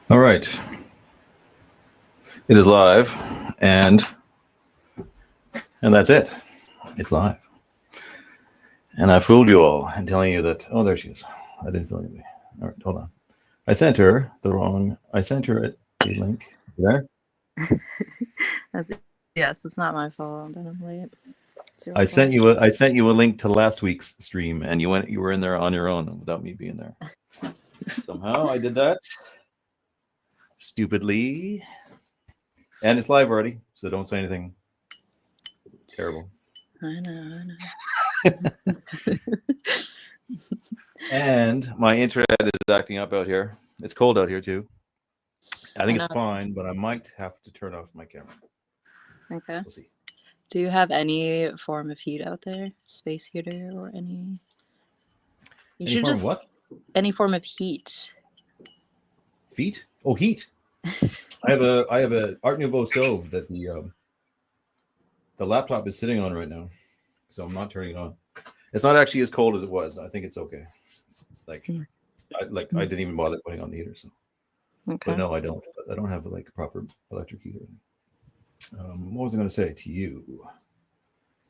All right. It is live, and that's it. It's live. And I fooled you all in telling you that, oh, there she is. I didn't fool anybody. All right, hold on. I sent her a link. There? Yes, it's not my fault that I'm late. It's your I fault. sent you a link to last week's stream, and you were in there on your own without me being there. Somehow I did that. Stupidly. And it's live already, so don't say anything terrible. I know. And my internet is acting up out here. It's cold out here too. I think I it's know. fine, but I might have to turn off my camera. Okay. We'll see. Do you have any form of heat out there? Space heater or any? You Any should form of just what? any form of heat. Feet? Oh, heat. I have a Art Nouveau stove that the laptop is sitting on right now, so I'm not turning it on. It's not actually as cold as it was. I think it's okay. Like, I didn't even bother putting on the heater. So, Okay. but no, I don't. I don't have like a proper electric heater. What was I going to say to you?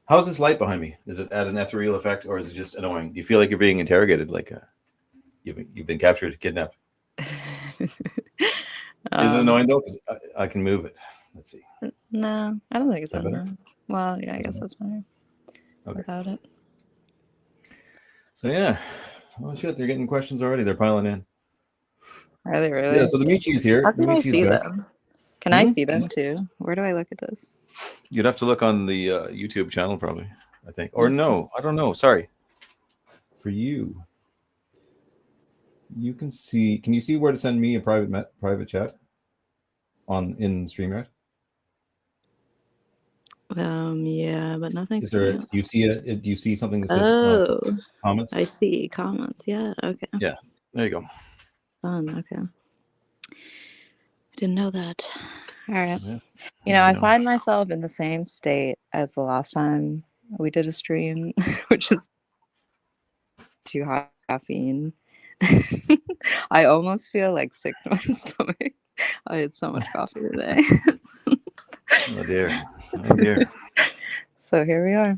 How's this light behind me? Does it add an ethereal effect, or is it just annoying? Do you feel like you're being interrogated, like you've been captured, kidnapped? Is it annoying though? Because I can move it. Let's see. No, I don't think it's Is that better? annoying. Well, yeah, I guess that's better without it. So yeah. Oh shit, they're getting questions already. They're piling in. Are they really? Yeah, so the Micci is here. How can I see back. them? Can I see them too? Where do I look at this? You'd have to look on the YouTube channel probably, I think. Or no, I don't know. Sorry. For you. You can see. Can you see where to send me a private chat in StreamYard? Yeah, but nothing's. Is there? Do you see it? Do you see something that says comments? I see comments. Yeah. Okay. Yeah. There you go. Fun. Okay. I didn't know that. All right. Yes. I find myself in the same state as the last time we did a stream, which is too high caffeine. I almost feel like sick to my stomach. I had so much coffee today. Oh dear. Oh dear. So here we are.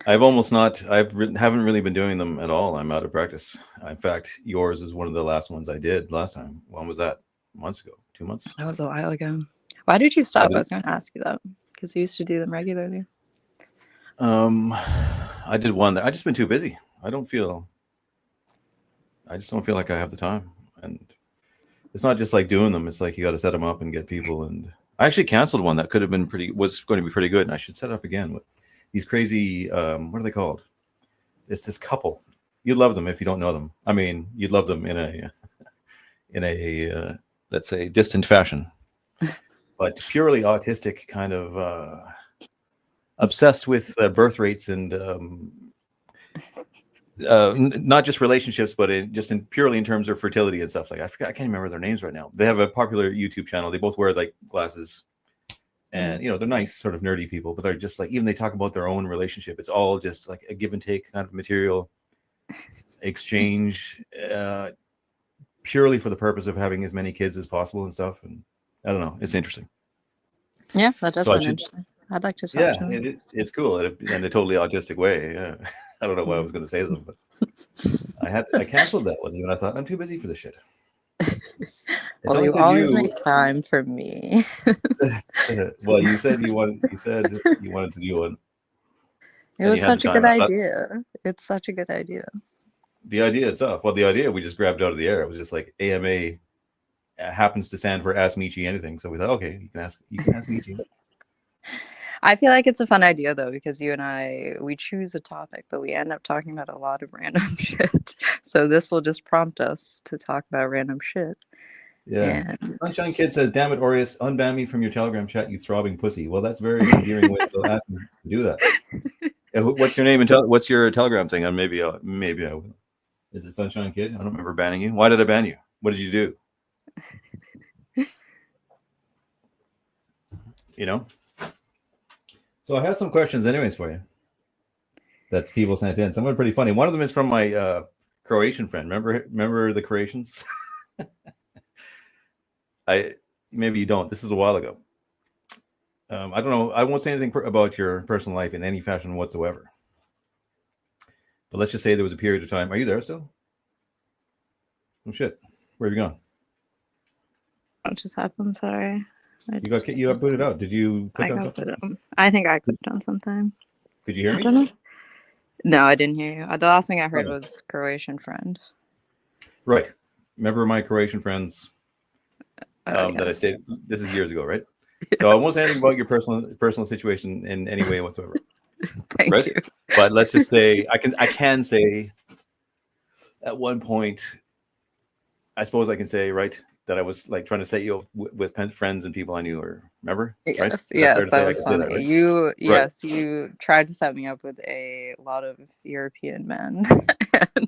Haven't really been doing them at all. I'm out of practice. In fact, yours is one of the last ones I did last time. When was that? Months ago? 2 months? That was a while ago. Why did you stop? I was going to ask you that because you used to do them regularly. I did one. I just been too busy. I just don't feel like I have the time. And it's not just like doing them. It's like you got to set them up and get people. And I actually canceled one that could have been was going to be pretty good. And I should set it up again with these crazy, what are they called? It's this couple. You'd love them if you don't know them. I mean, you'd love them in a let's say distant fashion, but purely autistic kind of obsessed with birth rates and not just relationships, but purely in terms of fertility and stuff. Like I can't remember their names right now. They have a popular YouTube channel. They both wear like glasses, and they're nice, sort of nerdy people. But they're just like, even they talk about their own relationship. It's all just like a give and take kind of material exchange, purely for the purpose of having as many kids as possible and stuff. And I don't know, it's interesting. Yeah, that does sound interesting. I'd like to talk to them. It's cool in a totally autistic way. Yeah. I don't know what I was going to say to them, but I canceled that one. And I thought, I'm too busy for this shit. Well, you always make time for me. Well, you said you wanted to do one. It was such a good idea. It's such a good idea. The idea itself. Well, the idea we just grabbed out of the air. It was just like AMA happens to stand for Ask Micci Anything. So we thought, okay, you can ask Micci. I feel like it's a fun idea though, because you and I, we choose a topic, but we end up talking about a lot of random shit. So this will just prompt us to talk about random shit. Yeah. Sunshine Kid says, "Damn it, Aureus, unban me from your Telegram chat, you throbbing pussy." Well, that's very endearing way to ask me to do that. What's your name and what's your Telegram thing? And maybe I will. Is it Sunshine Kid? I don't remember banning you. Why did I ban you? What did you do? So I have some questions anyways for you that people sent in. Some are pretty funny. One of them is from my Croatian friend. Remember the Croatians? I maybe you don't. This is a while ago. I don't know. I won't say anything about your personal life in any fashion whatsoever. But let's just say there was a period of time. Are you there still? Oh shit! Where have you gone? What just happened? Sorry. You got put it out. Did you click I on got put something? on. I think I clicked on something. Could you hear I me? don't know. No, I didn't hear you. The last thing I heard Oh, was Croatian friend. right. Remember my Croatian friends Oh that I yes. said this is years ago, right? So I won't say anything about your personal situation in any way whatsoever, Thank right? you. But let's just say I can say at one point, I suppose I can say, right, that I was like trying to set you up with friends and people I knew, or remember, right? Yes, Is that fair yes, to that say? I was can say that, funny. right? You, Right. yes, you tried to set me up with a lot of European men, and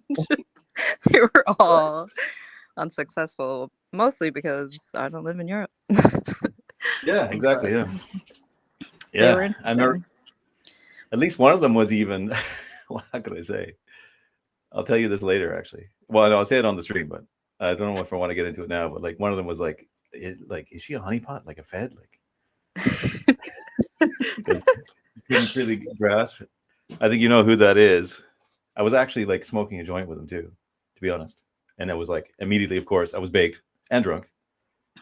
they were all unsuccessful, mostly because I don't live in Europe. Yeah, exactly. But Yeah, they were yeah. I remember interesting. at least one of them was even. Well, how could I say? I'll tell you this later, actually. Well, no, I'll say it on the stream, but I don't know if I want to get into it now. But like one of them was like, is she a honeypot, like a Fed, like? Because you couldn't really grasp. I think you know who that is. I was actually like smoking a joint with him too, to be honest. And it was like immediately, of course, I was baked and drunk.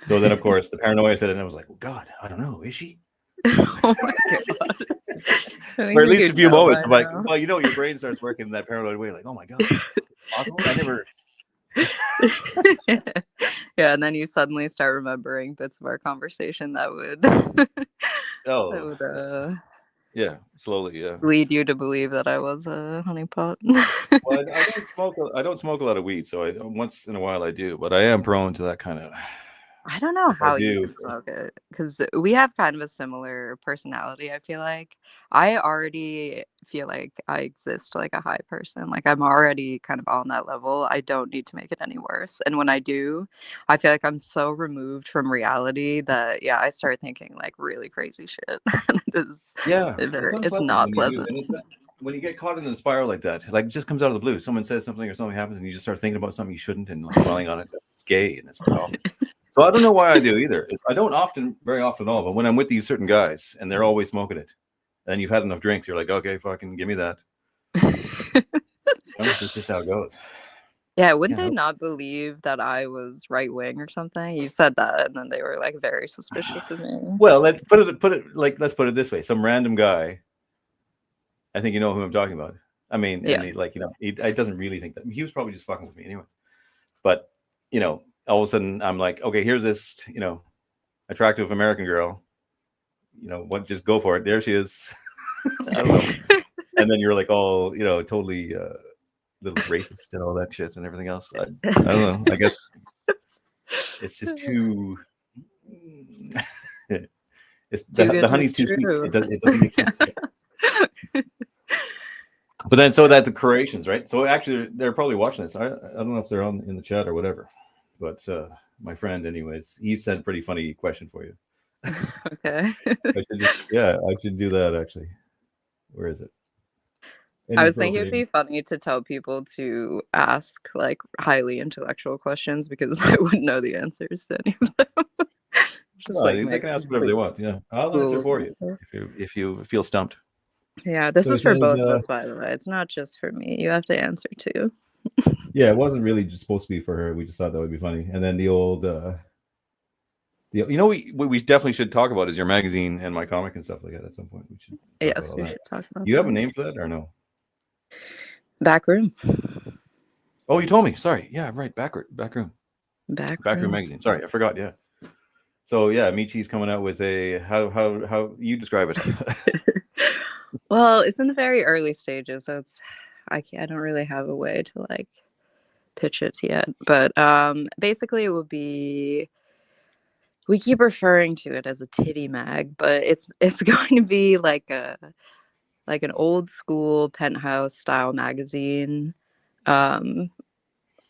So then, of course, the paranoia set in. And I was like, well, God, I don't know. Is she? Oh my god! I Or think at we least a could few know moments. by I'm like, now. well, you know, your brain starts working in that paranoid way. Like, oh my God, possible? I never. Yeah, and then you suddenly start remembering bits of our conversation that would that Oh, would yeah, slowly, yeah. lead you to believe that I was a honeypot. Well, I don't smoke. I don't smoke a lot of weed, so once in a while I do. But I am prone to that kind of. I don't know If I how you do, could smoke it because we have kind of a similar personality. I feel like I already feel like I exist like a high person. Like I'm already kind of on that level. I don't need to make it any worse. And when I do, I feel like I'm so removed from reality that yeah, I start thinking like really crazy shit. And yeah, it's it's unpleasant not when you do, pleasant. and it's not, when you get caught in a spiral like that. Like, it just comes out of the blue. Someone says something or something happens, and you just start thinking about something you shouldn't, and like dwelling on it. It's gay, and it's like awful. So I don't know why I do either. I don't often, very often at all. But when I'm with these certain guys, and they're always smoking it, and you've had enough drinks, you're like, okay, fucking give me that. You know, it's just how it goes. Yeah, wouldn't Can't they help. not believe that I was right wing or something? You said that, and then they were like very suspicious of me. Well, let's put it this way: some random guy. I think you know who I'm talking about. I mean, and Yes. he doesn't really think that he was probably just fucking with me, anyways. But all of a sudden, I'm like, okay, here's this, attractive American girl. What? Just go for it. There she is. I don't know. And then you're like all, totally little racist and all that shit and everything else. I don't know. I guess it's just too. It's Too the good to be honey's too sweet. true. It doesn't make sense. But then so that the Croatians, right? So actually, they're probably watching this. I don't know if they're on in the chat or whatever. But my friend, anyways, he sent a pretty funny question for you. Okay. I should do that actually. Where is it? I was thinking it'd Inappropriate. be funny to tell people to ask like highly intellectual questions because I wouldn't know the answers to any of them. Just like They make can ask them whatever they look want. Yeah, I'll answer cool. for you if you feel stumped. Yeah, this So is it for says, both of us, by the way. It's not just for me. You have to answer too. yeah, it wasn't really just supposed to be for her. We just thought that would be funny. And then the old, we definitely should talk about is your magazine and my comic and stuff like that at some point. We should talk about Yes, all we that. should talk about You have a that. name for that or no? Back room. Oh, you told me. Sorry. Yeah, right. Back room Back room. magazine. Sorry, I forgot. Yeah. So yeah, Micci's coming out with a how you describe it. Well, it's in the very early stages, so I don't really have a way to like pitch it yet. But basically it will be we keep referring to it as a titty mag, but it's going to be like an old school penthouse style magazine. Um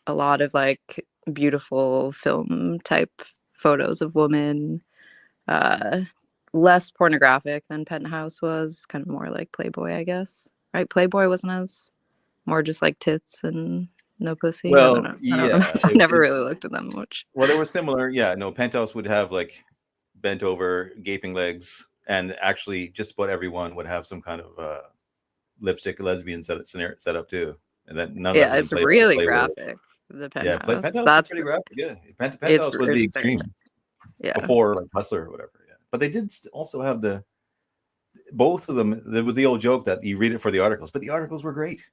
a lot of like beautiful film type photos of women. Uh less pornographic than Penthouse was, kind of more like Playboy, I guess. Right? Playboy wasn't as more just like tits and No pussy. I don't Well, know. I don't know. yeah, I never really looked at them much. well, they were similar. Yeah, no, Penthouse would have like bent over, gaping legs, and actually just about everyone would have some kind of lipstick lesbian set up too, and that none of that Yeah, was in it's really Playboy. graphic. The Yeah, penthouse. Penthouse was That's pretty graphic. Yeah, it's Penthouse was the it's very extreme nice. Yeah. before like Hustler or whatever. Yeah, but they did also have both of them. There was the old joke that you read it for the articles, but the articles were great.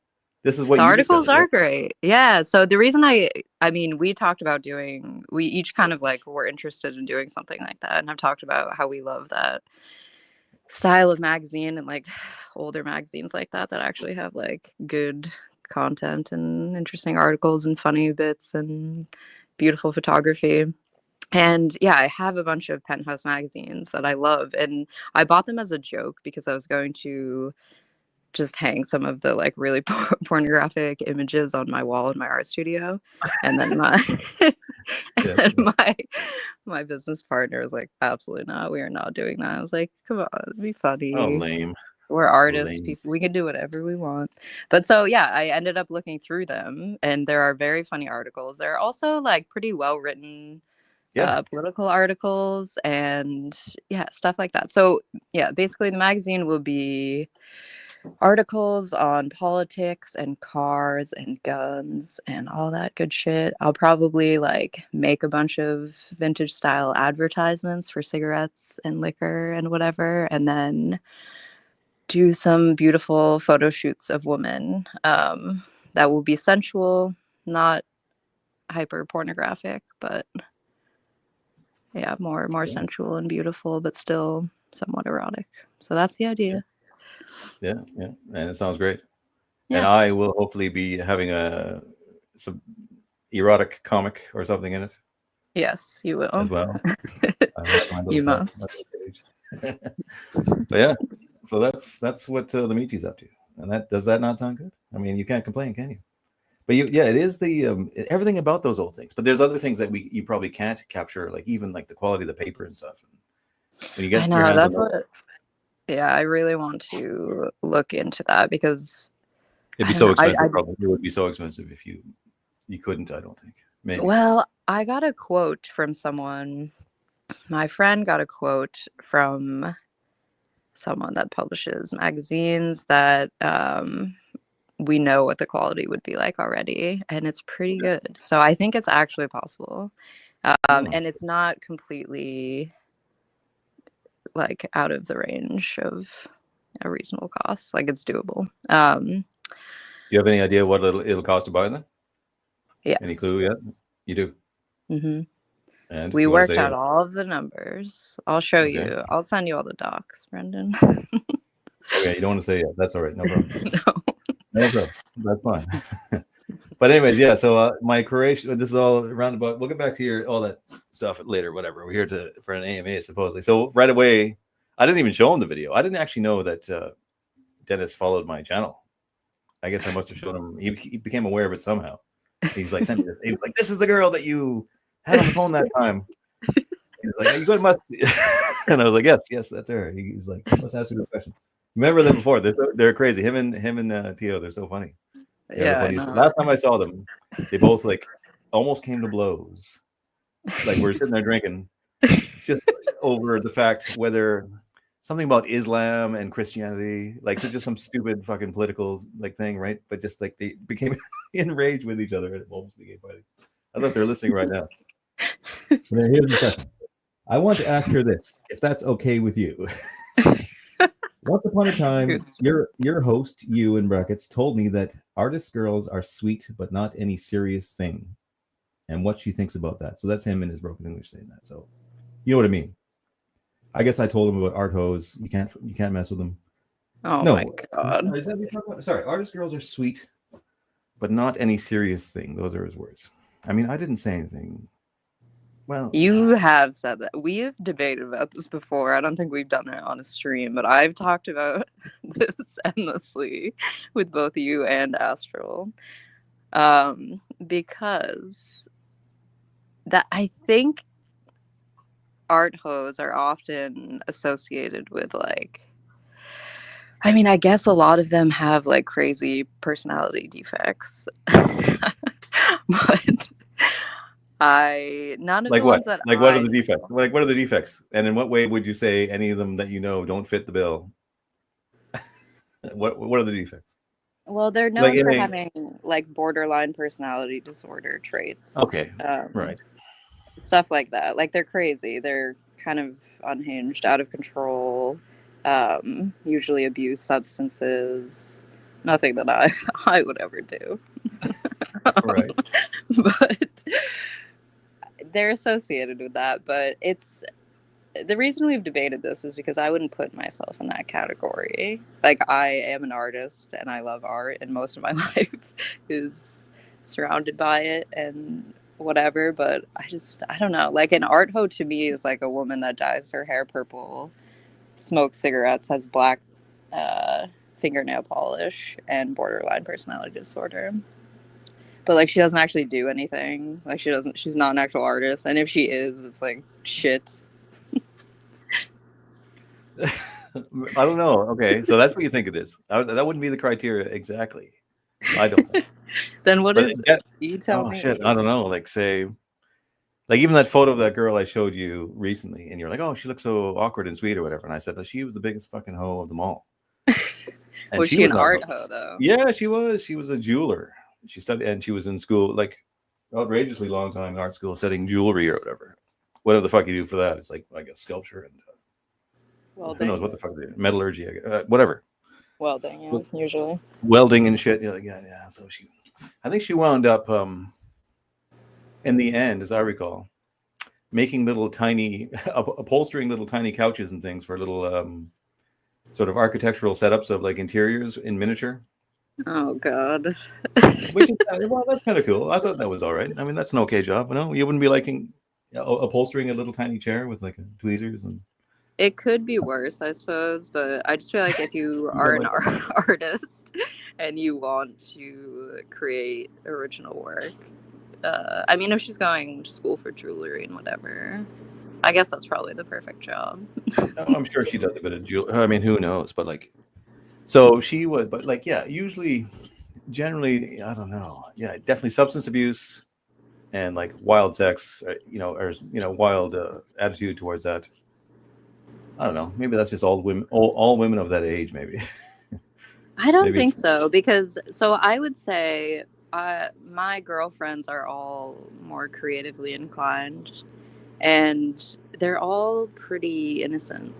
This is what The you articles discovered, are right? great. Yeah. So the reason I mean, we talked about we each kind of like were interested in doing something like that. And I've talked about how we love that style of magazine and like older magazines like that actually have like good content and interesting articles and funny bits and beautiful photography. And yeah, I have a bunch of Penthouse magazines that I love. And I bought them as a joke because I was going to just hang some of the like really pornographic images on my wall in my art studio. And then and Yeah. then my business partner was like, absolutely not. We are not doing that. I was like, come on, it'd be Oh, funny. lame, We're artists, lame. people. We can do whatever we want. But so yeah, I ended up looking through them, and there are very funny articles. There are also like pretty well written Yeah, political articles and yeah, stuff like that. So yeah, basically the magazine will be articles on politics and cars and guns and all that good shit. I'll probably like make a bunch of vintage style advertisements for cigarettes and liquor and whatever, and then do some beautiful photo shoots of women that will be sensual, not hyper pornographic, but yeah, more yeah, sensual and beautiful, but still somewhat erotic. So that's the yeah, idea. yeah, yeah. And it sounds great. And Yeah. I will hopefully be having some erotic comic or something in it Yes, you as will. well. I will find You those my must. page. But yeah, so that's what the Micci's up to, and does that not sound good? I mean, you can't complain, can you? But yeah, it is everything about those old things. But there's other things that you probably can't capture, like even like the quality of the paper and stuff. When you I get your know hands on that's those, what. Yeah, I really want to look into that because it'd I be don't so know. expensive. Probably it would be so expensive if you couldn't. I don't think. Maybe. Well, I got a quote from someone. My friend got a quote from someone that publishes magazines that we know what the quality would be like already, and it's pretty Okay. good. So I think it's actually possible, Oh, and it's not completely like out of the range of a reasonable cost. Like it's doable. do you have any idea what it'll cost to buy them? Any Yes. clue yet? You do. hmm And We you want to worked say out it? all of the numbers. I'll show Okay. you. I'll send you all the docs, Brendan. Okay. You don't want to say it. That's all right. No problem. No. No problem. That's fine. But anyways, yeah. So my Croatian. This is all roundabout. We'll get back to all that stuff later. Whatever. We're here for an AMA supposedly. So right away, I didn't even show him the video. I didn't actually know that Dennis followed my channel. I guess I must have shown him. He became aware of it somehow. He's like, sent me this. He was like, "This is the girl that you had on the phone that time." He's like, "You good must," and I was like, "Yes, that's her." He's like, "You must ask her a question." Remember them before? They're crazy. Him and Tio, they're so funny. They have the Yeah, I funniest. know. Last time I saw them, they both like almost came to blows. Like we're sitting there drinking, just over the fact whether something about Islam and Christianity, like so just some stupid fucking political like thing, right? But just like they became enraged with each other and it almost became fighting. I thought they're listening right now. So here's the question. I want to ask her this, if that's okay with you. Once upon a time, Good stuff. your host, you in brackets, told me that artist girls are sweet but not any serious thing, and what she thinks about that. So that's him in his broken English saying that. So you know what I mean. I guess I told him about art hose. You can't mess with them. Oh my No, god. is that what you're talking about? Sorry, artist girls are sweet, but not any serious thing. Those are his words. I mean, I didn't say anything. Well, You have said that. We have debated about this before. I don't think we've done it on a stream, but I've talked about this endlessly with both you and Astral. Because that I think art hoes are often associated with like I mean, I guess a lot of them have like crazy personality defects. but none of Like the what? ones that Like what are the defects? Like what are the defects? And in what way would you say any of them that you know don't fit the bill? What are the defects? well, they're Like known in for a having like borderline personality disorder traits, okay, right. stuff like that. Like they're crazy. They're kind of unhinged, out of control. Usually abuse substances. Nothing that I would ever do. Right. But they're associated with that. But it's the reason we've debated this is because I wouldn't put myself in that category. Like I am an artist and I love art, and most of my life is surrounded by it and whatever. But I don't know. Like an art hoe to me is like a woman that dyes her hair purple, smokes cigarettes, has black uh, fingernail polish, and borderline personality disorder. But like she doesn't actually do anything. Like she's not an actual artist, and if she is, it's like shit. I don't know. Okay, so that's what you think it is. That wouldn't be the criteria exactly. I don't think. Then what But is that, you tell oh me? shit, I don't know. Like say, like even that photo of that girl I showed you recently, and you're like, oh, she looks so awkward and sweet or whatever. And I said that she was the biggest fucking hoe of them all. And Was she she was an not. art hoe though? Yeah, she was. She was a jeweler. She studied, and she was in school like outrageously long time in art school studying jewelry or whatever. Whatever the fuck you do for that, it's like I guess sculpture and who knows Welding. what the fuck they do. Metallurgy, whatever, Welding, yeah, usually. welding and shit. Yeah. So I think she wound up in the end, as I recall, making little tiny upholstering little tiny couches and things for little sort of architectural setups of like interiors in miniature. Oh god. Which is well, that's kind of cool. I thought that was all right. I mean, that's an okay job. You know, you wouldn't be liking upholstering a little tiny chair with like tweezers and It could be worse, I suppose, but I just feel like if you you know, are an like artist and you want to create original work, I mean, if she's going to school for jewelry and whatever, I guess that's probably the perfect job. I'm sure she does a bit of jewelry. I mean, who knows? But like, so she was, but like, yeah, usually, generally, I don't know. Yeah, definitely substance abuse and like wild sex, wild attitude towards that. I don't know. Maybe that's just all women of that age. Maybe, I don't maybe think it's so because so I would say my girlfriends are all more creatively inclined and they're all pretty innocent.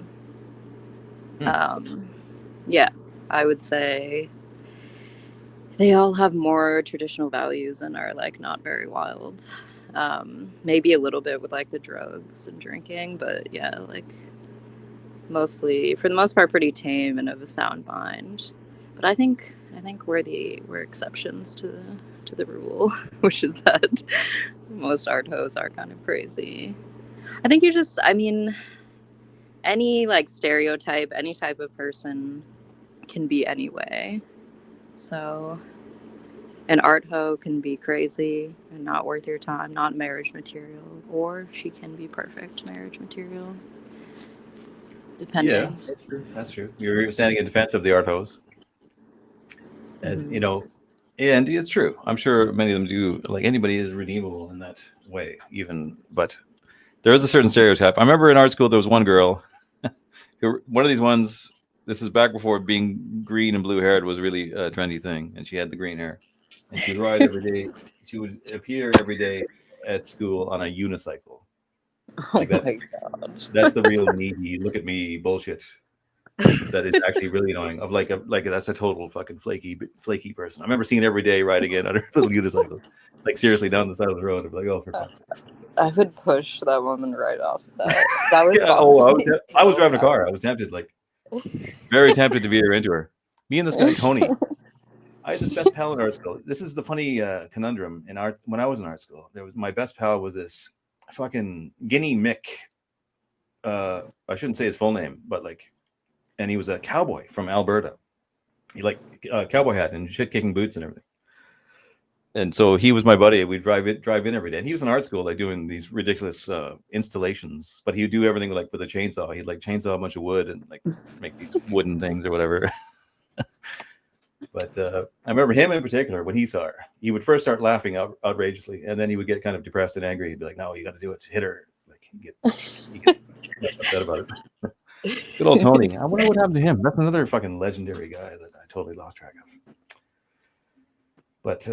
hmm, Um, yeah, I would say they all have more traditional values and are like not very wild. Maybe a little bit with like the drugs and drinking, but yeah, like mostly for the most part pretty tame and of a sound mind. But I think we're exceptions to the rule, which is that most art hoes are kind of crazy. I think I mean, any like stereotype, any type of person can be any way. So an art hoe can be crazy and not worth your time, not marriage material, or she can be perfect marriage material, yeah, depending. that's true. That's true. You're standing in defense of the art hose, as Hmm. you know, and it's true. I'm sure many of them do. Like anybody is redeemable in that way, even. But there is a certain stereotype. I remember in art school there was one girl, one of these ones. This is back before being green and blue haired was really a trendy thing, and she had the green hair, and she would ride every day. She would appear every day at school on a unicycle. Oh Like my god. that's the real needy look at me bullshit that is actually really annoying. Of like that's a total fucking flaky person. I remember seeing it every day riding in on her little unicycle, like seriously down the side of the road. I'm like, oh, for fuck's sakes. I would push that woman right off that. That would Yeah. bother Oh, me I was so driving a car. I was tempted, like very tempted to veer into her. Me and this guy Tony. I had this best pal in art school. This is the funny conundrum in art. When I was in art school, there was my best pal was this fucking Guinea Mick. I shouldn't say his full name, but like, and he was a cowboy from Alberta. He like cowboy hat and shit kicking boots and everything. And so he was my buddy. We'd drive in every day. And he was in art school, like doing these ridiculous installations. But he would do everything like with a chainsaw. He'd like chainsaw a bunch of wood and like make these wooden things or whatever. But I remember him in particular, when he saw her, he would first start laughing outrageously, and then he would get kind of depressed and angry. He'd be like, "No, you got to do it. Hit her." Like he get upset about it. Good old Tony. I wonder what happened to him. That's another fucking legendary guy that I totally lost track of. But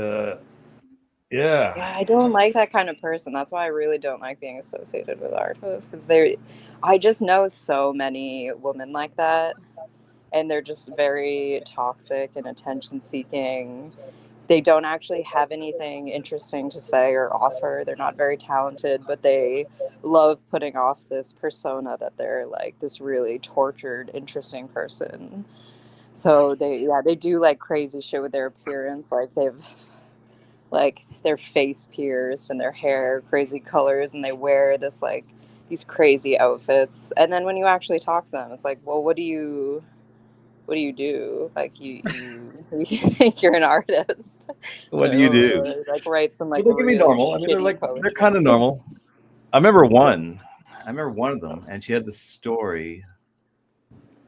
Yeah, I don't like that kind of person. That's why I really don't like being associated with artists, because I just know so many women like that, and they're just very toxic and attention seeking. They don't actually have anything interesting to say or offer. They're not very talented, but they love putting off this persona that they're like this really tortured, interesting person. So they do like crazy shit with their appearance. Like they've like their face pierced and their hair crazy colors, and they wear this like these crazy outfits. And then when you actually talk to them, it's like, well, what do you do? Like you think you're an artist? what do you do? Like write some like Well, they can be really normal. I mean, shitty they're poetry. kind of normal. I remember one of them, and she had this story.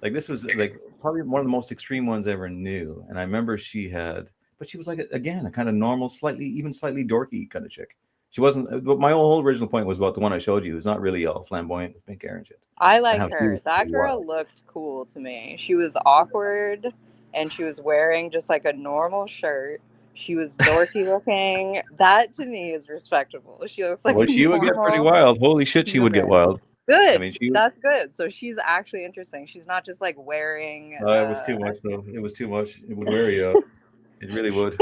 Like this was like probably one of the most extreme ones I ever knew. And I remember she was like again a kind of normal, slightly dorky kind of chick. She wasn't. But my whole original point was about the one I showed you. It's not really all flamboyant with pink hair and shit. I And like how she her. was That pretty girl wild. looked cool to me. She was awkward, and she was wearing just like a normal shirt. She was dorky looking. That to me is respectable. She looks like Well, a she would get pretty normal wild. Holy shit, she would get human. wild. I Good. mean, she. That's good. So she's actually interesting. She's not just like wearing It was too much, though. It was too much. It would wear you out. It really would.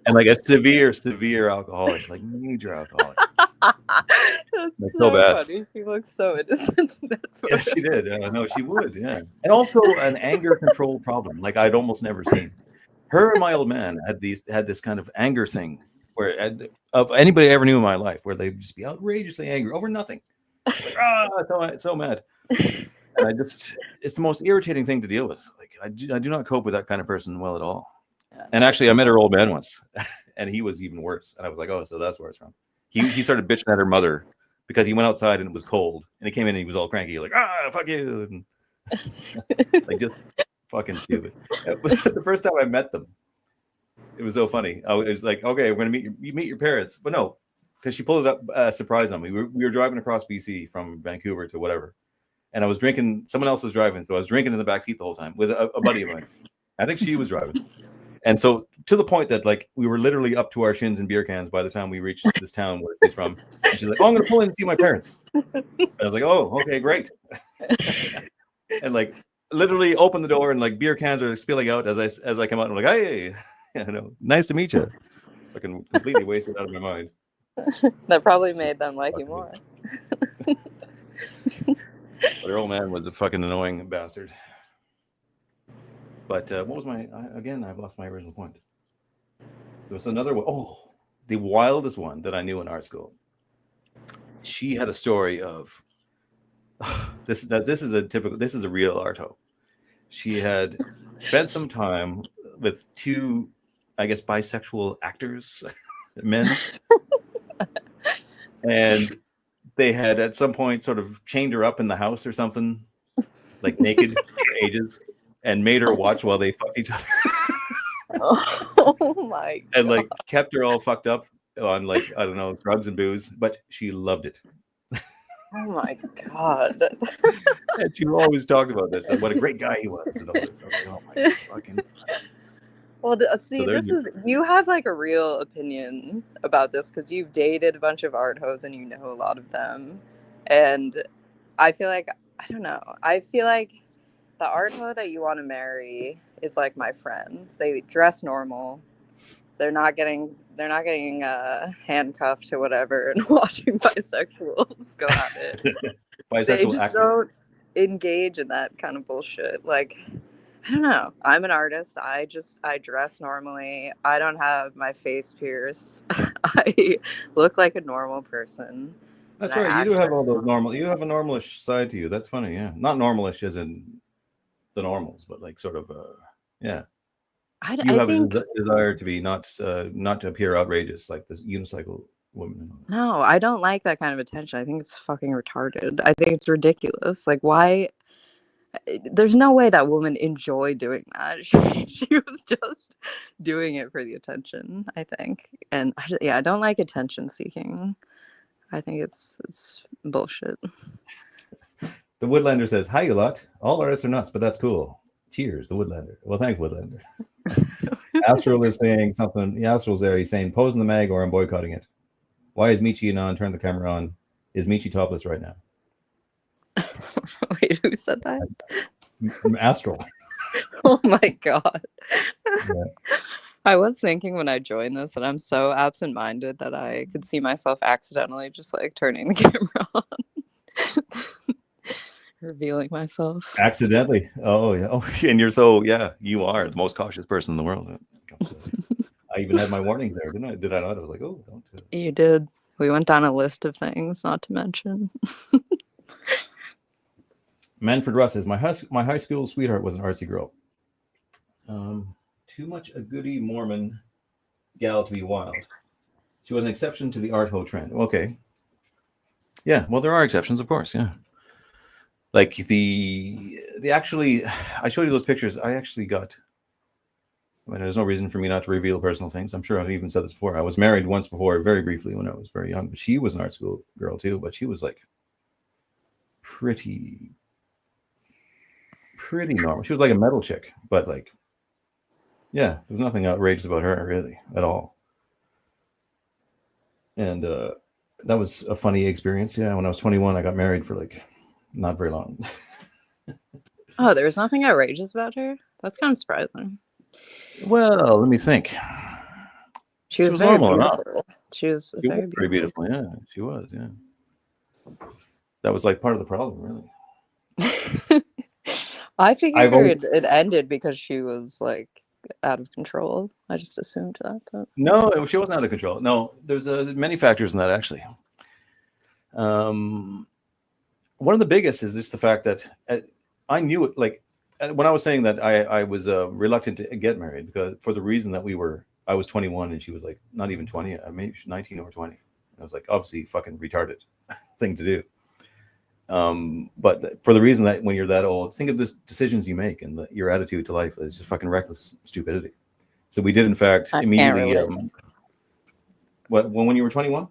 And like a severe alcoholic, like major alcoholic. That's Like so so bad. funny. She looks so innocent in that photo. Yeah, she did. No, she would. Yeah, and also an anger control problem, like I'd almost never seen. Her and my old man had this kind of anger thing where anybody I ever knew in my life, where they'd just be outrageously angry over nothing. Like so mad. And it's the most irritating thing to deal with. Like I do not cope with that kind of person well at all. Yeah. And actually, I met her old man once, and he was even worse. And I was like, oh, so that's where it's from. He started bitching at her mother because he went outside and it was cold, and he came in and he was all cranky, like fuck you, and like just fucking stupid. The first time I met them, it was so funny. I was like, okay, we're gonna meet your parents, but no, because she pulled it up a surprise on me. We were driving across BC from Vancouver to whatever, and I was drinking. Someone else was driving, so I was drinking in the back seat the whole time with a buddy of mine. I think she was driving. And so to the point that like we were literally up to our shins in beer cans by the time we reached this town where she's from. And she's like, "Oh, I'm gonna pull in and see my parents." And I was like, "Oh, okay, great." And like literally open the door and like beer cans are spilling out as I come out. And I'm like, "Hey, nice to meet you." Fucking completely wasted out of my mind. That probably made them like you more. But her old man was a fucking annoying bastard. But what was I've lost my original point. There was another one. Oh, the wildest one that I knew in art school. She had a story of this is a real arto. She had spent some time with two, I guess, bisexual actors, men, and they had at some point sort of chained her up in the house or something, like naked for ages, and made her watch while they fucked each other. Oh my God. And like kept her all fucked up on like, I don't know, drugs and booze, but she loved it. Oh my God. And she always talked about this and what a great guy he was and all this. Like, oh my fucking God. Well, see, you have like a real opinion about this because you've dated a bunch of art hoes and you know a lot of them. And I feel like, I don't know, I feel like the art hoe that you want to marry is like my friends. They dress normal. They're not getting handcuffed to whatever and watching bisexuals go at it. They just actor. don't engage in that kind of bullshit. Like, I don't know. I'm an artist. I dress normally. I don't have my face pierced. I look like a normal person. That's right. You do have all those normal. You have a normalish side to you. That's funny. Yeah, not normalish as in the normals, but like sort of yeah. You have a desire to be not to appear outrageous like this unicycle woman. No, I don't like that kind of attention. I think it's fucking retarded. I think it's ridiculous. Like, why? There's no way that woman enjoyed doing that. She was just doing it for the attention, I think. And I don't like attention seeking. I think it's bullshit. The Woodlander says, "Hi, you lot. All artists are nuts, but that's cool. Cheers, the Woodlander." Well, thanks, Woodlander. Astral is saying something. The Astral's there. He's saying, "Pose in the mag, or I'm boycotting it." Why is Micci Anon? Turn the camera on. Is Micci topless right now? Wait, who said that? Astral. Oh my god. Yeah. I was thinking when I joined this that I'm so absent-minded that I could see myself accidentally just like turning the camera on. Revealing myself. Accidentally. Oh, yeah. Oh, and you're so, yeah, you are the most cautious person in the world. I even had my warnings there, didn't I? Did I not? I was like, oh, don't. You did. We went down a list of things not to mention. Manfred Russ says, my high school sweetheart was an artsy girl. Too much a goody Mormon gal to be wild. She was an exception to the art ho trend. Okay. Yeah, well, there are exceptions, of course. Yeah. Like the actually, I showed you those pictures. I actually got. I mean, there's no reason for me not to reveal personal things. I'm sure I've even said this before. I was married once before, very briefly, when I was very young. But she was an art school girl too. But she was like pretty normal. She was like a metal chick, but like, yeah, there was nothing outrageous about her really at all. And that was a funny experience. Yeah, when I was 21, I got married for like not very long. Oh, there was nothing outrageous about her? That's kind of surprising. Well, let me think. She was very normal beautiful. Enough. She was very beautiful. Yeah, she was. Yeah, that was like part of the problem, really. I figured it ended because she was like out of control. I just assumed that. But... No, she wasn't out of control. No, there's many factors in that actually. One of the biggest is just the fact that I knew it. Like when I was saying that I was reluctant to get married because for the reason that I was 21 and she was like not even 20, maybe 19 or 20. I was like, obviously fucking retarded thing to do. But for the reason that when you're that old, think of the decisions you make and your attitude to life is just fucking reckless stupidity. So we did, in fact, immediately. When you were 21,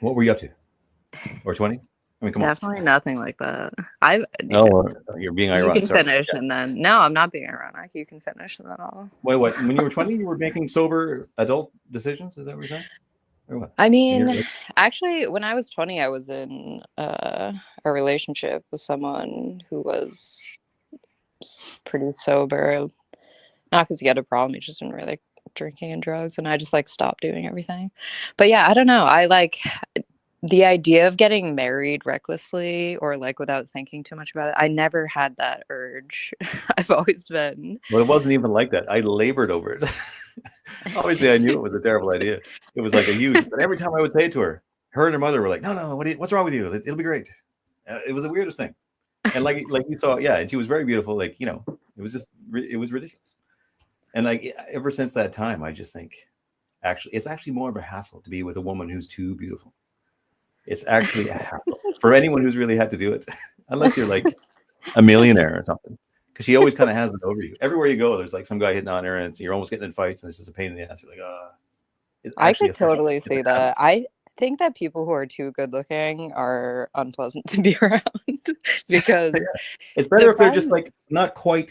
what were you up to? Or 20? I mean, come on. Definitely nothing like that. You're being ironic. You can finish and then no, I'm not being ironic. You can finish and then I'll. Wait, what? When you were 20, you were making sober adult decisions? Is that what you're saying? Or what? I mean, actually, when I was 20, I was in a relationship with someone who was pretty sober. Not because he had a problem, he just didn't really like drinking and drugs, and I just like stopped doing everything. But yeah, I don't know. I like the idea of getting married recklessly or like without thinking too much about it. I never had that urge. I've always been. But it wasn't even like that. I labored over it. Obviously, I knew it was a terrible idea. It was like a huge. But every time I would say it to her, her and her mother were like, "No, what's wrong with you? It'll be great." It was the weirdest thing. And like you saw, yeah, and she was very beautiful. Like it was ridiculous. And like ever since that time, I just think, it's actually more of a hassle to be with a woman who's too beautiful. It's actually a hassle for anyone who's really had to do it, unless you're like a millionaire or something. Because she always kind of has it over you. Everywhere you go, there's like some guy hitting on her, and you're almost getting in fights, and it's just a pain in the ass. You're like, I could totally see that. I think that people who are too good looking are unpleasant to be around because it's better if they're just like not quite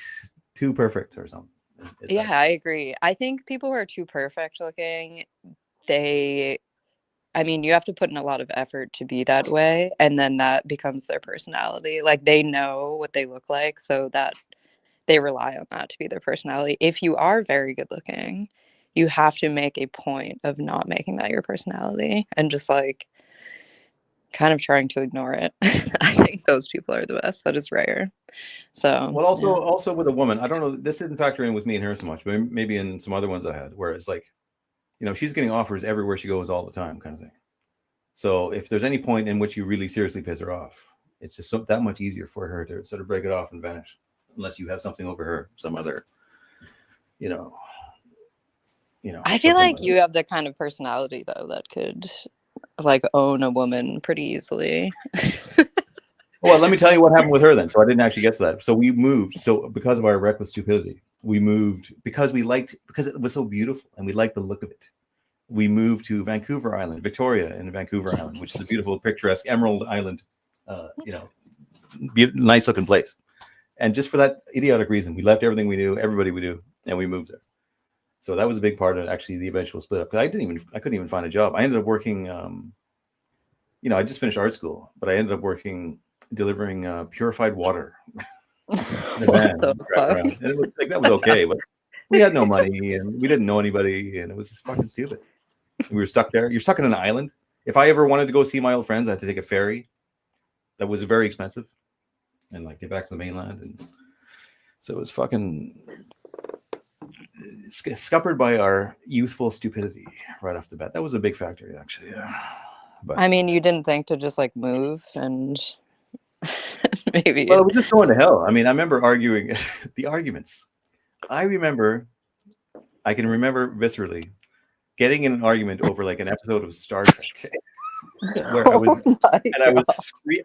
too perfect or something. Yeah, I agree. I think people who are too perfect looking, you have to put in a lot of effort to be that way, and then that becomes their personality. Like they know what they look like, so that they rely on that to be their personality. If you are very good looking, you have to make a point of not making that your personality and just like kind of trying to ignore it. I think those people are the best, but it's rare. So well, also with a woman, I don't know, this didn't factor in with me and her so much, but maybe in some other ones I had, where it's like, she's getting offers everywhere she goes all the time, kind of thing. So if there's any point in which you really seriously piss her off, it's just that much easier for her to sort of break it off and vanish, unless you have something over her, some other, I feel like you have the kind of personality though that could like own a woman pretty easily. Well, let me tell you what happened with her then. So I didn't actually get to that. So we moved. So because of our reckless stupidity, we moved because it was so beautiful and we liked the look of it. We moved to Vancouver Island, Victoria in Vancouver Island, which is a beautiful, picturesque Emerald Island, nice looking place. And just for that idiotic reason, we left everything we knew, everybody we knew, and we moved there. So that was a big part of actually the eventual split up. Because I couldn't even find a job. I ended up working. I just finished art school, but I ended up working delivering purified water. What the fuck? And it was like that was okay, but we had no money and we didn't know anybody, and it was just fucking stupid. We were stuck there. You're stuck in an island. If I ever wanted to go see my old friends, I had to take a ferry. That was very expensive, and like get back to the mainland, and so it was fucking scuppered by our youthful stupidity right off the bat. That was a big factor, actually. Yeah. But I mean, you didn't think to just like move and maybe. Well, it was just going to hell. I mean, I remember arguing the arguments. I can remember viscerally getting in an argument over like an episode of Star Trek where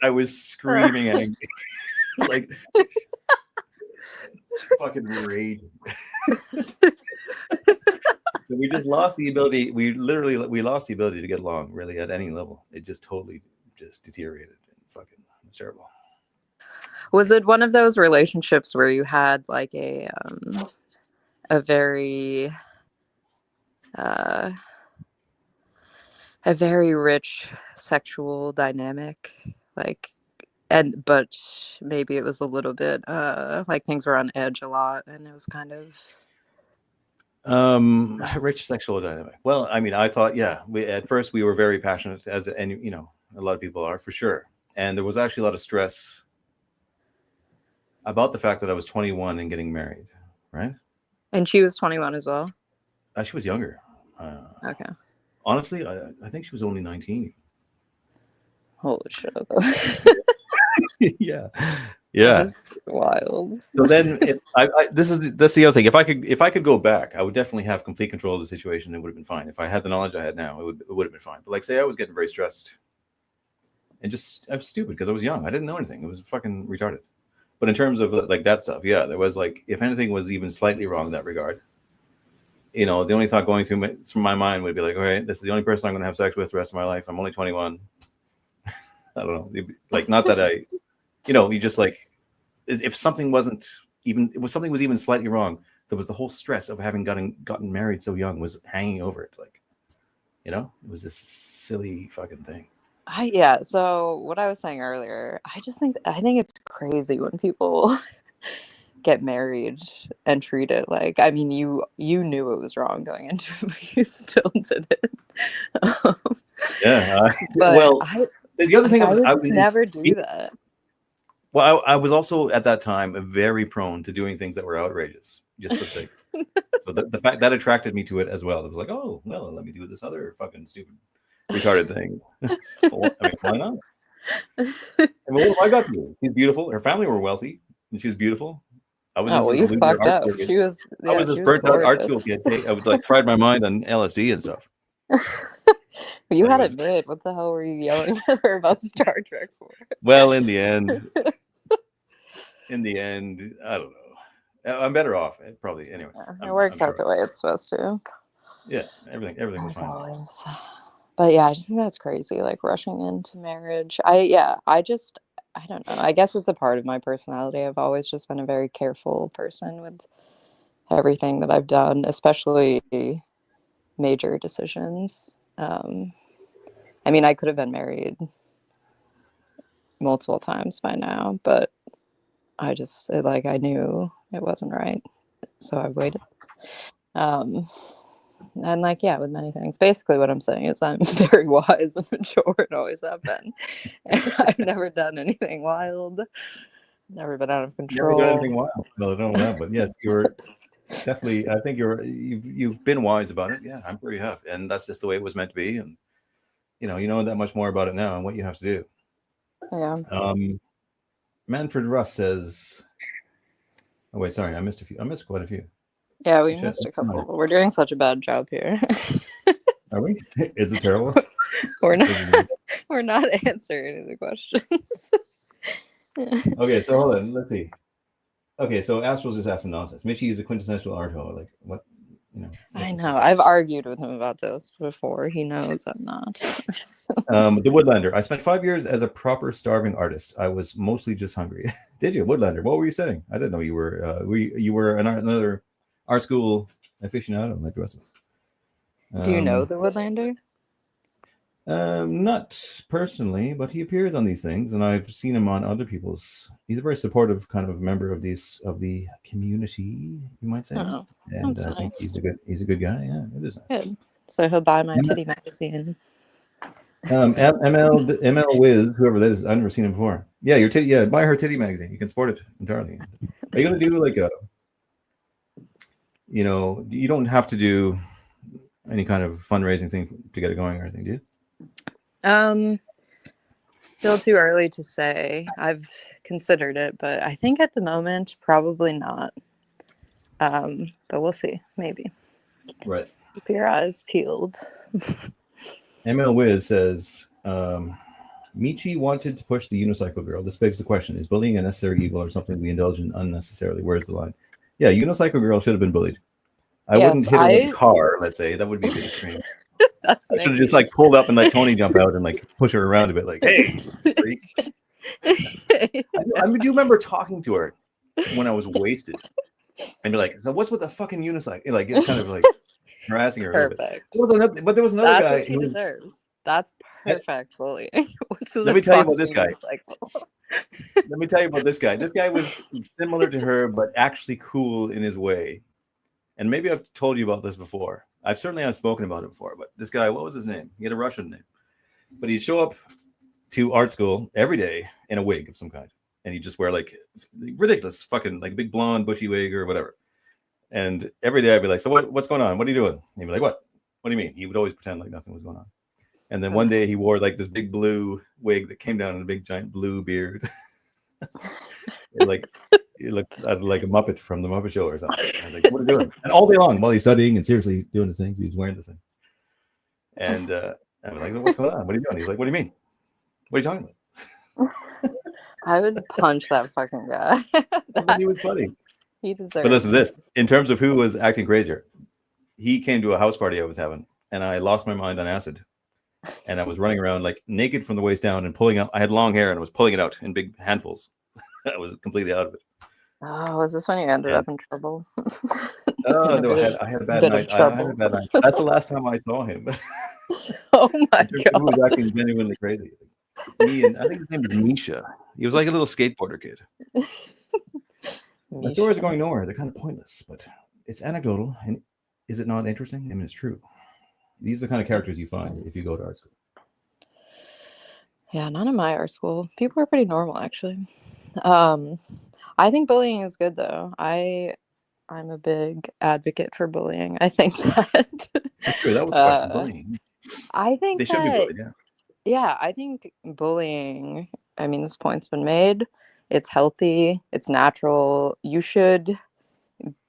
I was screaming angry, like fucking raging. So we just lost the ability. We lost the ability to get along really at any level. It just totally just deteriorated. Fucking terrible. Was it one of those relationships where you had like a very rich sexual dynamic, like, but maybe it was a little bit like things were on edge a lot, and it was kind of rich sexual dynamic? Well, I mean, I thought, at first we were very passionate, a lot of people are, for sure, and there was actually a lot of stress about the fact that I was 21 and getting married, right? And she was 21 as well? She was younger. Okay. Honestly, I think she was only 19. Holy shit. Yeah. That's wild. So then that's the other thing. If I could go back, I would definitely have complete control of the situation. It would have been fine. If I had the knowledge I had now, it would have been fine. But like, say I was getting very stressed and I was stupid because I was young. I didn't know anything. It was fucking retarded. But in terms of like that stuff, yeah, there was like, if anything was even slightly wrong in that regard, the only thought going through my mind would be like, okay, this is the only person I'm going to have sex with the rest of my life. I'm only 21. I don't know. Like, not that you just like, if something was even slightly wrong, there was the whole stress of having gotten married so young was hanging over it. Like, it was this silly fucking thing. So what I was saying earlier, I think it's crazy when people get married and treat it like, I mean, you knew it was wrong going into it, but you still did it. The other thing I would never do that. Well, I was also at that time very prone to doing things that were outrageous, just for sake. So the fact that attracted me to it as well. It was like, oh, well, let me do this other fucking stupid, retarded thing. I mean, why not? I got to. She's beautiful. Her family were wealthy, and she was beautiful. I was you fucked up. I was this burnt out art school kid. I would like fried my mind on LSD and stuff. You had it made. What the hell were you yelling at her about Star Trek for? Well, in the end, I don't know. I'm better off. Probably, anyways. It works out the way it's supposed to. Yeah, everything was fine. Always. But yeah, I just think that's crazy. Like rushing into marriage. I don't know. I guess it's a part of my personality. I've always just been a very careful person with everything that I've done, especially major decisions. I mean, I could have been married multiple times by now, but I knew it wasn't right, so I waited. And like, yeah, with many things. Basically, what I'm saying is I'm very wise and mature and always have been. And I've never done anything wild. Never been out of control. Never done anything wild. No, I don't know that, but yes, you're definitely. I think you've been wise about it. Yeah, I'm sure you have, and that's just the way it was meant to be. And you know that much more about it now and what you have to do. Yeah. Manfred Russ says. Oh wait, sorry, I missed a few. I missed quite a few. Yeah, we missed a couple. We're doing such a bad job here. Are we? Is it terrible? We're not answering any of the questions. Okay, so hold on. Let's see. Okay, so Astral's just asking nonsense. Micci is a quintessential arto. Like what? What's I this know. stuff? I've argued with him about this before. He knows I'm not. The Woodlander. I spent 5 years as a proper starving artist. I was mostly just hungry. Did you, Woodlander? What were you studying? I didn't know you were. You were another art school aficionado like the rest of us. Do you know the Woodlander? Not personally, but he appears on these things, and I've seen him on other people's. He's a very supportive kind of member of the community, you might say. Oh, And that's I think nice. he's a good guy. Yeah, it is nice. Good. So he'll buy my titty magazine. ML Wiz, whoever that is, I've never seen him before. Yeah, your titty. Yeah, buy her titty magazine. You can sport it entirely. Are you gonna do like a? You don't have to do any kind of fundraising thing to get it going or anything, do you? Still too early to say. I've considered it, but I think at the moment probably not. But we'll see. Maybe. Right. Keep your eyes peeled. ML Wiz says, Micci wanted to push the unicycle girl. This begs the question: is bullying a necessary evil or something we indulge in unnecessarily? Where's the line? Yeah, unicycle girl should have been bullied. I wouldn't hit her with a car. Let's say that would be a bit extreme. I should have just like pulled up and let Tony jump out and like push her around a bit, like, "Hey, freak." I do remember talking to her when I was wasted, and be like, "So what's with the fucking unicycle?" Like, kind of like harassing her. Perfect. But there was another That's guy. what she deserves. That's perfect bullying. Let me tell you about this guy. Let me tell you about this guy. This guy was similar to her, but actually cool in his way. And maybe I've told you about this before. I've spoken about it before. But this guy, what was his name? He had a Russian name. But he'd show up to art school every day in a wig of some kind. And he'd just wear like ridiculous fucking like big blonde bushy wig or whatever. And every day I'd be like, "So what's going on? What are you doing?" And he'd be like, "What? What do you mean?" He would always pretend like nothing was going on. And then one day he wore like this big blue wig that came down in a big giant blue beard. It looked like a Muppet from the Muppet Show or something. I was like, "What are you doing?" And all day long, while he's studying and seriously doing his things, he's wearing this thing. And I'm like, "What's going on? What are you doing?" He's like, "What do you mean? What are you talking about?" I would punch that fucking guy. He was funny. He deserves. But listen to this. In terms of who was acting crazier, he came to a house party I was having, and I lost my mind on acid. And I was running around like naked from the waist down and pulling out. I had long hair and I was pulling it out in big handfuls. I was completely out of it. Oh, was this when you ended up in trouble? Oh no, I had a bad night. I had a bad night. That's the last time I saw him. Oh my god! He was acting genuinely crazy. Me and I think his name is Misha. He was like a little skateboarder kid. My stories are going nowhere. They're kind of pointless, but it's anecdotal. And is it not interesting? I mean, it's true. These are the kind of characters you find if you go to art school. Yeah, not in my art school. People are pretty normal, actually. I think bullying is good, though. I'm a big advocate for bullying. I think that. That's true. That was the question. Bullying. I think they should be bullied. Yeah. Yeah, I think bullying. I mean, this point's been made. It's healthy. It's natural. You should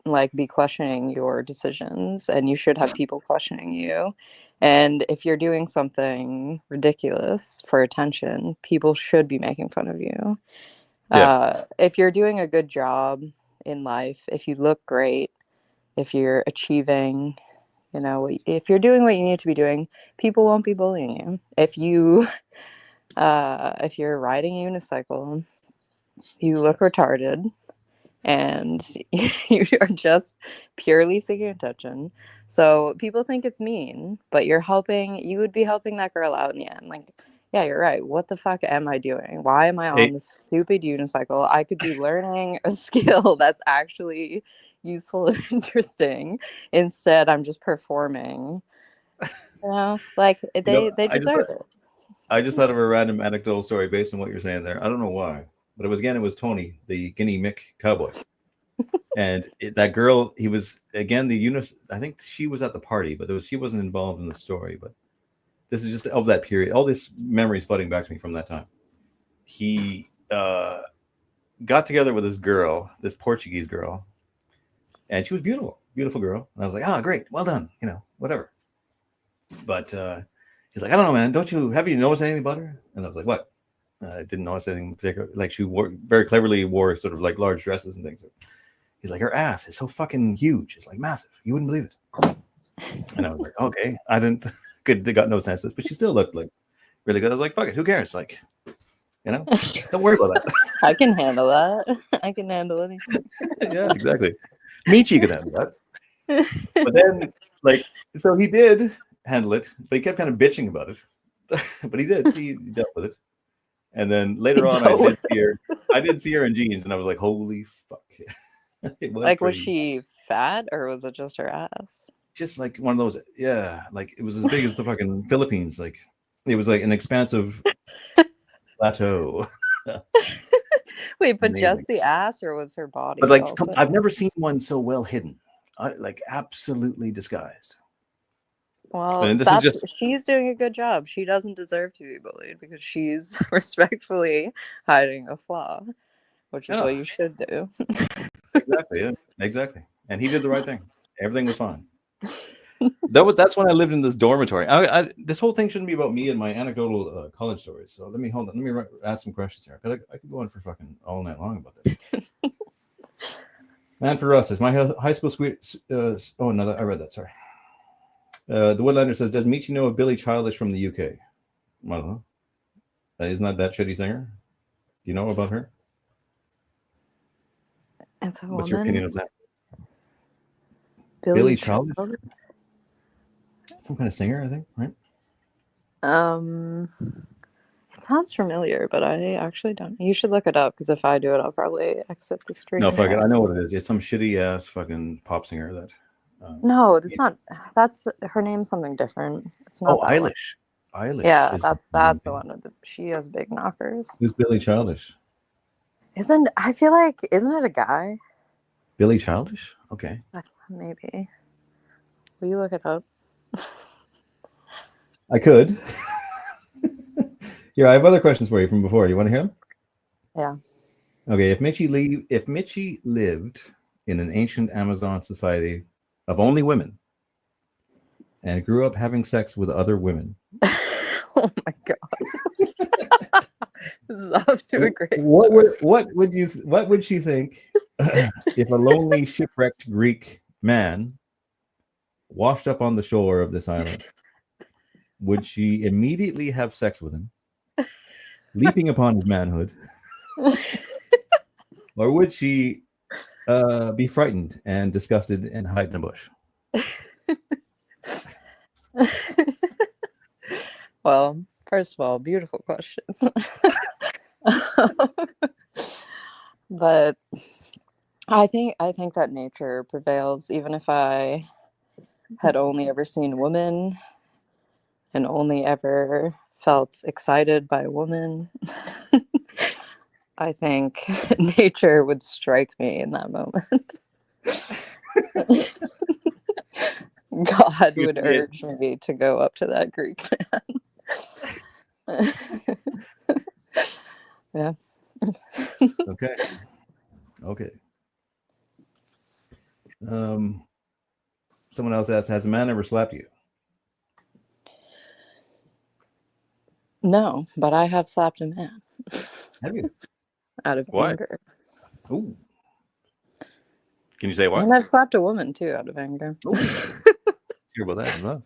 like be questioning your decisions, and you should have people questioning you. And if you're doing something ridiculous for attention, people should be making fun of you. Yeah. If you're doing a good job in life, if you look great, if you're achieving, if you're doing what you need to be doing, people won't be bullying you. If you're riding a unicycle, you look retarded, and you are just purely seeking attention. So people think it's mean, but you would be helping that girl out in the end. Like, yeah, you're right. What the fuck am I doing? Why am I on this stupid unicycle? I could be learning a skill that's actually useful and interesting. Instead, I'm just performing. Like they deserve it. I just thought of a random anecdotal story based on what you're saying there. I don't know why, but it was Tony, the Guinea Mick cowboy. And that girl, he was again I think she was at the party, but she wasn't involved in the story. But this is just of that period. All this memories flooding back to me from that time. He got together with this girl, this Portuguese girl, and she was beautiful girl. And I was like, great, well done, whatever. But he's like, I don't know, man. Have you noticed anything about her? And I was like, what? I didn't notice anything particular. Like she very cleverly wore sort of like large dresses and things. He's like, her ass is so fucking huge. It's like massive. You wouldn't believe it. And I was like, okay. I didn't. Good. They got no senses, but she still looked like really good. I was like, fuck it. Who cares? Like, don't worry about that. I can handle that. I can handle anything. Yeah, exactly. Micci could handle that. But then, like, so he did handle it, but he kept kind of bitching about it. But he did. He dealt with it. And then later on, I did see her in jeans, and I was like, "Holy fuck!" It was Like, was crazy. she fat or was it just her ass? Just like one of those, yeah. Like it was as big as the fucking Philippines. Like it was like an expansive plateau. Wait, but Amazing. just the ass, or was her body But like, also? I've never seen one so well hidden. Like absolutely disguised. Well, And this is just she's doing a good job. She doesn't deserve to be bullied because she's respectfully hiding a flaw, which is what you should do. exactly, yeah, exactly. And he did the right thing. Everything was fine. That's when I lived in this dormitory. This whole thing shouldn't be about me and my anecdotal college stories. So let me ask some questions here. I could go on for fucking all night long about this. Man for Russ is my high school oh no, I read that. Sorry. The Woodlander says, "Does Micci know of Billie Childish from the UK?" I don't know. Isn't that shitty singer? Do you know about her? As a What's your woman, opinion of that? Billie Childish? Childish? Some kind of singer, I think, right? It sounds familiar, but I actually don't. You should look it up because if I do it, I'll probably exit the stream. No, fuck it. I know what it is. It's some shitty ass fucking pop singer that. No, that's not. That's her name's something different. It's not that one. Eilish. Eilish. Yeah, that's the one with she has big knockers. Who's Billie Childish? I feel like isn't it a guy? Billie Childish? Okay. Maybe. Will you look it up? I could. Here, I have other questions for you from before. You want to hear them? Yeah. Okay. If Micci lived in an ancient Amazon society of only women and grew up having sex with other women. Oh my god. This is off to a great what would she think if a lonely shipwrecked Greek man washed up on the shore of this island? Would she immediately have sex with him, leaping upon his manhood? Or would she be frightened and disgusted and hide in a bush? Well, first of all, beautiful question. But I think that nature prevails, even if I had only ever seen women and only ever felt excited by a woman. I think nature would strike me in that moment. God would urge me to go up to that Greek man. Yeah. Okay. Someone else asked, has a man ever slapped you? No, but I have slapped a man. Have you? Out of anger. Ooh. Can you say why? And I've slapped a woman too out of anger. Hear about that? No.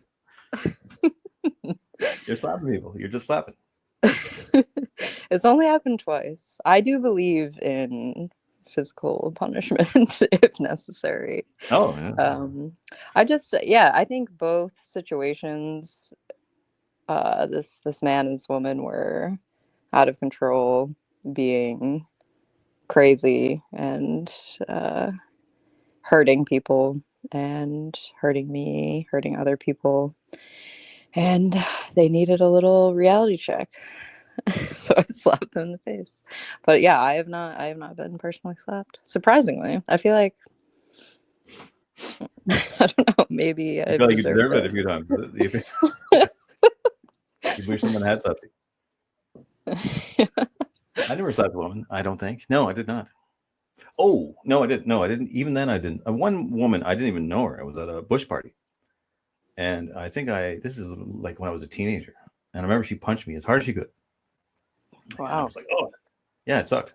You're slapping people. You're just slapping. It's only happened twice. I do believe in physical punishment if necessary. Oh, yeah. I think both situations, this man and this woman were out of control, being crazy and hurting people and hurting me, hurting other people. And they needed a little reality check. So I slapped them in the face. But yeah, I have not been personally slapped. Surprisingly. I feel like I don't know, maybe I feel like you deserve it a few times. You wish someone had slapped you. I never slapped a woman, I don't think. No, I did not. Oh, no, I didn't. No, I didn't. Even then, I didn't. One woman, I didn't even know her. I was at a bush party. And I think this is like when I was a teenager. And I remember she punched me as hard as she could. And I Wow. was like, oh, yeah, it sucked.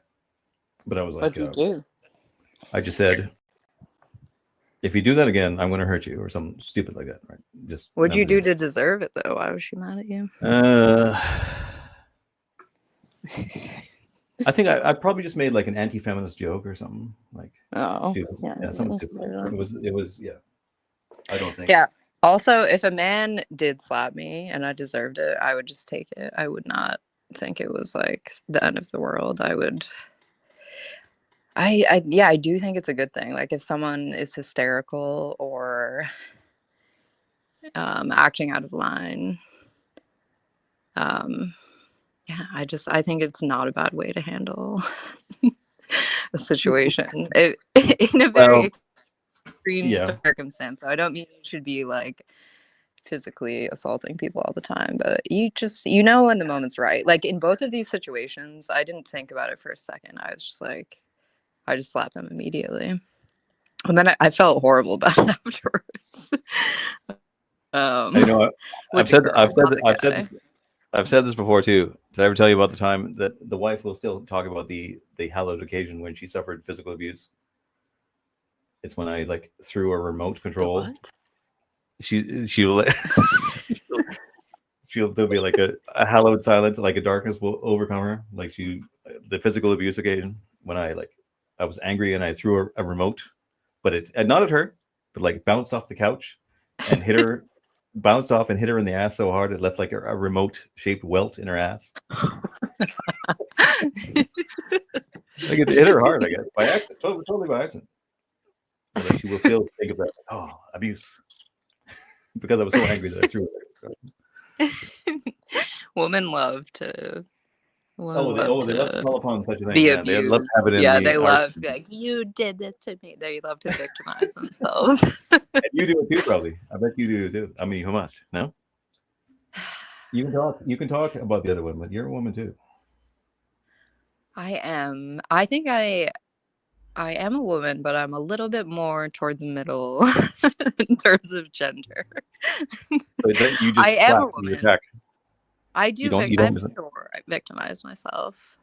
But I was What like, did you do? I just said, if you do that again, I'm going to hurt you or something stupid like that. Right? Just What'd I'm you gonna do hit to deserve it, though? Why was she mad at you? I think I probably just made like an anti-feminist joke or something like Oh, stupid. yeah. Yeah, something stupid. It was yeah. I don't think. Yeah. Also, if a man did slap me and I deserved it, I would just take it. I would not think it was like the end of the world. I would. I do think it's a good thing. Like if someone is hysterical or acting out of line, yeah, I think it's not a bad way to handle a situation in a very Well, extreme yeah. circumstance. So I don't mean you should be like physically assaulting people all the time, but you know when the moment's right. Like in both of these situations, I didn't think about it for a second. I was just like, I just slapped them immediately. And then I felt horrible about it afterwards. I know. With the girl, not the guy. I've said this before too. Did I ever tell you about the time that the wife will still talk about the hallowed occasion when she suffered physical abuse? It's when I like threw a remote The control. what? She'll there'll be like a hallowed silence, like a darkness will overcome her. Like the physical abuse occasion when I was angry and I threw a remote, but it and not at her, but like bounced off the couch and hit her, bounced off and hit her in the ass so hard it left like a remote shaped welt in her ass. Like it hit her hard, I guess, by accident, totally by accident. But like she will still think of that. Oh, abuse, because I was so angry that I threw it. So. Women love to. They love to call upon such a thing. Be Yeah, they love to abused. have it in Yeah, the they art. love to be like, you did this to me. They love to victimize themselves. And you do it too, probably. I bet you do it too. I mean, who must? No. You can talk. You can talk about the other one, but you're a woman too. I am. I think I am a woman, but I'm a little bit more toward the middle in terms of gender. So you just I am a you woman. attack. I do. You I'm don't. sure I victimize myself.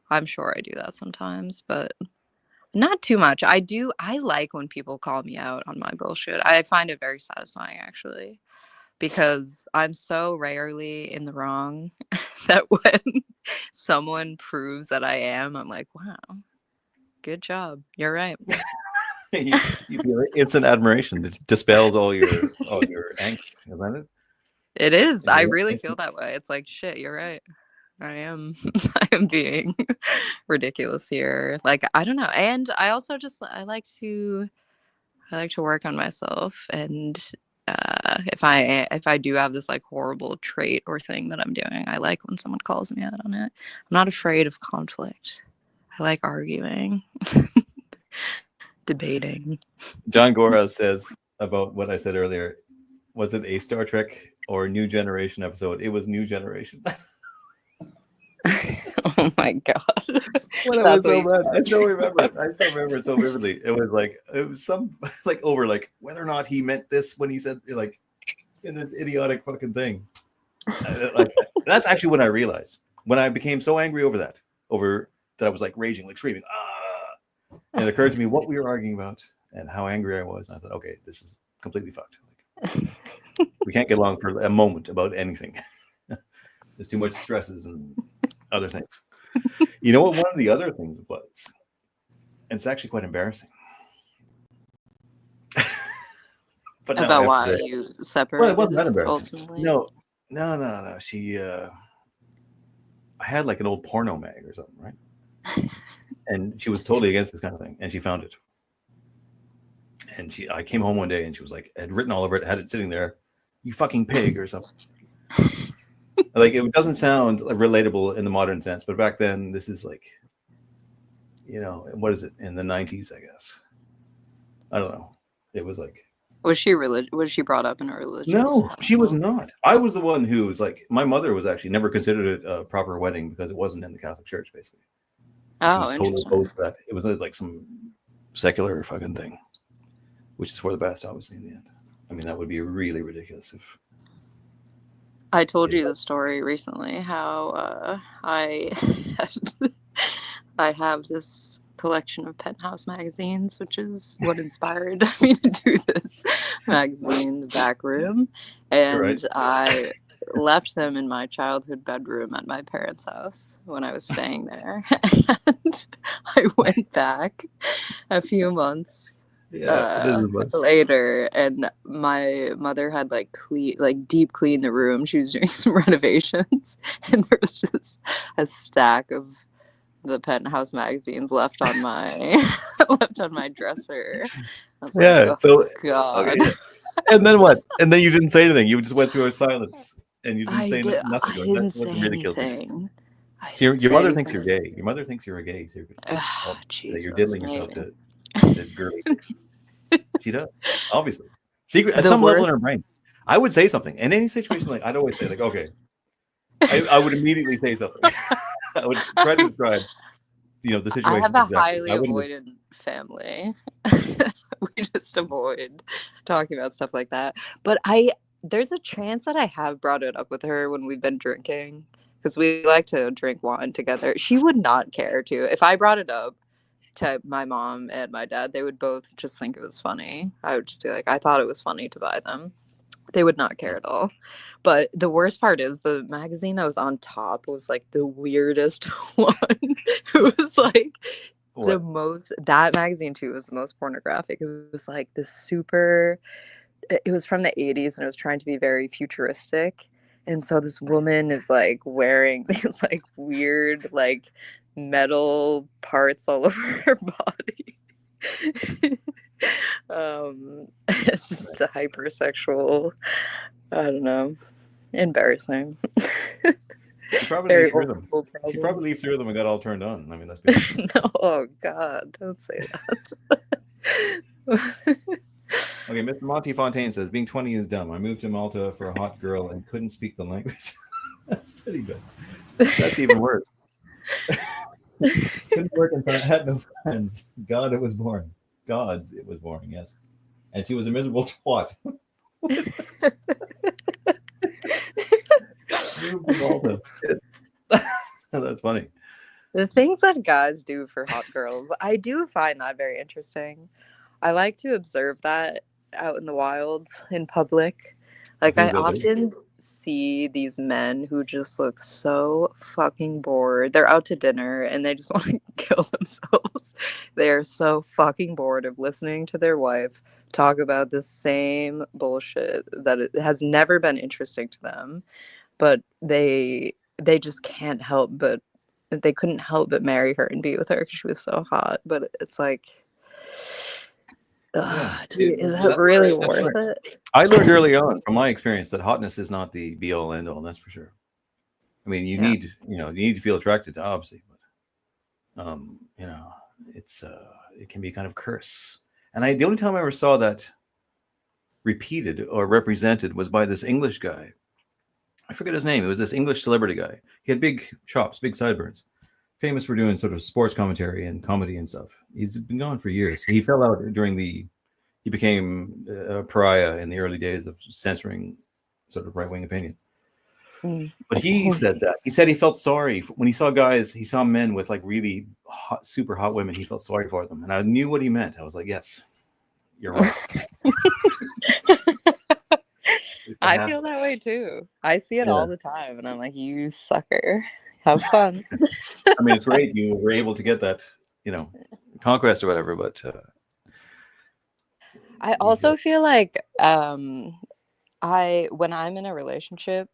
I'm sure I do that sometimes, but not too much. I do. I like when people call me out on my bullshit. I find it very satisfying, actually, because I'm so rarely in the wrong that when someone proves that I am, I'm like, wow, good job. You're right. you feel instant admiration. It dispels all your angst. Isn't it? It is. I Yeah. really feel that way. It's like, shit, you're right. I am I am being ridiculous here. Like, I don't know. And I also just I like to work on myself, and if I do have this like horrible trait or thing that I'm doing, I like when someone calls me out on it. I'm not afraid of conflict. I like arguing, debating. John Gora says about what I said earlier. Was it a Star Trek or New Generation episode? It was New Generation. Oh my god. When I was so bad, I still remember it so vividly. It was some like over like whether or not he meant this when he said like in this idiotic fucking thing. Like that's actually when I realized, when I became so angry over that I was like raging, like screaming, ah! And it occurred to me what we were arguing about and how angry I was. And I thought, okay, this is completely fucked. Like, we can't get along for a moment about anything. There's too much stresses and other things. You know what? One of the other things was, and it's actually quite embarrassing. But now About why you separated. Well, it wasn't that embarrassing. Ultimately. No. She, I had like an old porno mag or something, right? And she was totally against this kind of thing, and she found it. And I came home one day, and she was like, had written all over it, had it sitting there, "You fucking pig" or something. Like it doesn't sound relatable in the modern sense, but back then, this is like, what is it in the 90s? I guess. I don't know. It was like. Was she Was she brought up in a religious? No, she was not. I was the one who was like, my mother was actually never considered it a proper wedding because it wasn't in the Catholic Church, basically. She was totally opposed to that. It was like some secular fucking thing, which is for the best, obviously, in the end. I mean, that would be really ridiculous if I told you the story recently how I have this collection of Penthouse magazines, which is what inspired me to do this magazine, The Back Room. And Right. I left them in my childhood bedroom at my parents' house when I was staying there. And I went back a few months Yeah, this is what. later, and my mother had deep cleaned the room. She was doing some renovations, and there was just a stack of the Penthouse magazines left on my left on my dresser. I was like, Yeah. oh So god. okay. And then what? And then you didn't say anything. You just went through a silence, and you didn't say I nothing. didn't That's what say really kills me. anything. I So your, didn't your say mother thinks you're anything. gay. Your mother thinks you're a gay secretly. Ugh, That you're Jesus, diddling yourself maybe. to girly things. She does, obviously. Secret at The some level in her worst. brain. I would say something. In any situation, like I'd always say, like, okay. I would immediately say something. I would try to describe, the I situation have a exactly. highly I wouldn't just avoidant family. We just avoid talking about stuff like that. But there's a chance that I have brought it up with her when we've been drinking, because we like to drink wine together. She would not care to. If I brought it up to my mom and my dad, they would both just think it was funny. I would just be like, I thought it was funny to buy them. They would not care at all. But the worst part is the magazine that was on top was like the weirdest one. It was like what? that magazine too was the most pornographic. It was like this super, it was from the 80s and it was trying to be very futuristic. And so this woman is like wearing these like weird like metal parts all over her body. It's just a hypersexual, I don't know, embarrassing. She probably Very leafed through old them. school She problem. probably leafed through them and got all turned on. I mean, let's be honest. No, oh God, don't say that. Okay, Mr. Monty Fontaine says being 20 is dumb. I moved to Malta for a hot girl and couldn't speak the language. That's pretty good. That's even worse. Couldn't work in front. Had no friends. God, it was boring. Gods, it was boring. Yes, and she was a miserable twat. Moved to Malta. That's funny. The things that guys do for hot girls, I do find that very interesting. I like to observe that out in the wild, in public. The Like, I things they'll do. often see these men who just look so fucking bored. They're out to dinner and they just want to kill themselves. They are so fucking bored of listening to their wife talk about the same bullshit that it has never been interesting to them, but they just can't help but they couldn't help but marry her and be with her because she was so hot. But it's like, Yeah, is that really worth it? I learned early on from my experience that hotness is not the be all end all. That's for sure. I mean, Yeah. you need to feel attracted to, obviously, but it's it can be a kind of curse. And the only time I ever saw that repeated or represented was by this English guy. I forget his name. It was this English celebrity guy. He had big chops, big sideburns, famous for doing sort of sports commentary and comedy and stuff. He's been gone for years. He fell out he became a pariah in the early days of censoring sort of right wing opinion. Mm. But he said that. He said he felt sorry when he saw men with like really hot, super hot women. He felt sorry for them. And I knew what he meant. I was like, yes, you're right. I feel that way too. I see it all the time and I'm like, you sucker. Have fun. I mean, it's great you were able to get that, conquest or whatever, but I also feel like when I'm in a relationship,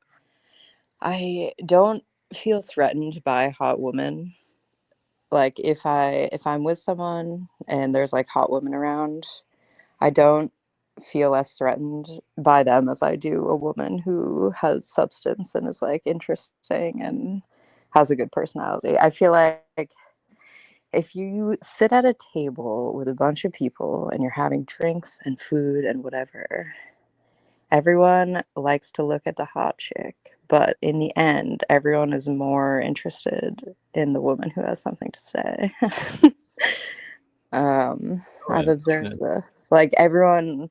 I don't feel threatened by hot women. Like if I'm with someone and there's like hot women around, I don't feel as threatened by them as I do a woman who has substance and is like interesting and has a good personality. I feel like if you sit at a table with a bunch of people and you're having drinks and food and whatever, everyone likes to look at the hot chick, but in the end, everyone is more interested in the woman who has something to say. I've observed this. Like everyone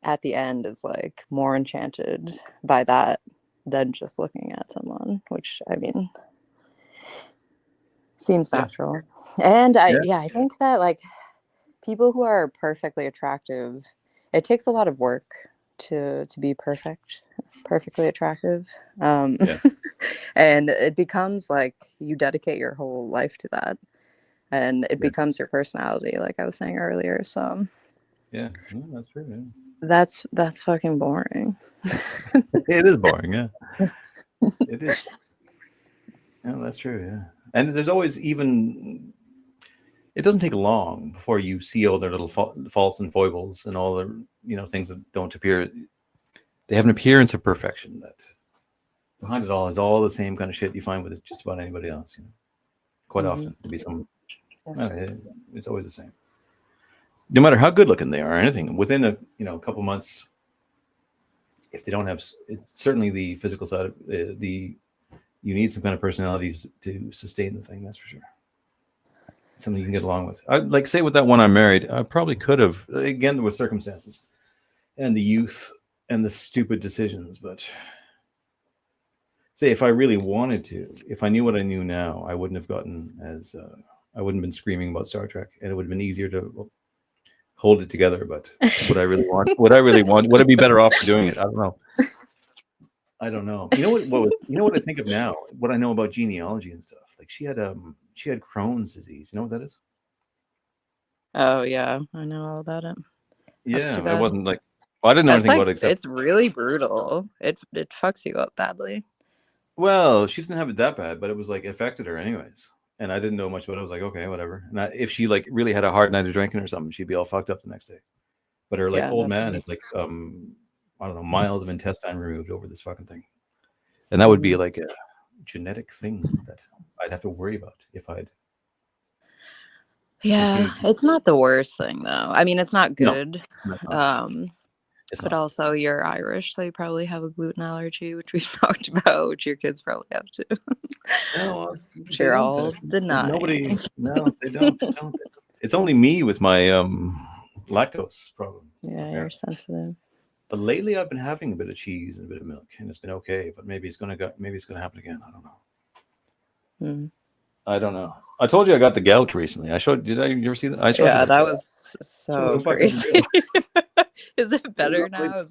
at the end is like more enchanted by that than just looking at someone, which I mean seems natural. And I think that like people who are perfectly attractive, it takes a lot of work to be perfectly attractive. Yeah. And it becomes like you dedicate your whole life to that, and it becomes your personality, like I was saying earlier. So Yeah, that's true. Yeah. that's fucking boring. It is boring. Yeah, it is. Yeah, that's true. Yeah, and there's always even. It doesn't take long before you see all their little faults and foibles and all the things that don't appear. They have an appearance of perfection that behind it all is all the same kind of shit you find with just about anybody else. Quite often to be some. It's always the same. No matter how good looking they are or anything, within a couple months, if they don't have, it's certainly the physical side of you need some kind of personality to sustain the thing. That's for sure. Something you can get along with. I like say with that one I married, I probably could have, again, there were circumstances and the youth and the stupid decisions, but say if I really wanted to, if I knew what I knew now, I wouldn't have gotten as I wouldn't have been screaming about Star Trek, and it would have been easier to hold it together. But would I really want? Would I really want? Would I be better off for doing it? I don't know. I don't know. You know what I think of now? What I know about genealogy and stuff. Like she had Crohn's disease. You know what that is? Oh yeah, I know all about it. That's Yeah, too I bad. wasn't like I didn't know It's anything like about it except. it's really brutal. It fucks you up badly. Well, she didn't have it that bad, but it was like affected her anyways. And I didn't know much about it. I was like, okay, whatever. And if she like really had a hard night of drinking or something, she'd be all fucked up the next day. But her like Yeah, old man definitely. had like I don't know, miles of intestine removed over this fucking thing. And that would be like a genetic thing that I'd have to worry about if I'd Yeah, continued to. it's not the worst thing though. I mean, it's not No, good. that's not. It's But not. also you're Irish, so you probably have a gluten allergy, which we talked about, which your kids probably have too. No, Which they you're don't all actually. denying. Nobody. No, they don't. They don't. It's only me with my lactose problem. Yeah, you're Apparently. sensitive. But lately, I've been having a bit of cheese and a bit of milk, and it's been okay. But maybe it's gonna happen again. I don't know. Mm. I don't know. I told you I got the gout recently. I showed. Did you ever see that? I showed you Yeah, that. that was so crazy. Is it better now?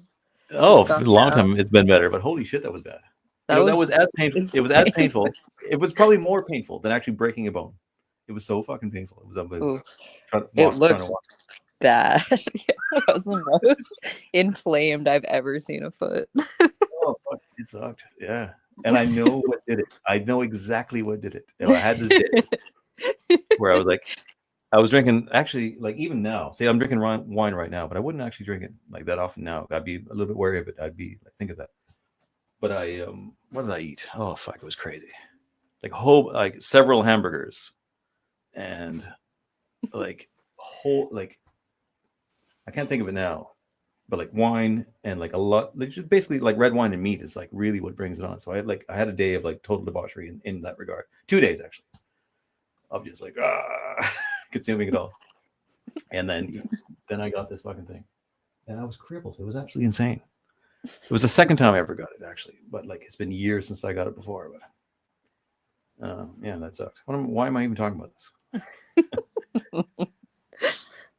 Oh, It's for gone a long down? time it's been better, but holy shit, that was bad. That That was as was painful. It was as insane. painful. It was probably more painful than actually breaking a bone. It was so fucking painful. It was unbelievable. Oof. It Trying to looked walk. bad. Yeah, it was the most inflamed I've ever seen a foot. Oh, fuck, it sucked. Yeah, and I know what did it. I know exactly what did it. I had this day where I was like, I was drinking. Actually, like even now, say I'm drinking wine right now, but I wouldn't actually drink it like that often now. I'd be a little bit wary of it. I'd be like, think of that. But what did I eat? Oh fuck, it was crazy. Like several hamburgers and like like I can't think of it now, but like wine and like a lot, like just basically like red wine and meat is like really what brings it on. So I had a day of like total debauchery in that regard. 2 days actually of just like consuming it all, and then I got this fucking thing, and I was crippled. It was absolutely insane. It was the second time I ever got it actually, but like it's been years since I got it before. But yeah, that sucked. Why am I even talking about this?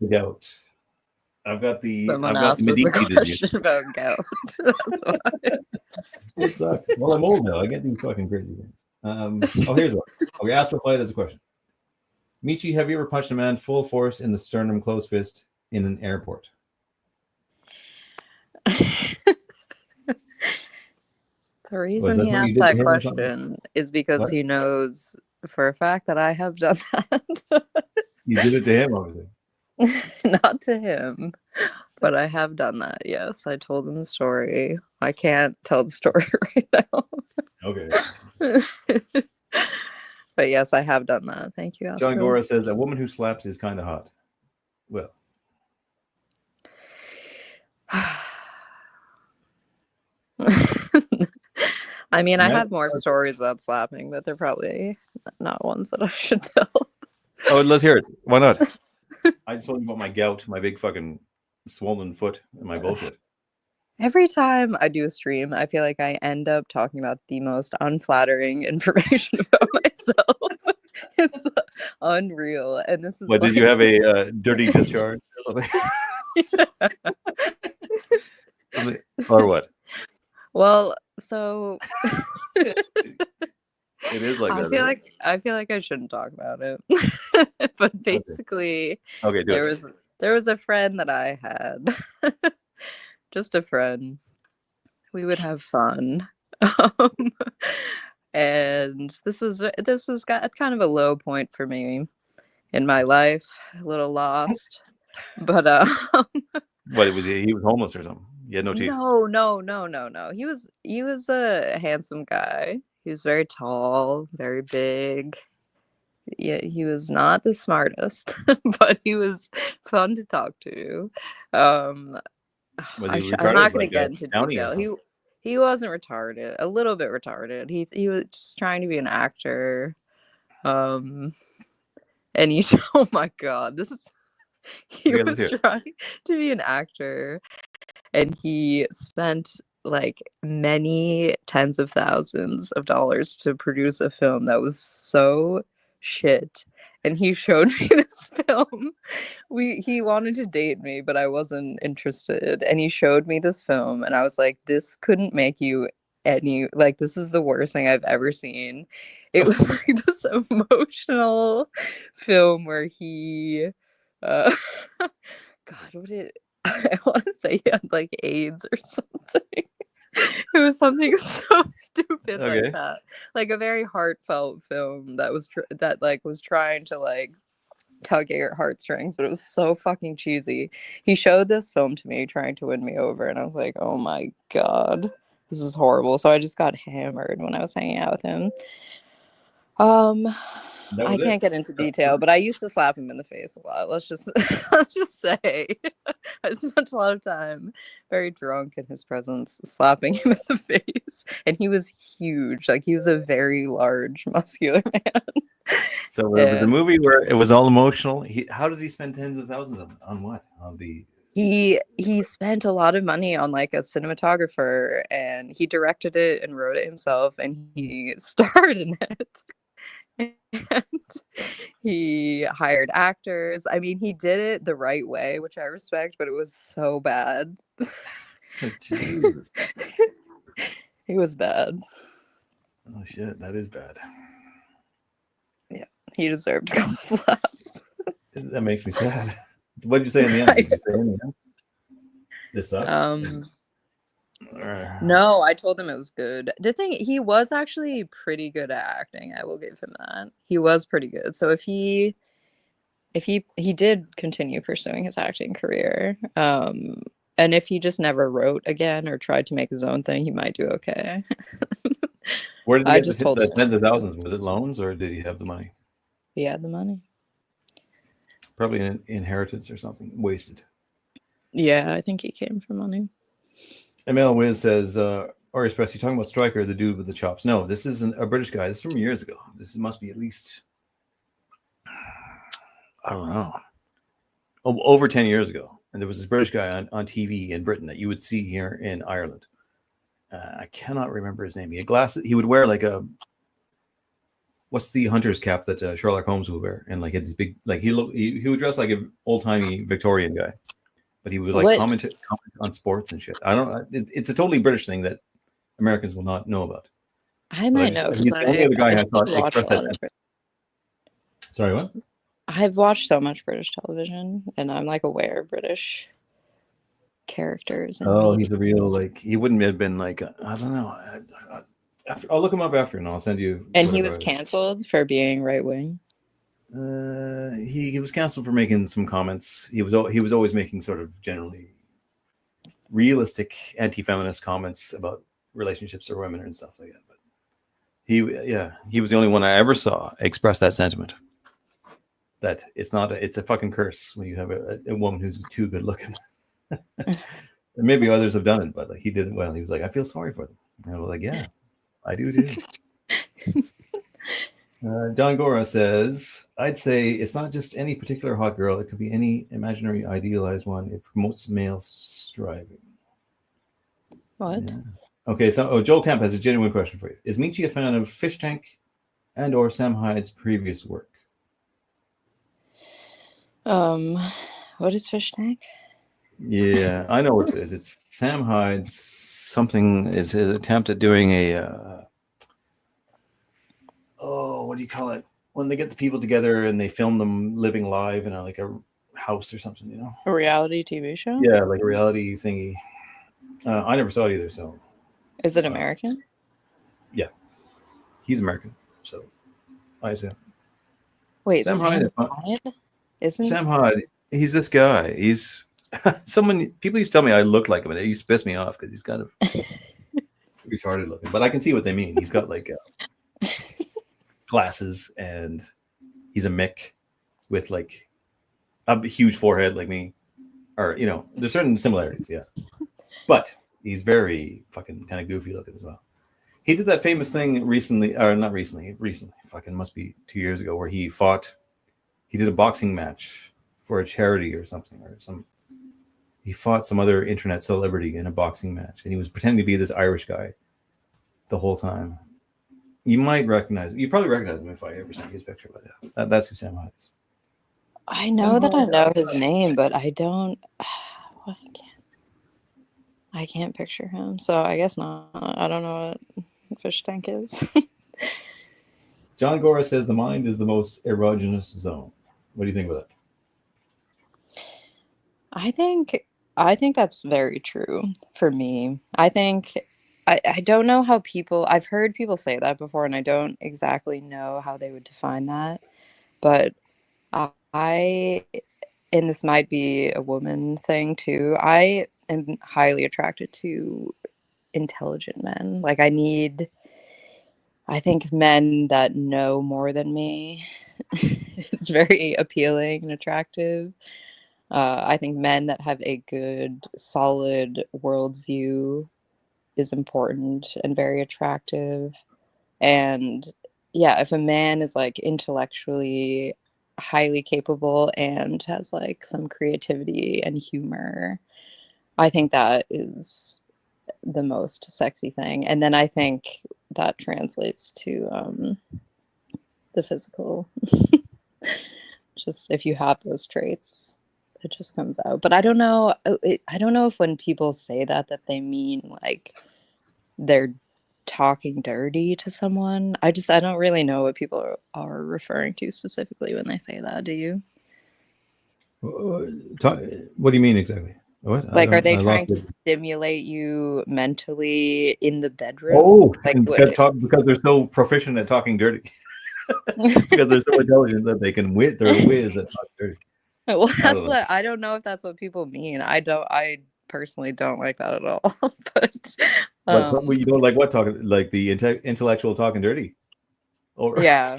The gout. I've got the Someone asked us a Medici disease. question about gout. That's why. It sucks. Well, I'm old now. I get these fucking crazy things. Here's one. Okay, Astral as a question. Micci, have you ever punched a man full force in the sternum closed fist in an airport? The reason he asked that question is because he knows for a fact that I have done that. You did it to him, obviously. Not to him, but I have done that. Yes, I told him the story. I can't tell the story right now. Okay. But yes, I have done that. Thank you, Oscar. John Gora says a woman who slaps is kind of hot. Well, I mean, I have more stories about slapping, but they're probably not ones that I should tell. Oh, let's hear it. Why not? I just told you about my gout, my big fucking swollen foot, and my bullshit. Every time I do a stream, I feel like I end up talking about the most unflattering information about myself. It's unreal. And this is What, did you like, have a dirty discharge or something? Or what? well, so It is like that, right? I feel like I shouldn't talk about it. But Okay. basically, Okay, do there it. was there was a friend that I had. Just a friend. We would have fun. Um, and this was kind of a low point for me in my life, a little lost. But What was he was homeless or something? He had no teeth. no. He was a handsome guy. He was very tall, very big. Yeah, he was not the smartest, but he was fun to talk to. Um, Was he I'm retarded not going like to get into Downey or detail. something? He wasn't retarded, a little bit retarded. He was just trying to be an actor. Um, and he, oh my God, this is, he Okay, let's was hear it. trying to be an actor, and he spent like many tens of thousands of dollars to produce a film that was so shit. And he showed me this film. He wanted to date me, but I wasn't interested. And he showed me this film, and I was like, this couldn't make you any, like, this is the worst thing I've ever seen. It was like this emotional film where he God, what did I want to say he had like AIDS or something. It was something so stupid like Okay. that. Like a very heartfelt film that was trying to like tug at your heartstrings, but it was so fucking cheesy. He showed this film to me trying to win me over, and I was like, oh my God, this is horrible. So I just got hammered when I was hanging out with him. Um, That I was it. can't get into detail, but I used to slap him in the face a lot. Let's just let's just say I spent a lot of time very drunk in his presence, slapping him in the face. And he was huge. Like he was a very large, muscular man. So it was a And movie where it was all emotional. How did he spend tens of thousands on what? On the he spent a lot of money on like a cinematographer, and he directed it and wrote it himself, and he starred in it. And he hired actors. I mean, he did it the right way, which I respect, but it was so bad. Jesus. It was bad. Oh shit, that is bad. Yeah, he deserved a couple slaps. That makes me sad. What did you say in the end? Did you say in the end? This sucked. No, I told him it was good. The thing, he was actually pretty good at acting. I will give him that. He was pretty good. So if he did continue pursuing his acting career, and if he just never wrote again or tried to make his own thing, he might do okay. Where did he I get just told the him tens of thousands? Was it loans or did he have the money? he had the money. Probably an inheritance or something. Wasted. Yeah, I think he came for money. ML Wiz says, or Express, you talking about Stryker, the dude with the chops? No, this is a British guy. This is from years ago. This must be at least, I don't know, over 10 years ago. And there was this British guy on TV in Britain that you would see here in Ireland. I cannot remember his name. He had glasses. He would wear like what's the hunter's cap that Sherlock Holmes would wear? And like had these big, like he would dress like an old timey Victorian guy, but he would like comment on sports and shit. I don't. It's a totally British thing that Americans will not know about. I might know He's the only other guy I saw express that. Sorry, what? I've watched so much British television, and I'm like aware of British characters. Oh, he's a real like. He wouldn't have been like I don't know. I'll look him up after, and I'll send you. And he was canceled for being right wing. He was canceled for making some comments. He was always making sort of generally realistic anti-feminist comments about relationships or women and stuff like that. But he was the only one I ever saw express that sentiment. That it's a fucking curse when you have a woman who's too good looking. And maybe others have done it, but like he did it well. He was like, I feel sorry for them. And I was like, yeah, I do too. Don Gora says, I'd say it's not just any particular hot girl. It could be any imaginary idealized one. It promotes male striving. What? Yeah. Okay, so Joel Kemp has a genuine question for you. Is Micci a fan of Fish Tank and or Sam Hyde's previous work? What is fish tank? Yeah, I know what it is. It's Sam Hyde's something. It's his attempt at doing a what do you call it? When they get the people together and they film them living live in like a house or something, you know? A reality TV show? Yeah, like a reality thingy. I never saw it either, so Is it American? yeah, he's American, so I assume. Wait, Sam Hyde is fun. Hyde? Isn't Sam Hyde, he's this guy. He's someone. People used to tell me I look like him, and it used to piss me off because he's kind of retarded looking. But I can see what they mean. He's got like glasses, and he's a Mick with like a huge forehead, like me. Or you know, there's certain similarities, yeah. But he's very fucking kind of goofy looking as well. He did that famous thing recently, or not recently, fucking must be 2 years ago, where he did a boxing match for a charity or something, he fought some other internet celebrity in a boxing match, and he was pretending to be this Irish guy the whole time. You probably recognize him if I ever sent you his picture, but yeah, that's who Sam Hyde is. I know that I know his name, but I don't. I can't picture him, so I guess not. I don't know what fish tank is. John Gora says the mind is the most erogenous zone. What do you think about that? I think that's very true for me. I think I don't know how I've heard people say that before, and I don't exactly know how they would define that. But I, and this might be a woman thing too, I am highly attracted to intelligent men. Like I think men that know more than me is very appealing and attractive. I think men that have a good, solid worldview is important and very attractive. And yeah, if a man is like intellectually highly capable and has like some creativity and humor, I think that is the most sexy thing. And then I think that translates to the physical. Just if you have those traits, it just comes out. But I don't know. I don't know if when people say that they mean like they're talking dirty to someone. I don't really know what people are referring to specifically when they say that. Do you? What do you mean exactly? What? Like, are they I trying lost to it. stimulate you mentally in the bedroom? Oh, Like what? because they're so proficient at talking dirty. Because they're so intelligent that they can they're whiz at talking dirty. Well, that's know. I don't know if that's what people mean. I personally don't like that at all. But You don't like what talking, like the intellectual talking dirty? Or yeah.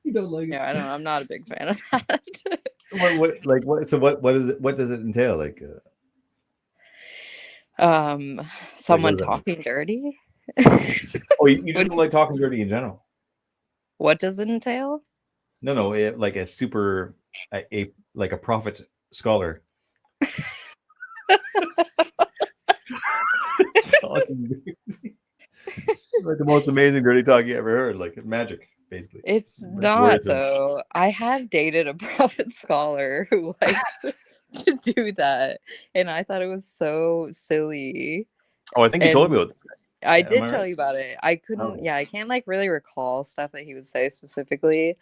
you don't like it? Yeah, I'm not a big fan of that. So what is it? What does it entail? Like, Someone what talking dirty? Oh, you just don't like talking dirty in general? What does it entail? No, like a super, like a prophet scholar. Talking like the most amazing dirty talk you ever heard, like magic, basically. It's not though. I have dated a prophet scholar who likes to do that, and I thought it was so silly. Oh, I think you told me about that. I did tell you about it. I couldn't. Oh. Yeah, I can't like really recall stuff that he would say specifically,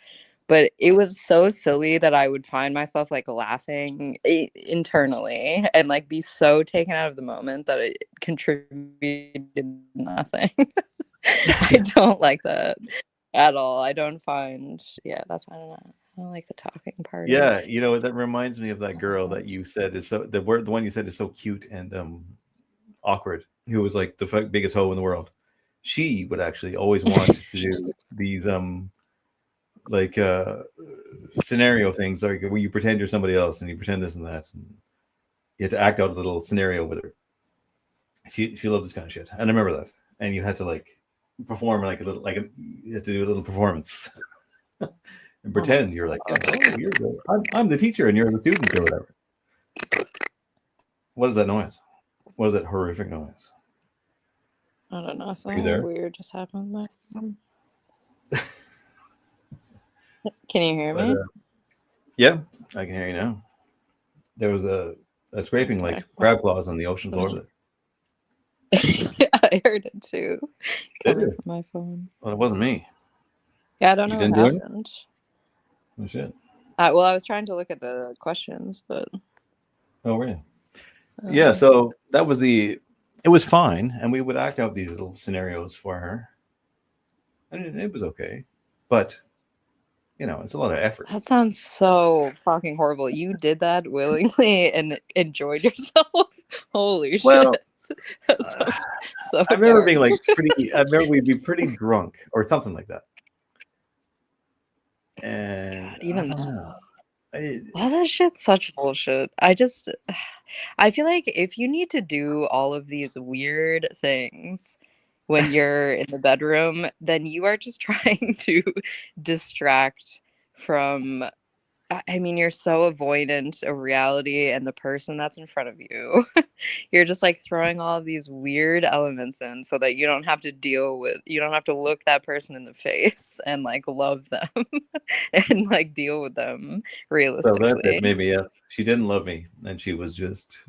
but it was so silly that I would find myself like laughing internally and like be so taken out of the moment that it contributed nothing. I don't like that at all. I don't find. Yeah, I don't know. I don't like the talking part. Yeah, you know that reminds me of that girl that you said is the one you said is so cute and awkward, who was like the biggest hoe in the world. She would actually always want to do these like scenario things, like where you pretend you're somebody else and you pretend this and that, and you had to act out a little scenario with her. She loved this kind of shit, and I remember that. And you had to like perform like a little, you had to do a little performance and pretend you're like, I'm the teacher and you're the student or whatever. What is that noise? What is that horrific noise? I don't know. Are you Something there? weird just happened with my phone. Can you hear But me? yeah, I can hear you now. There was a scraping Okay. like crab claws on the ocean floor. I heard it too. Did Coming you? from my phone. Well, it wasn't me. Yeah, I don't You know what didn't do it? happened. Oh shit. Well, I was trying to look at the questions, but Oh really? Yeah. So that was the. It was fine, and we would act out these little scenarios for her, and it was okay. But it's a lot of effort. that sounds so fucking horrible. You did that willingly and enjoyed yourself. Holy shit. Well, That uh, sounds so I remember dark. being like pretty. I remember we'd be pretty drunk or something like that, and God, I even don't that. know. I, All that shit's such bullshit. I feel like if you need to do all of these weird things when you're in the bedroom, then you are just trying to distract from. I mean, you're so avoidant of reality and the person that's in front of you. You're just like throwing all of these weird elements in so that you don't have to you don't have to look that person in the face and like love them and like deal with them so that's it. realistically. Maybe yes. She didn't love me, and she was just.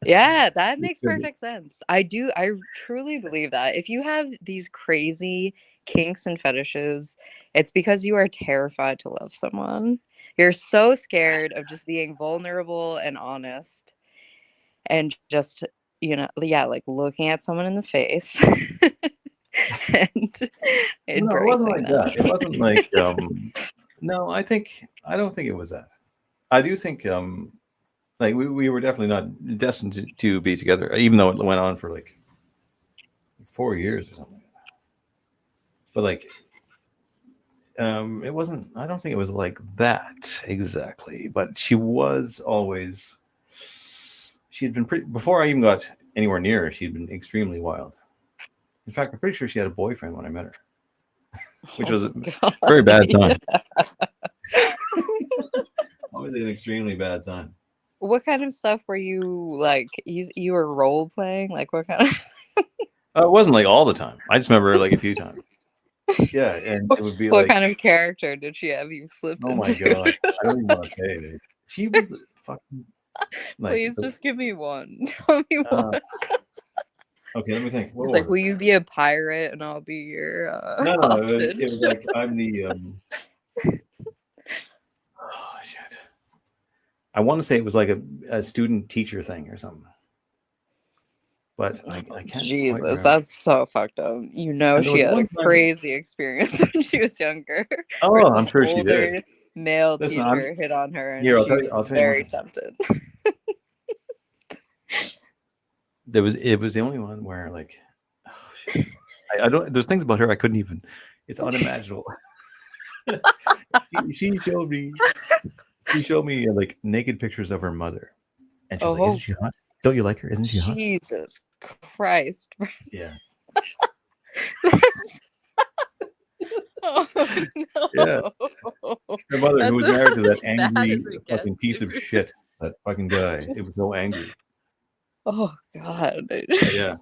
Yeah, that makes perfect sense. I truly believe that. If you have these crazy kinks and fetishes, it's because you are terrified to love someone. You're so scared of just being vulnerable and honest and just, yeah, like looking at someone in the face and No, it wasn't embracing like them. that. It wasn't like no, I don't think it was that. I do think like we were definitely not destined to be together, even though it went on for like 4 years or something. But like it wasn't. I don't think it was like that exactly. But she was always. She had been pretty before I even got anywhere near her. She'd been extremely wild. In fact, I'm pretty sure she had a boyfriend when I met her, which Oh was a my God. very bad time. Obviously, an extremely bad time. What kind of stuff were you like? You were role playing? Like what kind of It wasn't like all the time. I just remember like a few times. Yeah, and it would be what like, kind of character did she have you slip oh my into? god, I don't even want to say it. She was fucking like, Please just give me one. Tell me one. okay, let me think. What It's like, was will it? you be a pirate and I'll be your No, it hostage? was like I'm the oh shit. I want to say it was like a student teacher thing or something, but I can't quite Jesus, remember. that's so fucked up. You know And there she was had a one time. crazy experience when she was younger, where Oh, I'm some sure she did. older male Listen, I'm teacher hit on her here. and I'll she tell you. I'll was tell you one very thing. tempted. There was it was the only one where like, oh shit. I don't. There's things about her I couldn't even. It's unimaginable. she showed me. She showed me like naked pictures of her mother, and she was like, "Isn't Oh, she hot? Don't you like her? Isn't she hot?" Jesus Christ. Yeah. That's, oh Yeah. no. Her mother, who That's was married to about that as bad angry as it fucking gets, piece of dude. shit, that fucking guy. It was so angry. Oh God. Yeah.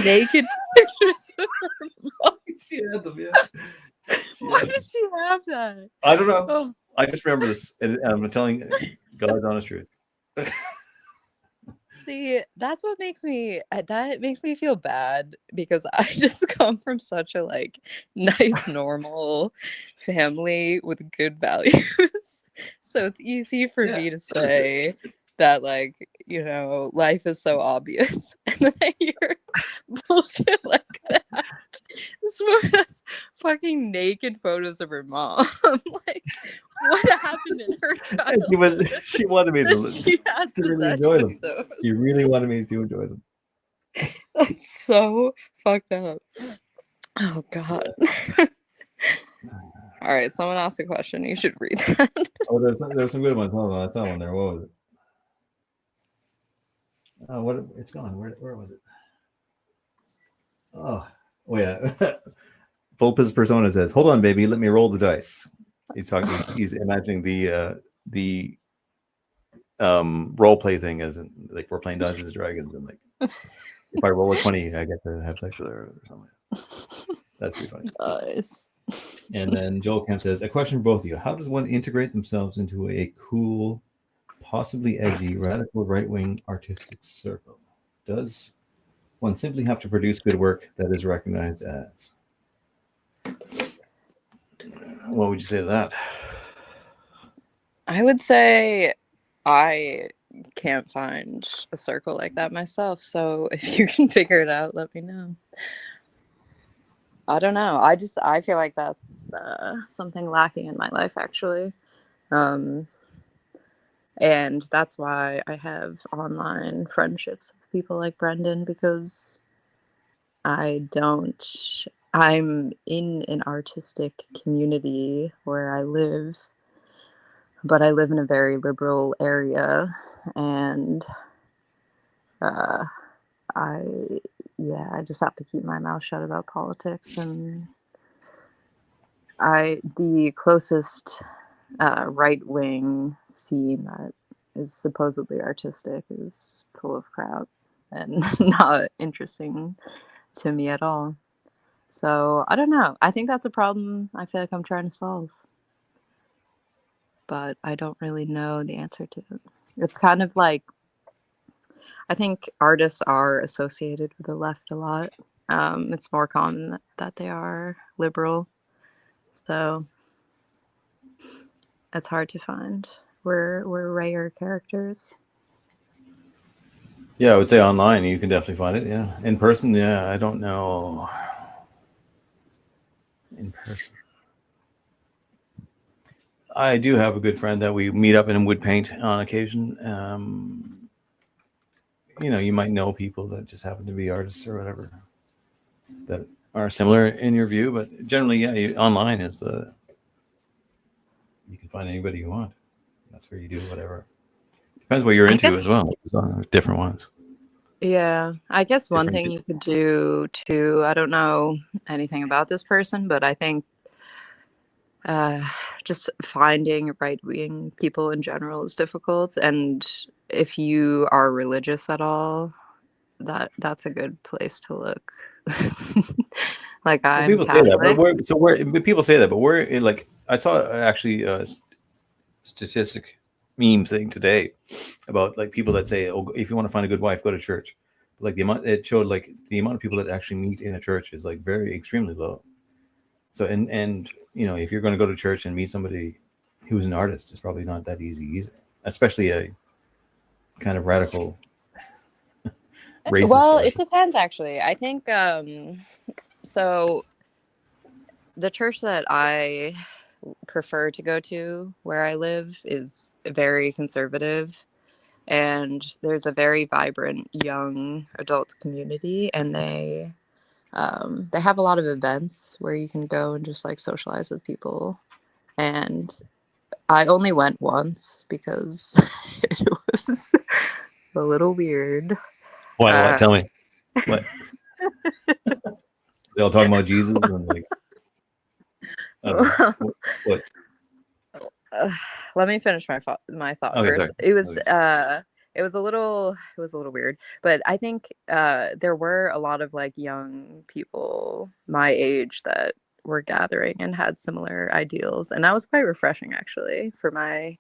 Naked pictures of her mom. She had them. Yeah. She Why had them. does she have that? I don't know. Oh, I just remember this, and I'm telling God's honest truth. see, that's what makes me that makes me feel bad because I just come from such a like nice normal family with good values. So it's easy for Yeah. me to say that like, life is so obvious. And then I hear bullshit like that. This woman has fucking naked photos of her mom. Like, what happened in her And she was. childhood She wanted me that she has to really enjoy them. possession of She those? really wanted me to enjoy them. That's so fucked up. Oh God. All right, someone asked a question. You should read that. Oh, there's some good ones. Hold on, I saw one there. What was it? Oh, what? It's gone. Where was it? Oh, oh yeah. Vulpes persona says, "Hold on, baby, let me roll the dice." He's talking. He's imagining the role play thing as in, like we're playing Dungeons and Dragons and like If I roll a 20, I get to have sex with her or something. That's pretty funny. Nice. And then Joel Kemp says, a question for both of you. How does one integrate themselves into a cool, possibly edgy, radical right-wing artistic circle? Does one simply have to produce good work that is recognized as? What would you say to that? I would say I can't find a circle like that myself. So if you can figure it out, let me know. I don't know. I feel like that's something lacking in my life, actually. And that's why I have online friendships with people like Brendan, because I'm in an artistic community where I live, but I live in a very liberal area, and uh, I just have to keep my mouth shut about politics. And the closest right wing scene that is supposedly artistic is full of crap and not interesting to me at all. So I don't know. I think that's a problem I feel like I'm trying to solve, but I don't really know the answer to it. It's kind of like, I think artists are associated with the left a lot. It's more common that they are liberal. So it's hard to find. We're rare characters. Yeah, I would say online you can definitely find it. Yeah, in person, yeah, I don't know. In person, I do have a good friend that we meet up and would paint on occasion. You might know people that just happen to be artists or whatever that are similar in your view, but generally, yeah, online is you can find anybody you want. That's where you do whatever. Depends what you're into as well. Different ones. Yeah, I guess one Different. thing you could do too, I don't know anything about this person, but I think just finding right-wing people in general is difficult. And if you are religious at all, that's a good place to look. Like, Well, I'm people say that, but Catholic. people say that, but like I saw actually a statistic meme thing today about like people that say, oh, if you want to find a good wife, go to church. But, like it showed like the amount of people that actually meet in a church is like very extremely low. So and if you're going to go to church and meet somebody who's an artist, it's probably not that easy either, especially a kind of radical racist Well, it artist. depends actually. I think so the church that I prefer to go to where I live is very conservative, and there's a very vibrant young adult community, and they have a lot of events where you can go and just like socialize with people. And I only went once because it was a little weird. What? Tell me. What? They all talking about Jesus and like, I don't know. What? Let me finish my thought Okay, first. sorry. It was a little weird, but I think there were a lot of like young people my age that were gathering and had similar ideals, and that was quite refreshing actually for my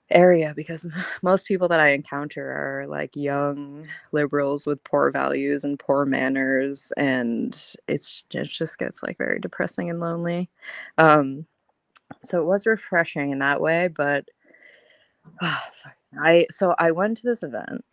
area, because most people that I encounter are like young liberals with poor values and poor manners, and it just gets like very depressing and lonely. So it was refreshing in that way, but fuck. I went to this event.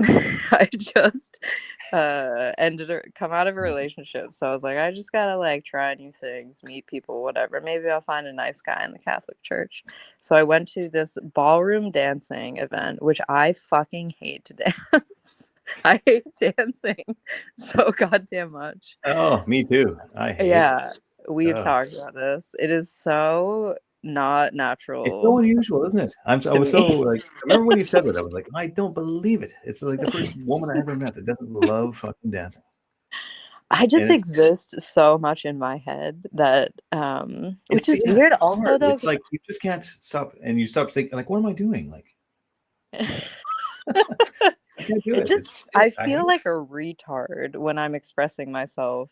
I just come out of a relationship, so I was like, I just gotta like try new things, meet people, whatever. Maybe I'll find a nice guy in the Catholic Church. So I went to this ballroom dancing event, which I fucking hate to dance. I hate dancing so goddamn much. Oh, me too. I hate it. Yeah, we've talked about this. It is so not It's so natural unusual, isn't it? I to was so me. like, I remember when you said that, I was like, I don't believe it. It's like the first woman I ever met that doesn't love fucking dancing. I And just it's exist so much in my head that which is yeah, weird it's also hard. though, It's 'cause like you just can't stop, and you stop thinking like, what am I doing? Like, I can't do It it. just, It's shit. I I hate feel it. like a retard when I'm expressing myself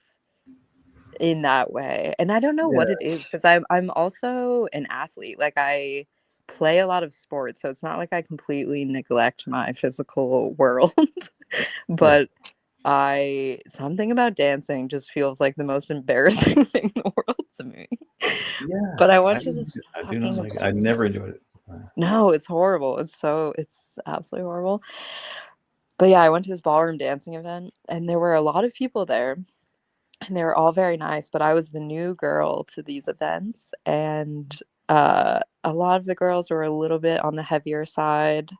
in that way. And I don't know Yeah. what it is because I'm also an athlete. Like I play a lot of sports, so it's not like I completely neglect my physical world. Right. But I something about dancing just feels like the most embarrassing thing in the world to me. Yeah. But I I went to do, this I do not fucking like it. I never enjoyed it. no, it's horrible. It's absolutely horrible. But yeah, I went to this ballroom dancing event and there were a lot of people there and they were all very nice, but I was the new girl to these events and a lot of the girls were a little bit on the heavier side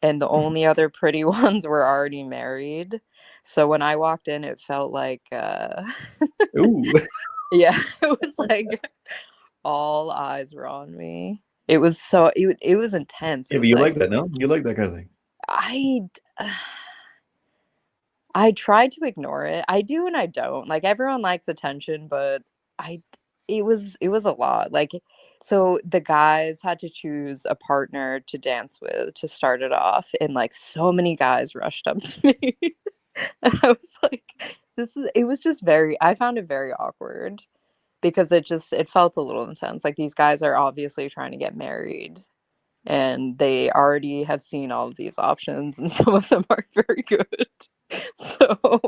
and the only other pretty ones were already married. So when I walked in it felt like Ooh. yeah, it was like all eyes were on me. It was so it was intense. It Yeah, but was you like like that, no? You like that kind of thing. I I try to ignore it. I do and I don't. Like everyone likes attention, but I it was a lot. Like so the guys had to choose a partner to dance with to start it off and like so many guys rushed up to me. And I was like it was just very I found it very awkward because it felt a little intense. Like these guys are obviously trying to get married and they already have seen all of these options and some of them are very good. So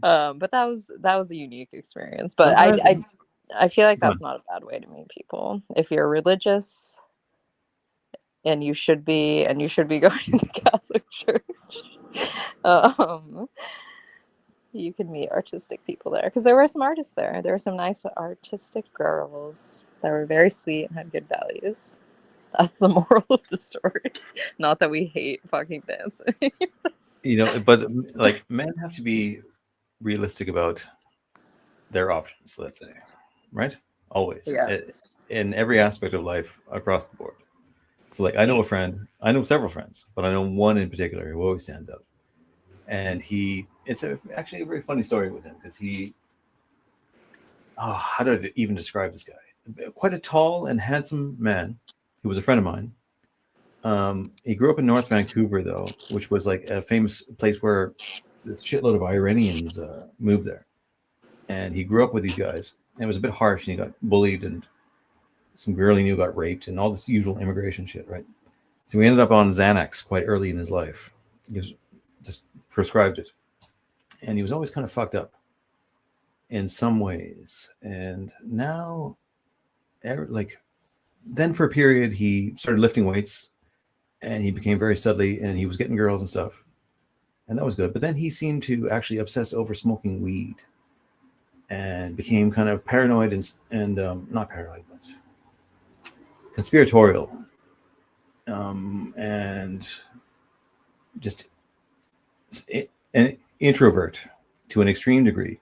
but that was a unique experience, but Sometimes, I feel like go on. that's not a bad way to meet people if you're religious, and you should be going to the Catholic Church. um you can meet artistic people there because there were some artists there were some nice artistic girls that were very sweet and had good values. That's the moral of the story. Not that we hate fucking dancing. But like men have to be realistic about their options, let's say, right? Always. Yes. In every aspect of life across the board. So like I know several friends, but I know one in particular who always stands out. And actually a very funny story with him because how do I even describe this guy? Quite a tall and handsome man. He was a friend of mine. He grew up in North Vancouver, though, which was like a famous place where this shitload of Iranians moved there. And he grew up with these guys. And it was a bit harsh, and he got bullied, and some girl he knew got raped, and all this usual immigration shit, right? So he ended up on Xanax quite early in his life. He was just prescribed it, and he was always kind of fucked up in some ways. And now, like, then for a period, he started lifting weights, and he became very studly, and he was getting girls and stuff, and that was good. But then he seemed to actually obsess over smoking weed, and became kind of paranoid and not paranoid, but conspiratorial, and just an introvert to an extreme degree.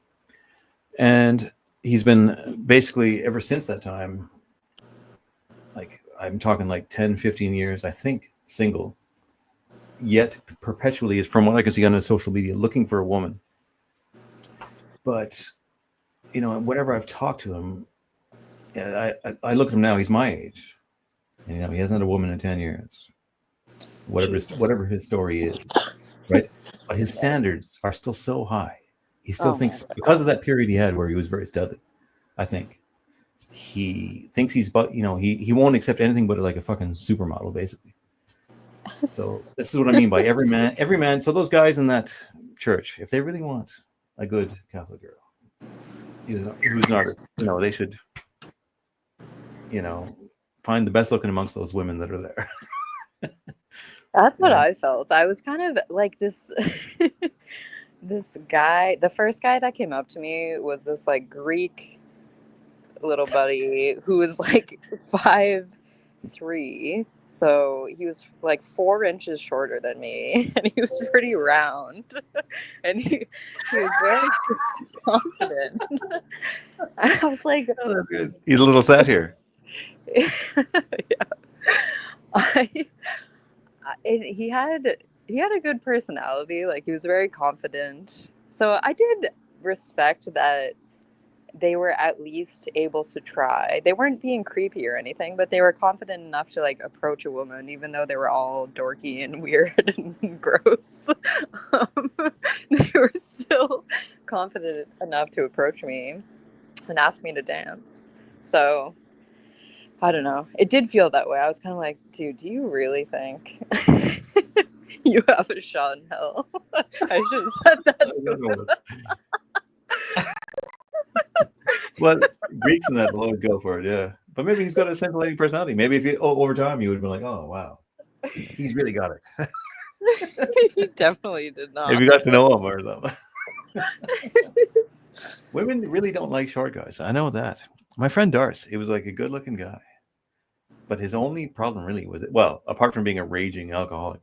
And he's been basically ever since that time, like I'm talking like 10, 15 years, I think, single, yet perpetually is, from what I can see on his social media, looking for a woman. But whenever I've talked to him, I look at him now, he's my age, and he hasn't had a woman in 10 years, Jesus. whatever his story is, right? But his standards are still so high. He still Oh my thinks, because of god. that period he had where he was very stealthy, I think he thinks he's, but he won't accept anything but like a fucking supermodel, basically. So this is what I mean by every man. So those guys in that church, if they really want a good Catholic girl who's not, they should, you know, find the best looking amongst those women that are there. That's what Yeah. I felt. I was kind of like this this guy, the first guy that came up to me was this like Greek little buddy who was like 5'3". So he was like 4 inches shorter than me and he was pretty round. And he was very confident. I was like, Oh, that's good. He's a little satire. yeah. I, and he had a good personality. Like he was very confident. So I did respect that they were at least able to try. They weren't being creepy or anything, but they were confident enough to like approach a woman, even though they were all dorky and weird and gross. Um, they were still confident enough to approach me and ask me to dance. So I don't know. It did feel that way. I was kind of like, dude, do you really think you have a shot in hell? I should have said that to him. Well, Greeks and that will always go for it, yeah. But maybe he's got a scintillating personality. Maybe if you over time you would have been like, oh wow, he's really got it. He definitely did not. Maybe you got to know him or something. Women really don't like short guys. I know that. My friend Darce, he was like a good-looking guy, but his only problem really was, well, apart from being a raging alcoholic.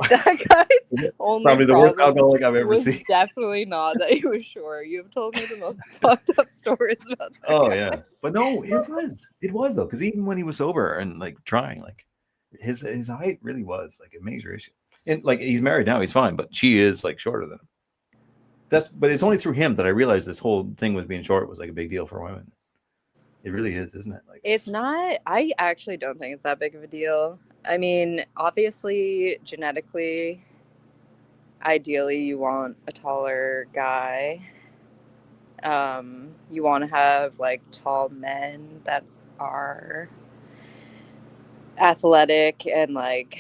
That guy's only Probably the worst alcoholic I've ever was seen. definitely not that he was short. You have told me the most fucked up stories about that. Oh guy. yeah, but no, it was though, because even when he was sober and like trying, like his height really was like a major issue. And like he's married now, he's fine, but she is like shorter than him. But it's only through him that I realized this whole thing with being short was like a big deal for women. It really is, isn't it? Like It's not. I actually don't think it's that big of a deal. I mean, obviously, genetically, ideally, you want a taller guy. You want to have like tall men that are athletic and like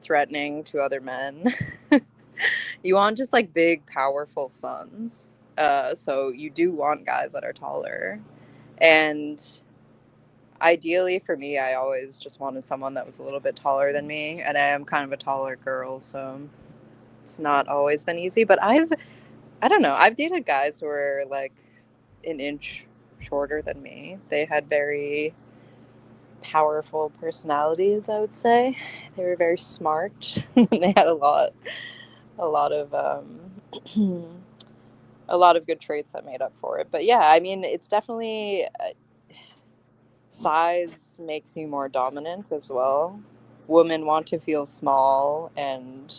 threatening to other men. You want just like big, powerful sons. So you do want guys that are taller. And ideally for me, I always just wanted someone that was a little bit taller than me. And I am kind of a taller girl, so it's not always been easy. But I don't know, I've dated guys who were like an inch shorter than me. They had very powerful personalities, I would say. They were very smart. They had a lot of a lot of good traits that made up for it. But yeah, I mean, it's definitely size makes you more dominant as well. Women want to feel small, and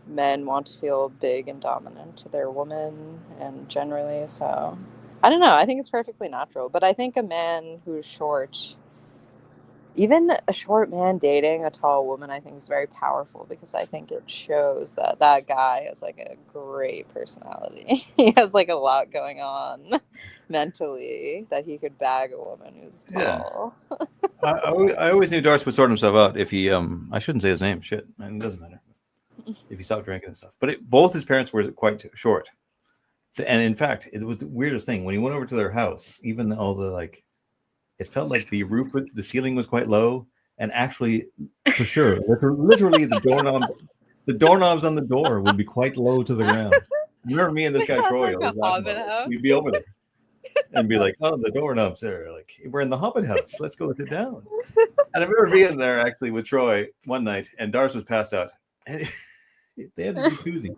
men want to feel big and dominant to their woman, and generally, so I don't know. I think it's perfectly natural, but I think a man who's short, even a short man dating a tall woman, I think is very powerful, because I think it shows that that guy has like a great personality. He has like a lot going on mentally, that he could bag a woman who's tall. Yeah. I always knew Darce would sort himself out if he I shouldn't say his name, shit, and it doesn't matter if he stopped drinking and stuff. But both his parents were quite short, and in fact, it was the weirdest thing when he went over to their house. Even all the like, it felt like the the ceiling was quite low, and actually, for sure, literally the doorknobs on the door would be quite low to the ground. You remember me and this guy Troy? Like we'd be over there and be like, "Oh, the doorknobs there. Like, we're in the Hobbit house. Let's go sit down." And I remember being there actually with Troy one night, and Darce was passed out, and they had a jacuzzi.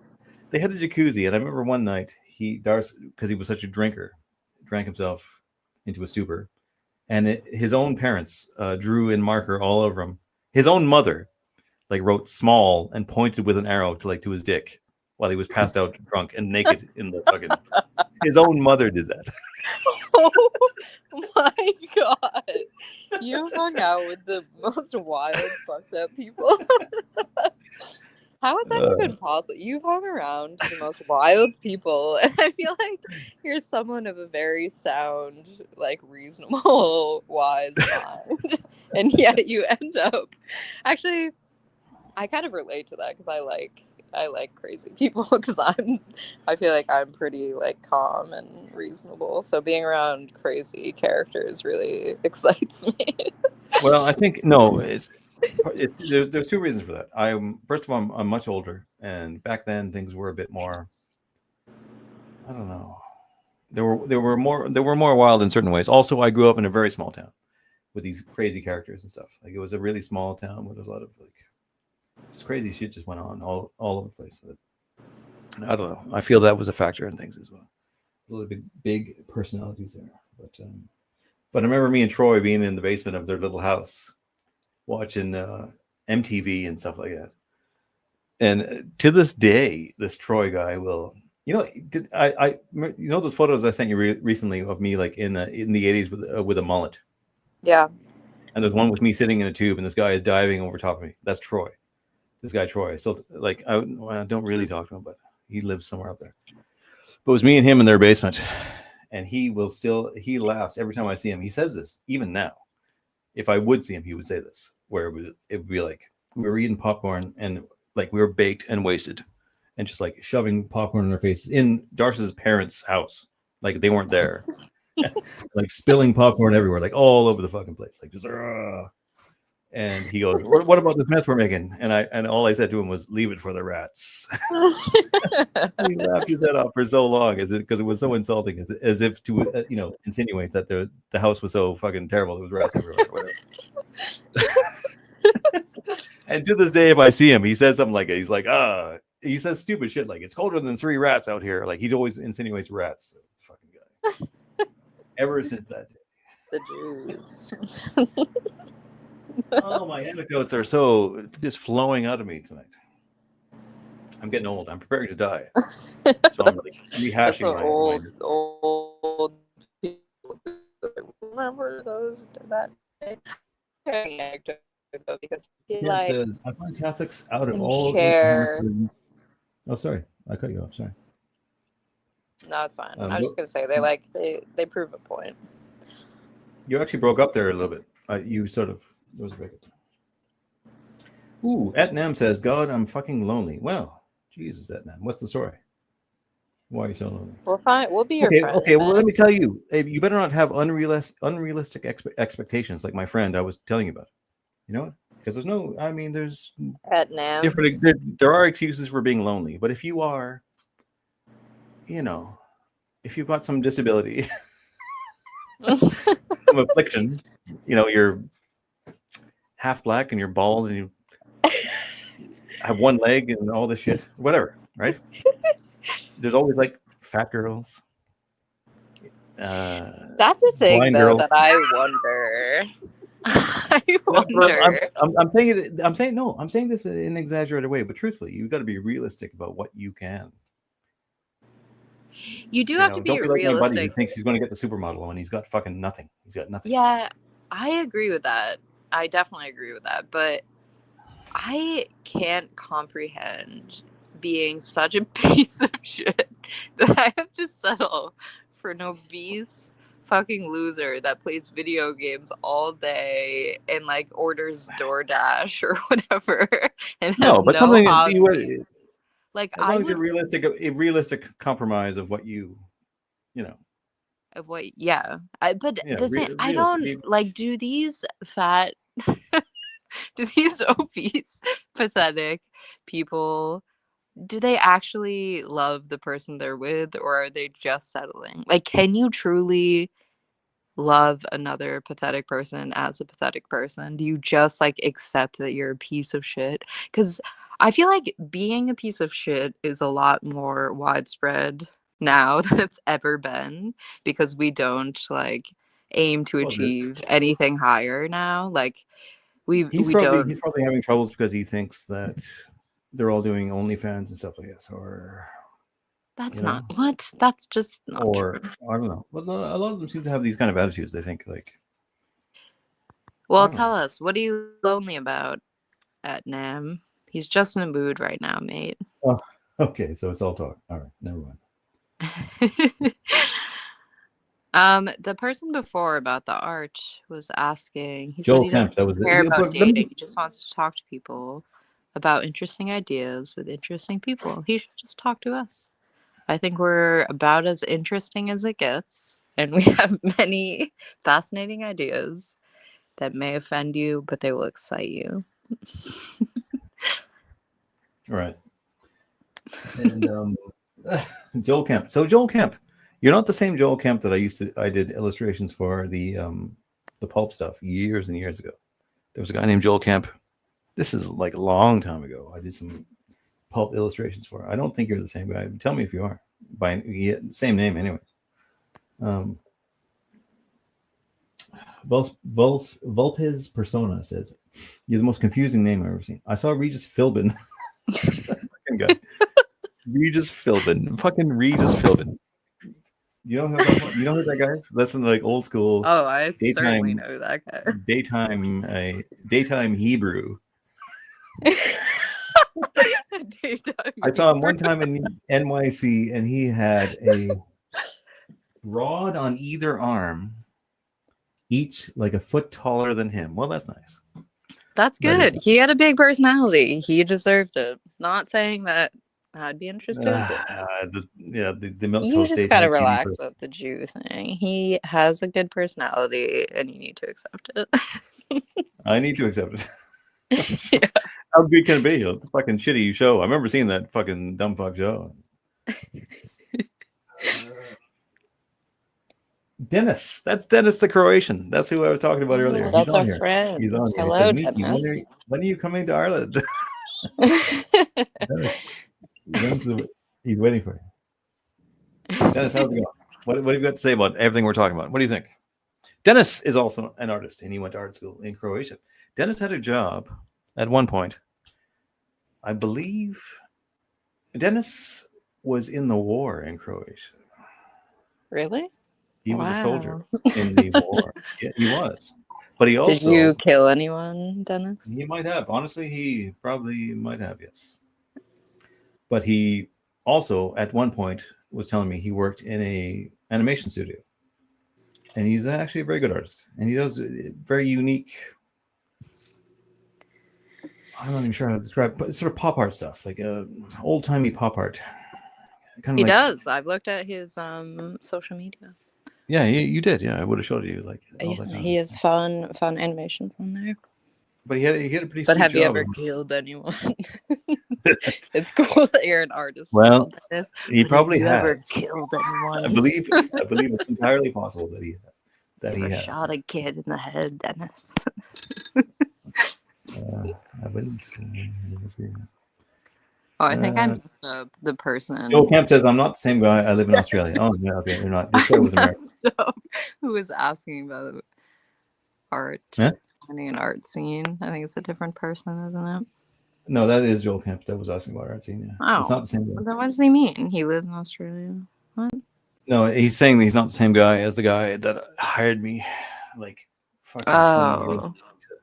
They had a jacuzzi, and I remember one night Darce, because he was such a drinker, drank himself into a stupor. And his own parents drew in marker all over him. His own mother, like, wrote small and pointed with an arrow to his dick while he was passed out, drunk and naked in the fucking. His own mother did that. Oh my god! You hung out with the most wild, fucked up people. How is that even possible? You've hung around the most wild people, and I feel like you're someone of a very sound, like, reasonable, wise mind. And yet you end up... Actually, I kind of relate to that, because I like crazy people, because I feel like I'm pretty like calm and reasonable. So being around crazy characters really excites me. Well, I think no, there's two reasons for that. First of all, I'm much older, and back then things were a bit more. I don't know. There were more wild in certain ways. Also, I grew up in a very small town with these crazy characters and stuff. Like, it was a really small town where there's a lot of like just crazy shit just went on all over the place. I don't know. I feel that was a factor in things as well. A little big personalities there, but I remember me and Troy being in the basement of their little house, watching MTV and stuff like that. And to this day, this Troy guy will You know, did you know those photos I sent you recently of me like in the '80s with a mullet, Yeah. and there's one with me sitting in a tube, and this guy is diving over top of me. That's Troy. This guy Troy. I still like. I don't really talk to him, but he lives somewhere up there. But it was me and him in their basement, and he laughs every time I see him. He says this even now. If I would see him, he would say this, where it would be like we were eating popcorn and like we were baked and wasted, and just like shoving popcorn in our faces in Darcy's parents' house, like they weren't there, like spilling popcorn everywhere, like all over the fucking place, like just. And he goes, "What about this mess we're making?" And all I said to him was, "Leave it for the rats." He laughed his head off for so long, because it was so insulting, as if to insinuate that the house was so fucking terrible. There was rats everywhere. Whatever. And to this day, if I see him, he says something like it. He's like, he says stupid shit like, "It's colder than 3 rats out here." Like he always insinuates rats. Fucking guy. Ever since that day. The Jews. Oh, my anecdotes are so just flowing out of me tonight. I'm getting old. I'm preparing to die. So I'm like That's rehashing what old people do. Remember that anecdote because It says, I find Catholics out of all. care. Oh, sorry, I cut you off. Sorry. No, it's fine. I was just gonna say they prove a point. You actually broke up there a little bit. You sort of there was a breakup. Ooh, Etnam says, "God, I'm fucking lonely." Well, Jesus, Etnam, what's the story? Why are you so lonely? We're fine. We'll be your friend. Okay. Well, let me tell you. You better not have unrealistic expectations, like my friend I was telling you about. You know what? Because there's no. I mean, there's Etnam. different. There are excuses for being lonely, but if you are, if you've got some disability, some affliction, you're half black and you're bald and you have one leg and all this shit, whatever, right? There's always like fat girls. That's a thing though that I wonder. I wonder. I'm saying this in an exaggerated way, but truthfully, you've got to be realistic about what you can. You do have to be like realistic. My buddy who thinks he's going to get the supermodel when he's got fucking nothing. He's got nothing. Yeah, I agree with that. I definitely agree with that. But I can't comprehend being such a piece of shit that I have to settle for an obese fucking loser that plays video games all day and like orders DoorDash or whatever and has no hobbies. Like as long as you're a realistic compromise of what you know. Of what, yeah. But the thing, I don't like. Do these fat, do these obese, pathetic people? Do they actually love the person they're with, or are they just settling? Like, can you truly love another pathetic person as a pathetic person? Do you just like accept that you're a piece of shit? Because I feel like being a piece of shit is a lot more widespread now than it's ever been, because we don't like aim to achieve anything higher now. Like he's probably having troubles because he thinks that they're all doing OnlyFans and stuff like this, or that's not what. That's just not true. I don't know. Well, a lot of them seem to have these kind of attitudes. They think like. Well, tell us, what are you lonely about at Nam? He's just in a mood right now, mate. Oh, okay. So it's all talk. All right, never mind. The person before about the art was asking. He Joel said he doesn't Kemp, care about dating. He just wants to talk to people about interesting ideas with interesting people. He should just talk to us. I think we're about as interesting as it gets, and we have many fascinating ideas that may offend you, but they will excite you. Right. And Joel Kemp. So Joel Kemp, you're not the same Joel Kemp that I did illustrations for the pulp stuff years and years ago. There was a guy named Joel Kemp. This is like a long time ago. I did some pulp illustrations for. I don't think you're the same guy. Tell me if you are. By same name, anyways. Vulpes Persona says, "You're the most confusing name I've ever seen. I saw Regis Philbin." Guy. Regis Philbin. Fucking Regis Philbin. You know who I'm talking about? You know who that guy is? That's in like old school Oh, I certainly daytime know that guy. daytime Hebrew. Daytime I saw him Hebrew. one time in NYC, and he had a rod on either arm, each like a foot taller than him. Well, that's nice. That's That is good. He had a big personality. He deserved it. Not saying that I'd be interested. the milk You toast just gotta daytime TV relax person. with the Jew thing. He has a good personality, and you need to accept it. I need to accept it. Yeah. How good can it be? A fucking shitty show. I remember seeing that fucking dumb fuck show. Dennis. That's Dennis the Croatian. That's who I was talking about earlier. Oh, He's that's on our here. friend. He's on here. He Hello, says, Micci, Dennis. when are you coming to Ireland? Dennis, he's waiting for you. Dennis, how's it going? What have you got to say about everything we're talking about? What do you think? Dennis is also an artist, and he went to art school in Croatia. Dennis had a job at one point. I believe Dennis was in the war in Croatia. Really? He was a soldier Wow. in the war. Yeah, he was. But he Did also... you kill anyone, Dennis? He might have. Honestly, he probably might have, yes. But he also, at one point, was telling me he worked in a animation studio. And he's actually a very good artist. And he does very unique... I'm not even sure how to describe, but sort of pop art stuff, like old-timey pop art. Kind of He like, does. I've looked at his social media. yeah, you did. Yeah, I would have showed you like all Yeah, that time. he has fun animations on there. But he had a pretty But sweet have you job. ever killed anyone? It's cool that you're an artist. Well, Dennis, he but probably have you ever has. killed anyone? I believe it's entirely possible that he Ever has. shot a kid in the head, Dennis? I wouldn't. Oh, I think I messed up the person. Joel Kemp says, "I'm not the same guy. I live in Australia." Oh, yeah, okay, you're not. This guy was American. Messed up. Who was asking about art? Huh? Finding an art scene. I think it's a different person, isn't it? No, that is Joel Kemp that was asking about art scene. Yeah. Oh, It's not the same guy. then what does he mean? He lives in Australia. What? No, he's saying that he's not the same guy as the guy that hired me, like fucking 20 years ago to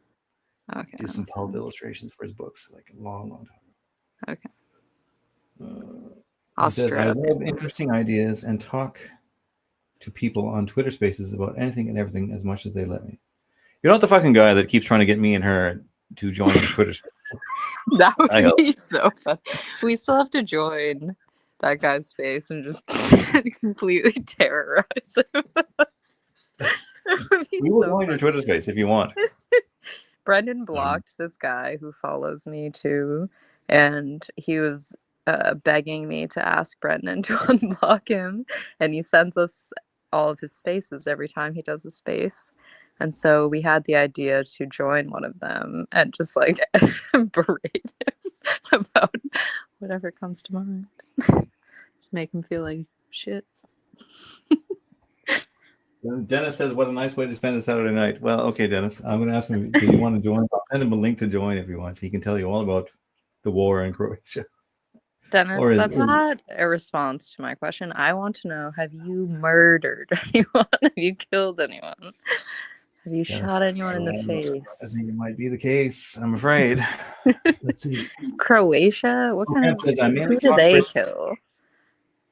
Okay. do some pulp illustrations for his books, like a long, long time. Okay. He says, "I love interesting ideas and talk to people on Twitter Spaces about anything and everything as much as they let me." You're not the fucking guy that keeps trying to get me and her to join Twitter Spaces. That would be so fun. We still have to join that guy's space and just completely terrorize him. We will join your Twitter Space if you want. Brendan blocked this guy who follows me too, and he was begging me to ask Brendan to unblock him, and he sends us all of his spaces every time he does a space. And so we had the idea to join one of them and just like berate him about whatever comes to mind. Just make him feel like shit. Dennis says, "What a nice way to spend a Saturday night." Well, okay, Dennis, I'm going to ask him, do you want to join? I'll send him a link to join if he wants. He can tell you all about the war in Croatia. Dennis, that's not a response to my question. I want to know, have you murdered anyone? Have you killed anyone? Have you shot anyone in the face? I think it might be the case. I'm afraid. Let's see. Croatia? What kind of... Who do they kill?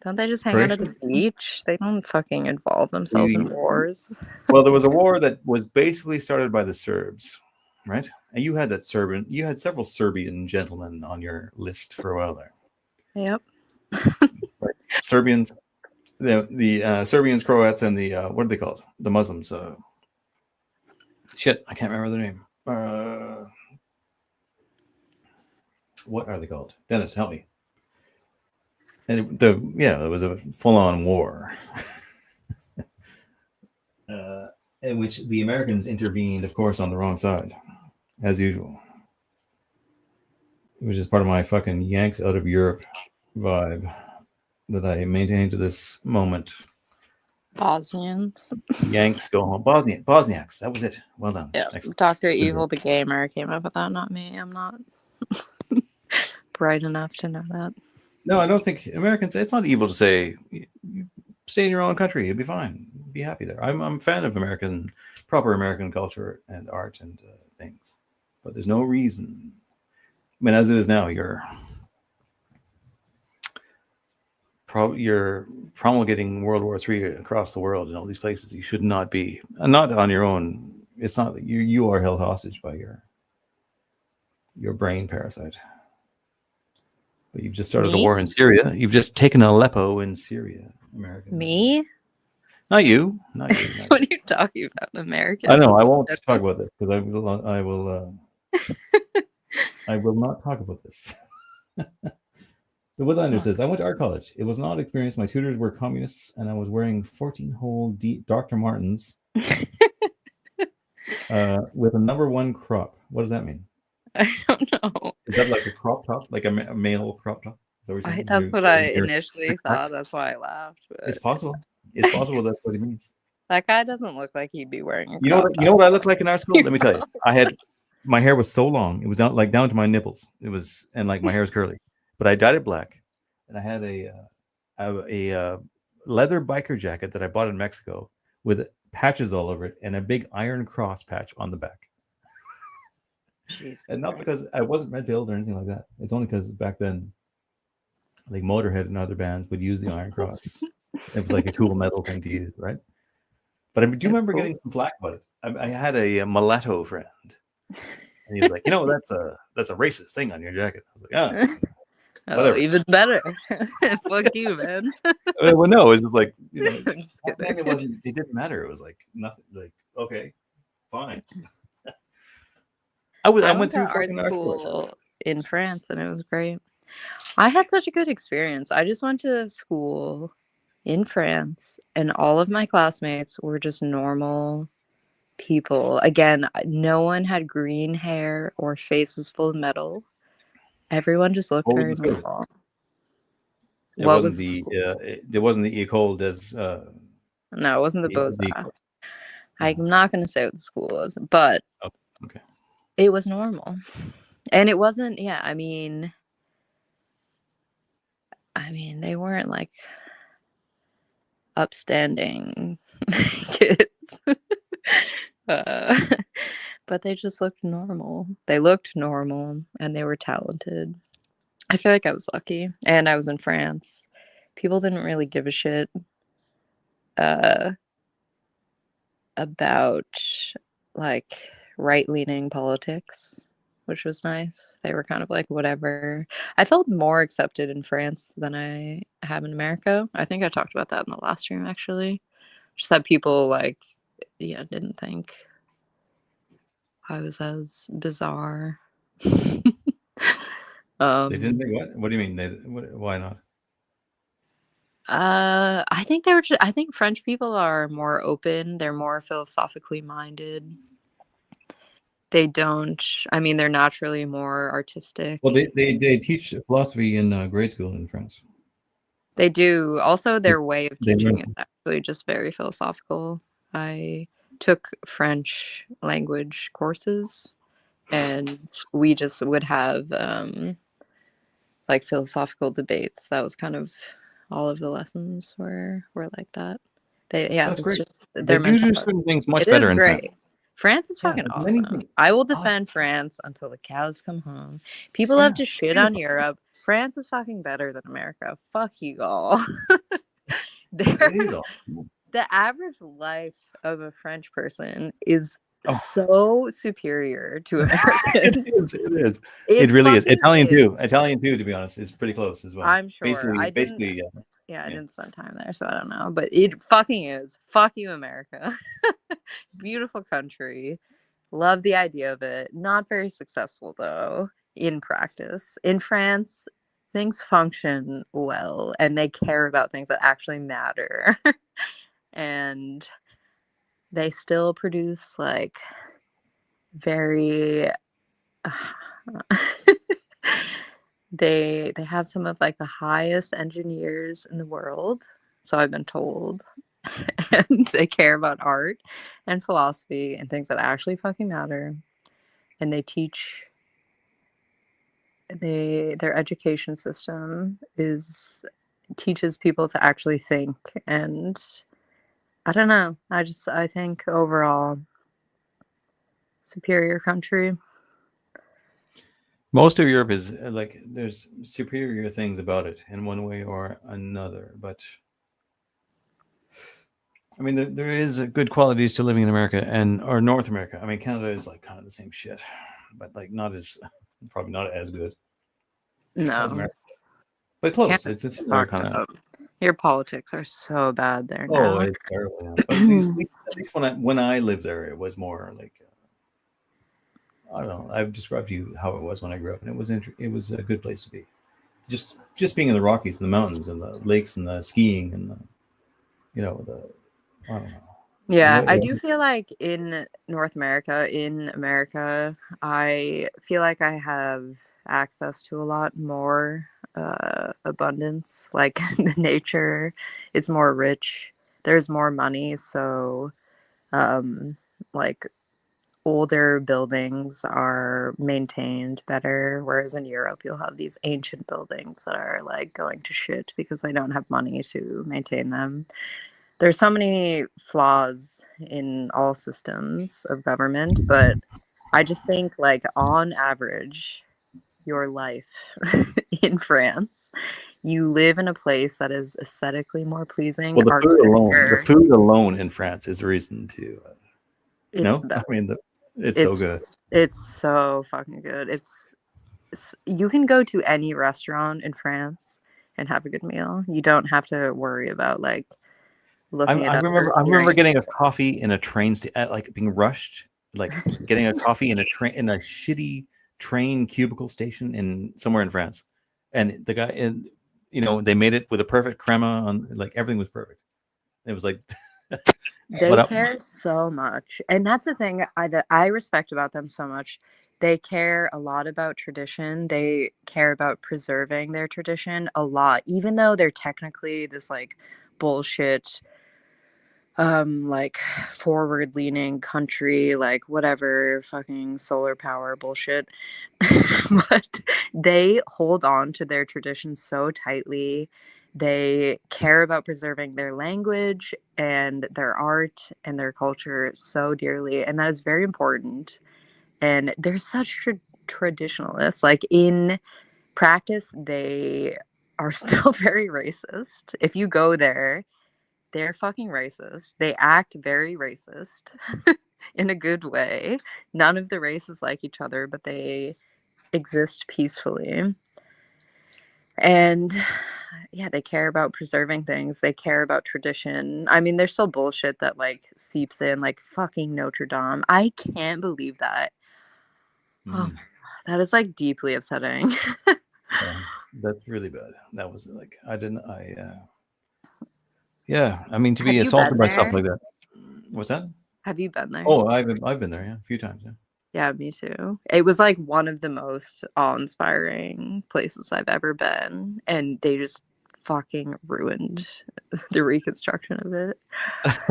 Don't they just hang out at the beach? They don't fucking involve themselves in wars. Well, there was a war that was basically started by the Serbs, right? And you had several Serbian gentlemen on your list for a while there. Yep. Right. Serbians, the Serbians, Croats, and the what are they called? The Muslims. Shit, I can't remember their name. What are they called? Dennis, help me. And it was a full-on war, in which the Americans intervened, of course, on the wrong side, as usual, which is part of my fucking Yanks out of Europe vibe that I maintain to this moment. Bosnians. Yanks go home. Bosniaks. That was it. Well done. Yeah. Dr. Evil the Gamer came up with that, not me. I'm not bright enough to know that. No, I don't think Americans. It's not evil to say you stay in your own country. You'll be fine. Be happy there. I'm a fan of proper American culture and art and things, but there's no reason. I mean, as it is now, you're promulgating World War III across the world in all these places. You should not be, not on your own. It's not you. You are held hostage by your brain parasite. But you've just started a Me? war in Syria. You've just taken Aleppo in Syria. American. Me? Not you. Not you. Not What you. are you talking about? American? I know. I won't talk about this because I will not talk about this. The Woodlander says, I went to art college. It was an odd experience. My tutors were communists, and I was wearing 14-hole Dr. Martens with a #1 crop. What does that mean? I don't know. Is that like a crop top, like a male crop top? That's what I initially thought. That's why I laughed. But It's possible. It's possible that's what he means. that guy doesn't look like he'd be wearing a You know crop what I looked like in art school? Let me tell you. My hair was so long. It was down to my nipples. And like my hair is curly. But I dyed it black. And I had a leather biker jacket that I bought in Mexico with patches all over it and a big iron cross patch on the back. Jeez. And not because I wasn't red pilled or anything like that. It's only because back then, like Motorhead and other bands would use the iron cross. It was like a cool metal thing to use, right? But I do remember getting some flack about it. I had a mulatto friend, and he was like, that's a racist thing on your jacket. I was like, whatever. Even better. Fuck you, man. Well, no, it was just like, I'm just kidding. it didn't matter. It was like nothing. Like, okay, fine. I went through art school in France, and it was great. I had such a good experience. I just went to school in France, and all of my classmates were just normal people. Again, no one had green hair or faces full of metal. Everyone just looked very normal. It wasn't the École des. No, it wasn't the Beaux-Arts. I'm not going to say what the school was, but okay. It was normal. And it wasn't, yeah, I mean, they weren't like upstanding kids. But they just looked normal. They looked normal and they were talented. I feel like I was lucky. And I was in France. People didn't really give a shit about like right-leaning politics, which was nice. They were kind of like, whatever. I felt more accepted in France than I have in America. I think I talked about that in the last stream, actually. Just that people, like, didn't think I was as bizarre. They didn't think what? What do you mean? Why not? I think I think French people are more open. They're more philosophically minded. They don't. I mean, they're naturally more artistic. Well, they teach philosophy in grade school in France. They do. Also, their way of teaching is actually just very philosophical. I took French language courses, and we just would have like philosophical debates. That was kind of all of the lessons were like that. That's great. They do certain things much better in France. France is fucking awesome. I will defend France until the cows come home. People love to shit on Europe. France is fucking better than America. Fuck you all. The average life of a French person is so superior to Americans. It is. It really is. Italian too, to be honest, is pretty close as well. I'm sure. Basically, I didn't spend time there, so I don't know. But it fucking is. Fuck you, America. Beautiful country. Love the idea of it. Not very successful, though, in practice. In France, things function well, and they care about things that actually matter. And they still produce, like, very... They have some of like the highest engineers in the world, so I've been told. And they care about art and philosophy and things that actually fucking matter. And they teach their education system teaches people to actually think, and I don't know. I think overall superior country. Most of Europe is like there's superior things about it in one way or another, but I mean there is good qualities to living in America or North America. I mean Canada is like kind of the same shit, but like not as probably not as good as No, America, but close. It's a Canada's similar fucked kind of. up. Your politics are so bad there Oh, now. it's terrible. Yeah. But at least when I lived there, it was more like I don't know. I've described to you how it was when I grew up, and it was a good place to be. Just being in the Rockies and the mountains and the lakes and the skiing and the I don't know. Yeah, I Yeah. do feel like in America, I feel like I have access to a lot more abundance. Like the nature is more rich. There's more money, so um, like older buildings are maintained better. Whereas in Europe, you'll have these ancient buildings that are like going to shit because they don't have money to maintain them. There's so many flaws in all systems of government, but I just think like on average, your life in France, you live in a place that is aesthetically more pleasing. Well, the Architecture, food alone in France is a reason to. it's No, the I best. mean it's so good. It's so fucking good. You can go to any restaurant in France and have a good meal. You don't have to worry about like I, looking it I up or remember I remember hearing. getting a coffee in a like being rushed, like getting a coffee in a shitty train cubicle station in somewhere in France, and the guy they made it with a perfect crema on, like everything was perfect. It was like what They up? care so much. And that's the thing that I respect about them so much. They care a lot about tradition. They care about preserving their tradition a lot, even though they're technically this like bullshit, like forward leaning country, like whatever fucking solar power bullshit. But they hold on to their tradition so tightly. They care about preserving their language and their art and their culture so dearly. And that is very important. And they're such traditionalists. Like in practice, they are still very racist. If you go there, they're fucking racist. They act very racist in a good way. None of the races like each other, but they exist peacefully. And yeah, they care about preserving things. They care about tradition. I mean, there's still bullshit that like seeps in, like fucking Notre Dame. I can't believe that. Oh, Mm, that is like deeply upsetting. yeah, that's really bad. That was like I didn't. Yeah. I mean to Have be you assaulted been by something there? like that. What's that? Have you been there? Oh, I've been there. Yeah, a few times. Yeah. Yeah, me too. It was like one of the most awe-inspiring places I've ever been, and they just fucking ruined the reconstruction of it.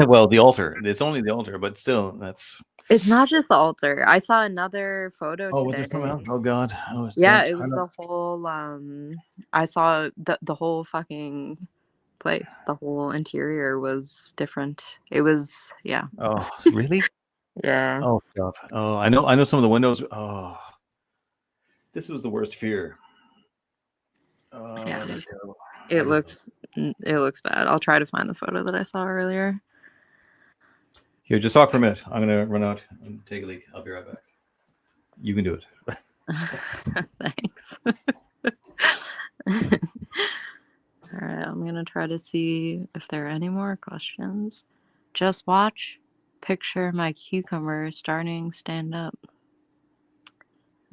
Well, the altar. It's only the altar, but still, that's. It's not just the altar. I saw another photo Oh, was there something today. else? Oh God, Yeah, don't. it I was don't. the whole I saw the whole fucking place. The whole interior was different. It was yeah. Oh, really? Yeah. Oh, stop. Oh, I know some of the windows. Oh, this was the worst fear. Yeah. Oh, that's terrible. I It give up. looks bad. I'll try to find the photo that I saw earlier. Here, just talk for a minute. I'm gonna run out and take a leak. I'll be right back. You can do it. Thanks. All right, I'm gonna try to see if there are any more questions. Just watch. Picture my cucumber starting stand up.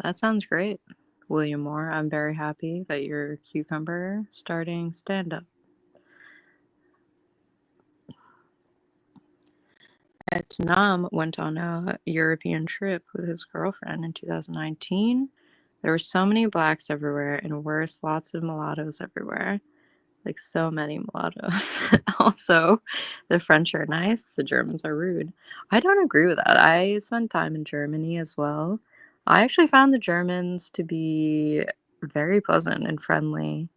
That sounds great, William Moore. I'm very happy that your cucumber starting stand up. Vietnam went on a European trip with his girlfriend in 2019. There were so many blacks everywhere, and worse, lots of mulattoes everywhere. Like so many mulattoes. Also, the French are nice, the Germans are rude. I don't agree with that. I spent time in Germany as well. I actually found the Germans to be very pleasant and friendly.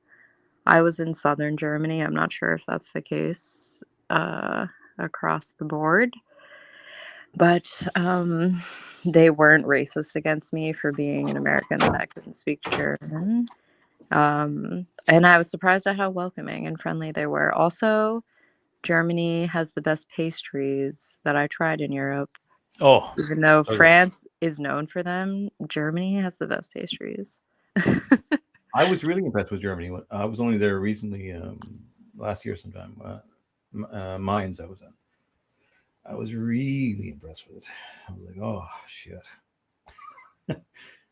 I was in southern Germany. I'm not sure if that's the case across the board, but they weren't racist against me for being an American that couldn't speak German. And I was surprised at how welcoming and friendly they were. Also, Germany has the best pastries that I tried in Europe. Oh, Even though okay. France is known for them, Germany has the best pastries. I was really impressed with Germany. I was only there recently, last year sometime. Mines I was at. I was really impressed with it. I was like, oh shit.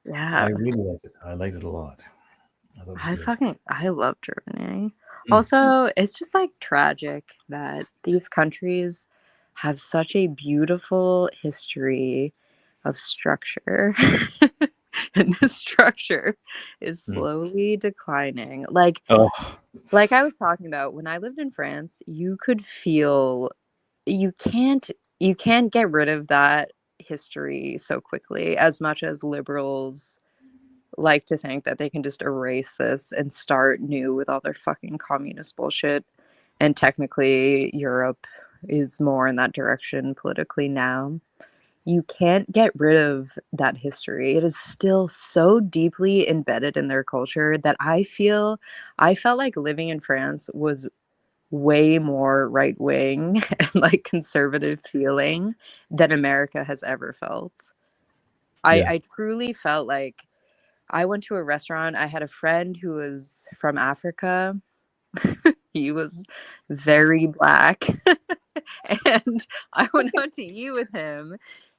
Yeah, I really liked it. I liked it a lot. I thought it was good. I love Germany. Mm. Also, it's just like tragic that these countries have such a beautiful history of structure. And this structure is slowly declining. Oh, Like I was talking about, when I lived in France, you could feel you can't you can't get rid of that history so quickly, as much as liberals like to think that they can just erase this and start new with all their fucking communist bullshit. And technically, Europe is more in that direction politically now. You can't get rid of that history. It is still so deeply embedded in their culture that I felt like living in France was way more right wing and like conservative feeling than America has ever felt. yeah. I truly felt like I went to a restaurant. I had a friend who was from Africa. He was very black. And I went out to eat with him,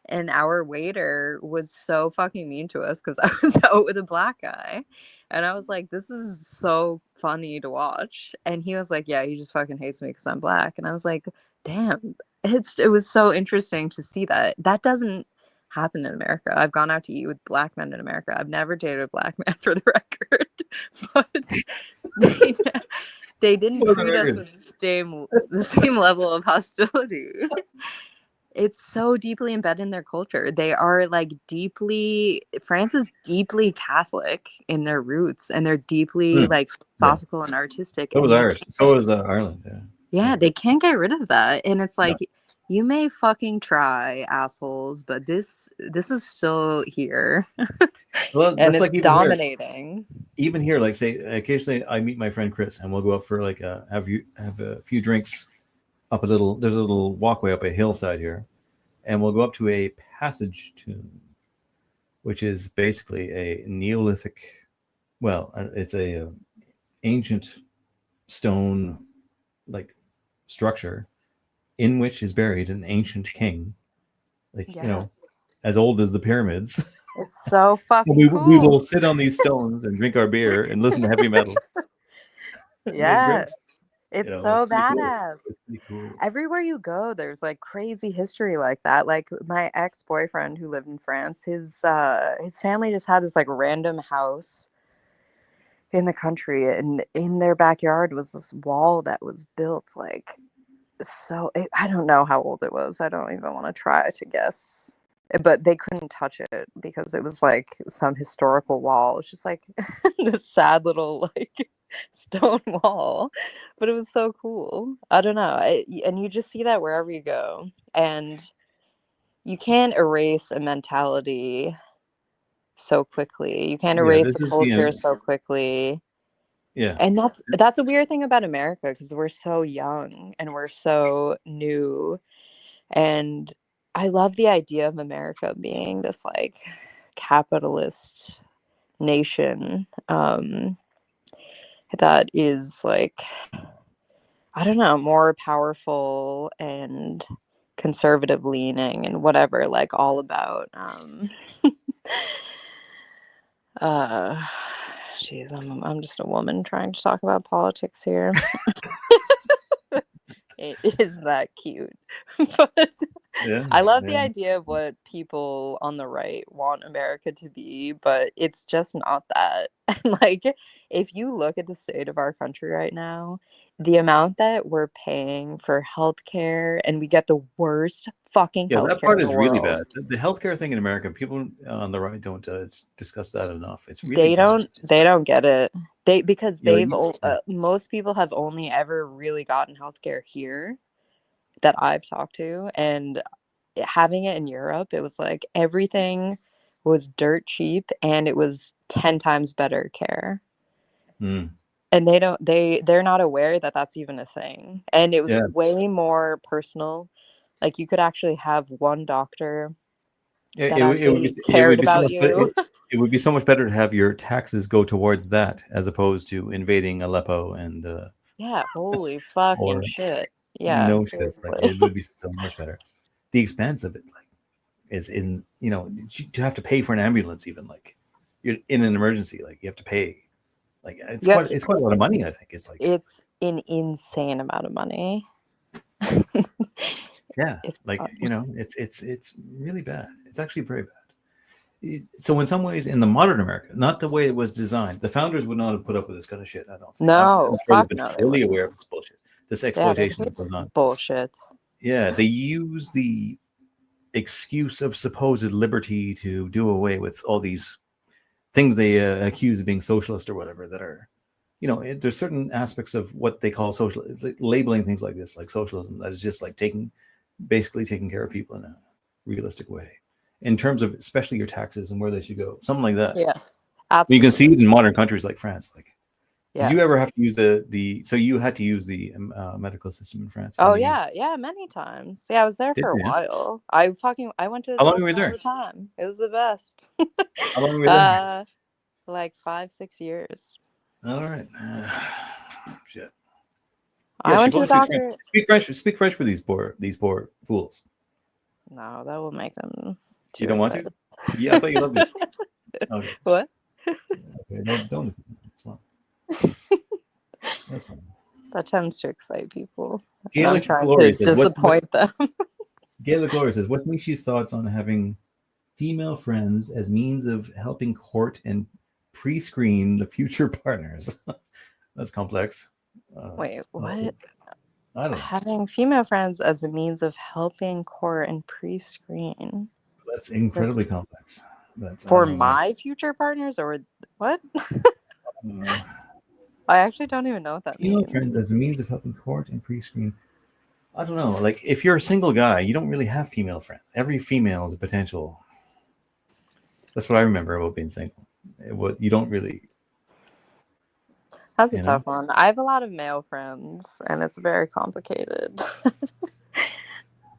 and our waiter was so fucking mean to us because I was out with a black guy. And I was like, this is so funny to watch. And he was like, yeah, he just fucking hates me because I'm black. And I was like, damn, it was so interesting to see that. That doesn't happen in America. I've gone out to eat with black men in America. I've never dated a black man, for the record. But they, they didn't For the treat us record. with the same level of hostility. It's so deeply embedded in their culture. They are like France is deeply Catholic in their roots, and they're deeply Mm, like yeah. philosophical and artistic. So was And they Irish. So was Ireland. Yeah. yeah, they can't get rid of that. And it's No. like, you may fucking try, assholes, but this is still here. Well, And that's it's like even here. dominating. Even here, like say occasionally I meet my friend Chris and we'll go up for like have a few drinks up there's a little walkway up a hillside here, and we'll go up to a passage tomb, which is basically a Neolithic, well, it's a ancient stone like structure in which is buried an ancient king, like Yeah. as old as the pyramids. It's so we, fucking we cool. will sit on these stones and drink our beer and listen to heavy metal. It's great. Yeah. It's It's so pretty cool. badass. It's pretty cool. Everywhere you go, there's like crazy history like that. Like my ex-boyfriend who lived in France, his family just had this like random house in the country, and in their backyard was this wall that was built like I don't know how old it was. I don't even want to try to guess. But they couldn't touch it because it was like some historical wall. It's just like this sad little like stone wall, but it was so cool. I don't know. And you just see that wherever you go. And you can't erase a mentality so quickly. You can't Yeah, erase this a is culture so quickly. yeah. And that's a weird thing about America, because we're so young and we're so new. And I love the idea of America being this like capitalist nation, that is like, I don't know, more powerful and conservative leaning and whatever, like all about uh jeez, I'm just a woman trying to talk about politics here. It is that cute. But Yeah, I love the yeah. idea of what people on the right want America to be, but it's just not that. And like, if you look at the state of our country right now, the amount that we're paying for healthcare, and we get the worst fucking Yeah, that healthcare part in the is really world. bad. The healthcare thing in America, people on the right don't discuss that enough. It's really They bad. don't they don't get it. Because You know, most people have only ever really gotten healthcare here that I've talked to, and having it in Europe, it was like everything was dirt cheap and it was 10 times better care. mm, And they're not aware that that's even a thing. And it was yeah, way more personal. Like you could actually have one doctor that actually it would cared be so about much you. it would be so much better to have your taxes go towards that as opposed to invading Aleppo and Yeah, holy fucking or shit. Yeah, no shit. Like seriously. it would be so much better. The expense of it, like, is in to have to pay for an ambulance, even like you're in an emergency, like you have to pay. Like You have to, it's quite a lot of money. I think it's like it's an insane amount of money. yeah, It's like it's really bad. It's actually very bad. So in some ways, in the modern America, not the way it was designed, the founders would not have put up with this kind of shit. I don't think. I'm no, sure they've fuck been no, they fully wouldn't. aware of this bullshit, this Yeah, they exploitation that goes it's on. bullshit. Yeah, they use the excuse of supposed liberty to do away with all these things they accuse of being socialist or whatever that are, there's certain aspects of what they call social. It's like labeling things like this, like socialism, that is just like basically taking care of people in a realistic way, in terms of especially your taxes and where they should go, something like that. Yes, You can see absolutely. it in modern countries like France. Like, did you ever Yes. have to use the? So you had to use the medical system in France Oh when you yeah, yeah, many times. Yeah, I was there did, for a yeah? while. I went to the How long were doctor you all the there? time. It was the best. How long were you there? uh like 5, 6 years. All right. Shit. Yeah, I she went to the supposed to speak French. doctor. Speak French. Speak French for these poor fools. No, that will make them You too don't want to? excited. Yeah, I thought you loved it. Okay. What? Okay. Don't. It's fine. That's fine. That tends to excite people, and I'm Gaelic trying to Glory says, disappoint them. Gaelic Glory says, what's Michi's thoughts on having female friends as means of helping court and pre-screen the future partners? That's complex. Wait, I what? don't know. Having female friends as a means of helping court and pre-screen That's incredibly complex. I for don't know. my future partners, or what? Uh, I actually don't even know what that Female means. friends as a means of helping court and pre-screen. I don't know. Like, if you're a single guy, you don't really have female friends. Every female is a potential. That's what I remember about being single. You don't really, That's a you know. tough one. I have a lot of male friends, and it's very complicated.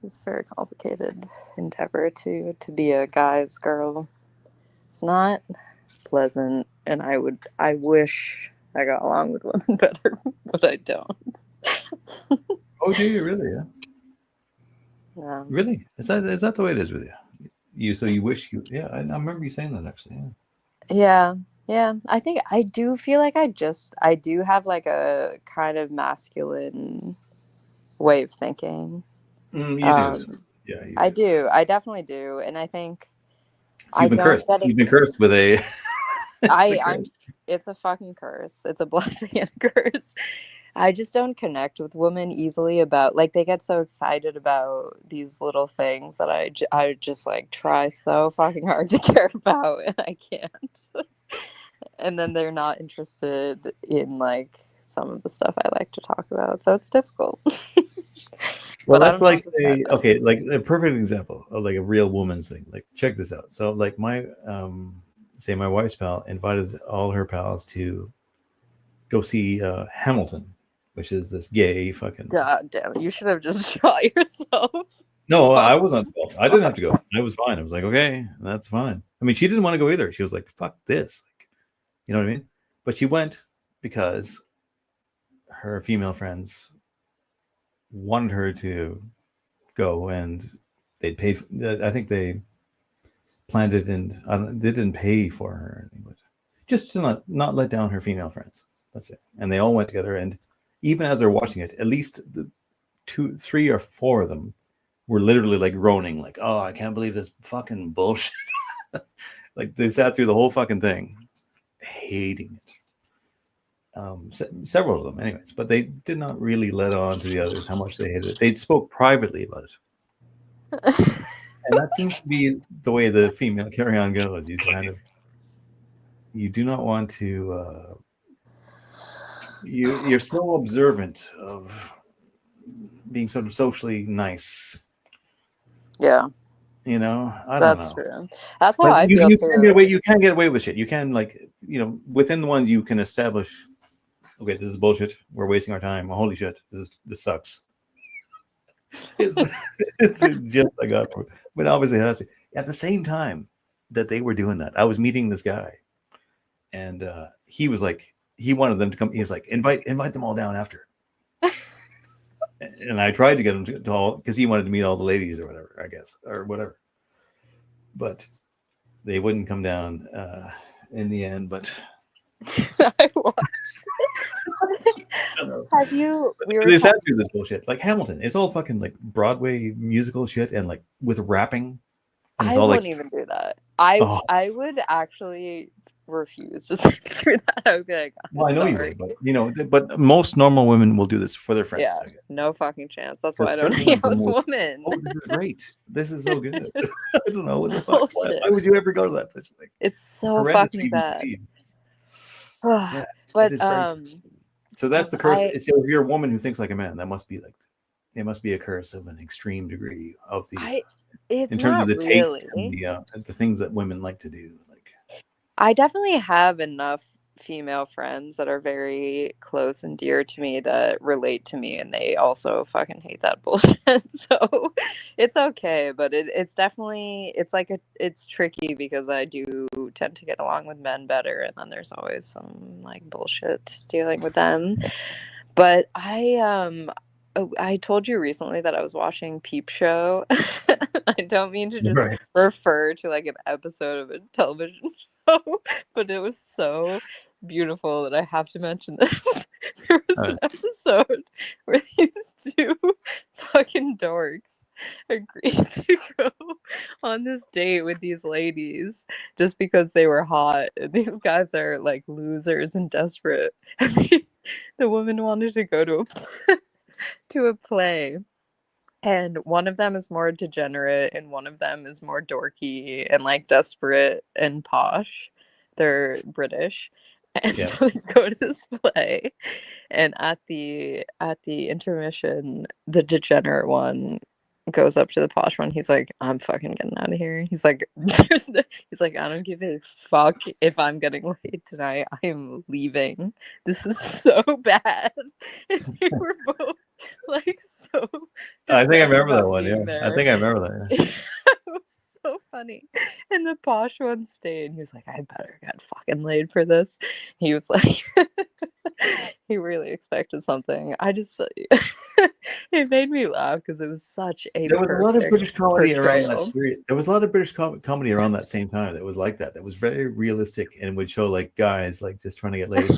It's a very complicated endeavor to be a guy's girl. It's not pleasant, and I wish I got along with women better, but I don't. Oh, do you really? Yeah. Yeah. Really? Is that the way it is with you? So you wish you? Yeah, I remember you saying that actually. Yeah. Yeah. Yeah. I think I do feel like I do have like a kind of masculine way of thinking. You do. Um, Yeah, you I do. do. I definitely do. And I think So I you've been don't cursed. get You've been cursed with a. It's a I'm curse. it's a fucking curse. It's a blessing and a curse. I just don't connect with women easily about like they get so excited about these little things that I just like try so fucking hard to care about and I can't. And then they're not interested in like some of the stuff I like to talk about. So it's difficult. Well, But I that's don't know like what this guy say, says. okay, like a perfect example of like a real woman's thing. Like, check this out. So, like my wife's pal invited all her pals to go see Hamilton, which is this gay fucking. God damn it. You should have just shot yourself. No, I On the wasn't. I didn't have to go. I was fine. I was like, okay, that's fine. I mean, she didn't want to go either. She was like, fuck this. Like, you know what I mean? But she went because her female friends wanted her to go, and they'd paid. I think they planned it, and they didn't pay for her or anything, but just to not let down her female friends. That's it. And they all went together, and even as they're watching it, at least the 2, 3, or 4 of them were literally like groaning, like, "Oh, I can't believe this fucking bullshit." Like they sat through the whole fucking thing, hating it. Several of them, anyways, but they did not really let on to the others how much they hated it. They spoke privately about it, and that seems to be the way the female carry-on goes. You do not want to. You're so observant of being sort of socially nice. Yeah, I don't that's know. true. That's how But I feel you too. can get away. You can get away with shit. You can, like, within the ones you can establish. Okay, this is bullshit. We're wasting our time. Oh, holy shit, this sucks. It's just I got, but obviously it has to. At the same time that they were doing that, I was meeting this guy, and he was like, he wanted them to come. He was like, invite them all down after. And I tried to get him to all, because he wanted to meet all the ladies or whatever, I guess, or whatever. But they wouldn't come down in the end. But I watched. Have you? They sat through this bullshit, like Hamilton. It's all fucking like Broadway musical shit, and like with rapping. And it's I all wouldn't like, even do that. I would actually refuse to sit through that. I would be like, well, I know sorry. you would, but most normal women will do this for their friends. Yeah, no fucking chance. That's why I Because don't certain hang out ones with will- women. Oh, this is great. This is so good. I don't know what the fuck. Why Bullshit. would you ever go to that such a thing? It's so Horrendous fucking people bad. conceive. Yeah, It but is very- So that's the curse. So if you're a woman who thinks like a man, that must be like, it must be a curse of an extreme degree of the. It's in terms not of the taste really. and the things that women like to do, like. I definitely have enough female friends that are very close and dear to me that relate to me, and they also fucking hate that bullshit. So it's okay, but it's definitely, it's tricky because I do tend to get along with men better, and then there's always some like bullshit dealing with them. But I told you recently that I was watching Peep Show. I don't mean to just refer to like an episode of a television show, but it was so beautiful that I have to mention this. There was an episode where these two fucking dorks agreed to go on this date with these ladies just because they were hot. And these guys are like losers and desperate. And the woman wanted to go to a play, and one of them is more degenerate and one of them is more dorky and like desperate and posh. They're British, and so we go to this play, and at the intermission, the degenerate one goes up to the posh one. He's like, I'm fucking getting out of here. He's like, he's like, I don't give a fuck if I'm getting laid tonight. I am leaving. This is so bad. And they were both like so. I think I remember that about one. Yeah, being I there. think I remember that. Yeah. It was so funny. And the posh one stayed. And he was like, I better get fucking laid for this. He was like, he really expected something. I just, it made me laugh because it was such a. There was a lot of British comedy around portrayal. that period. There was a lot of British comedy around that same time that was like that. That was very realistic and would show like guys like just trying to get laid.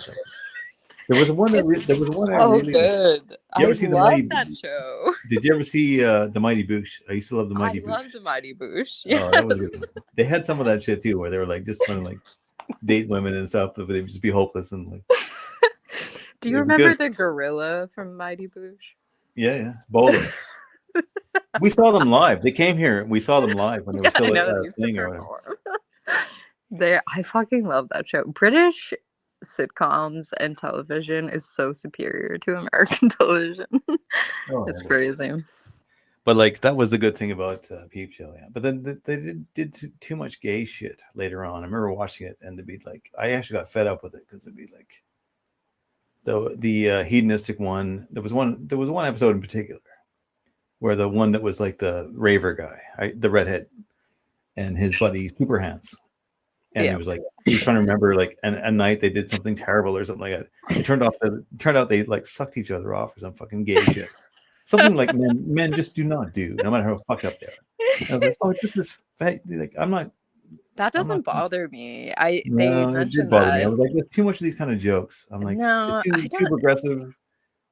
There was one. There was one. So good. You ever see the Mighty? That show. Did you ever see the Mighty Boosh? I used to love the Mighty Boosh. I loved the Mighty Boosh. Yes. Oh, that was good. They had some of that shit too, where they were like just trying to like date women and stuff, but they'd just be hopeless and like. Do you remember the gorilla from Mighty Boosh? Yeah, Bolo. We saw them live. They came here. We saw them live when they were still thing or whatever. I fucking love that show. British sitcoms and television is so superior to American television. It's crazy. But like that was the good thing about Peep Show, yeah. But then they did too much gay shit later on. I remember watching it and to be like, I actually got fed up with it because it'd be like the hedonistic one. There was one episode in particular where the one that was like the raver guy, the redhead, and his buddy Super Hands. And he was like, he was trying to remember like a night they did something terrible or something like that. It turned out they like sucked each other off or some fucking gay shit. Something like men just do not do, no matter how fucked up they are. And I was like, oh, it's just this like I'm not. That doesn't bother me. They it mentioned did bother that. me. I was like, there's too much of these kind of jokes. I'm like, no, it's too progressive.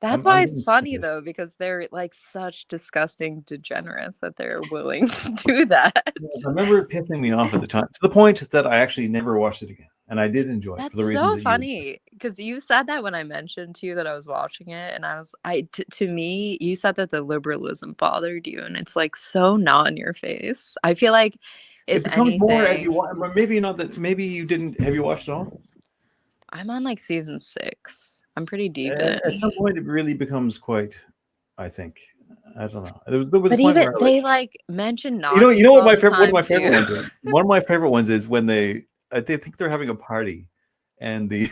That's I'm why it's getting sick of funny this. though, because they're like such disgusting degenerates that they're willing to do that. Yes, I remember it pissing me off at the time, to the point that I actually never watched it again, and I did enjoy it for the That's reasons so that you. funny because you said that when I mentioned to you that I was watching it, and to me, you said that the liberalism bothered you, and it's like so not in your face. I feel like It if becomes more as you anything, watch. Maybe not that. Maybe you didn't. Have you watched it all? I'm on like season 6. I'm pretty deep At in. some point, it really becomes quite. I think. I don't know. There was a But point even where I like. they like mention You know Nazis what all my the favorite. One of time my favorite too. ones is. One of my favorite ones is when they think they're having a party, and the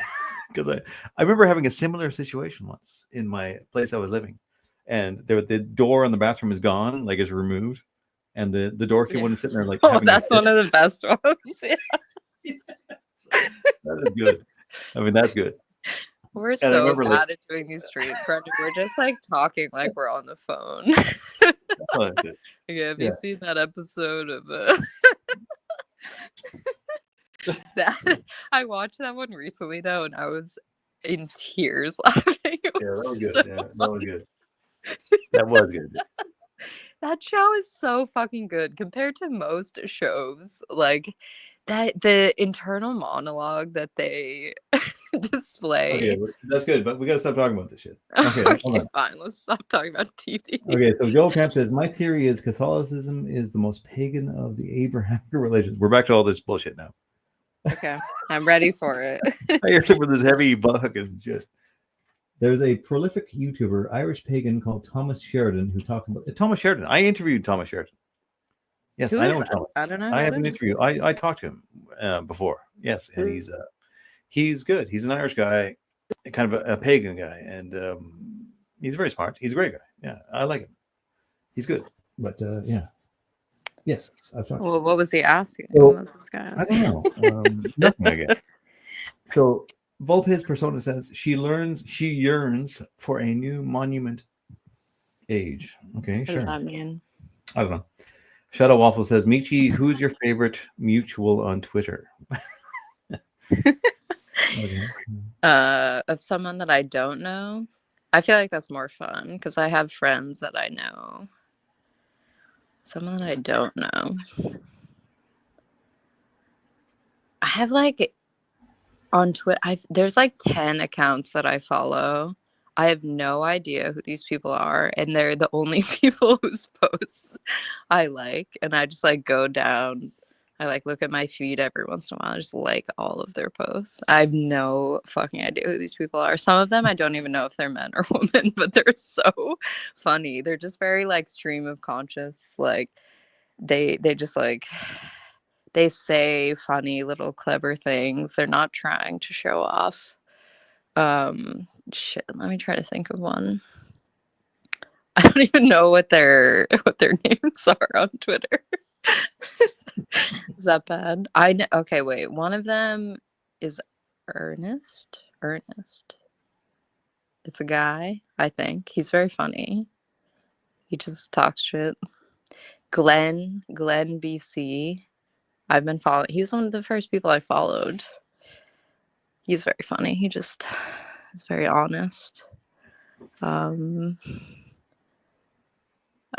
because I remember having a similar situation once in my place I was living, and the door on the bathroom is gone, like is removed, and the doorkeeper Yeah. is sitting there like Oh, having a that's fit. one of the best ones. Yeah. That is good. I mean, that's good. We're And I so remember like, bad at doing these streams, Brendan. We're just like talking like we're on the phone. oh, that's good. Yeah, have Yeah. you seen that episode of that? I watched that one recently though, and I was in tears laughing. It Yeah, that was was good. so Yeah, that was funny. good. That was good. That show is so fucking good compared to most shows. Like that, the internal monologue that they Okay, display. that's good, but we got to stop talking about this shit. Okay, hold Okay, on. fine. Let's stop talking about TV. Okay, so Joel Camp says, my theory is Catholicism is the most pagan of the Abrahamic religions. We're back to all this bullshit now. Okay, I'm ready for it. I hear for this heavy fucking shit. There's a prolific YouTuber, Irish pagan called Thomas Sheridan, who talks about Thomas Sheridan. I interviewed Thomas Sheridan. Yes, Who I is know that? Thomas. I don't know I who have it an is. interview. I talked to him before. Yes, and he's good. He's an Irish guy, kind of a pagan guy, and he's very smart. He's a great guy. Yeah, I like him. He's good. But yeah, yes, I've talked. Well, what was he asking? So, What was this guy I don't asking? know. Nothing, I guess. So Volpe's persona says she yearns for a new monument age. Okay, What does sure. that mean? I don't know. Shadow Waffle says, Micci, who's your favorite mutual on Twitter? Okay. Of someone that I don't know. I feel like that's more fun because I have friends that I know. Someone that I don't know. I have like on Twitter, there's like 10 accounts that I follow. I have no idea who these people are, and they're the only people whose posts I like. And I just like go down. I like look at my feed every once in a while. I just like all of their posts. I have no fucking idea who these people are. Some of them I don't even know if they're men or women, but they're so funny. They're just very like stream of conscious. Like they just like they say funny little clever things. They're not trying to show off. Shit, let me try to think of one. I don't even know what their names are on Twitter. Is that bad? Okay, wait. One of them is Ernest. It's a guy, I think. He's very funny. He just talks shit. Glenn BC. I've been following. He was one of the first people I followed. He's very funny. He just is very honest.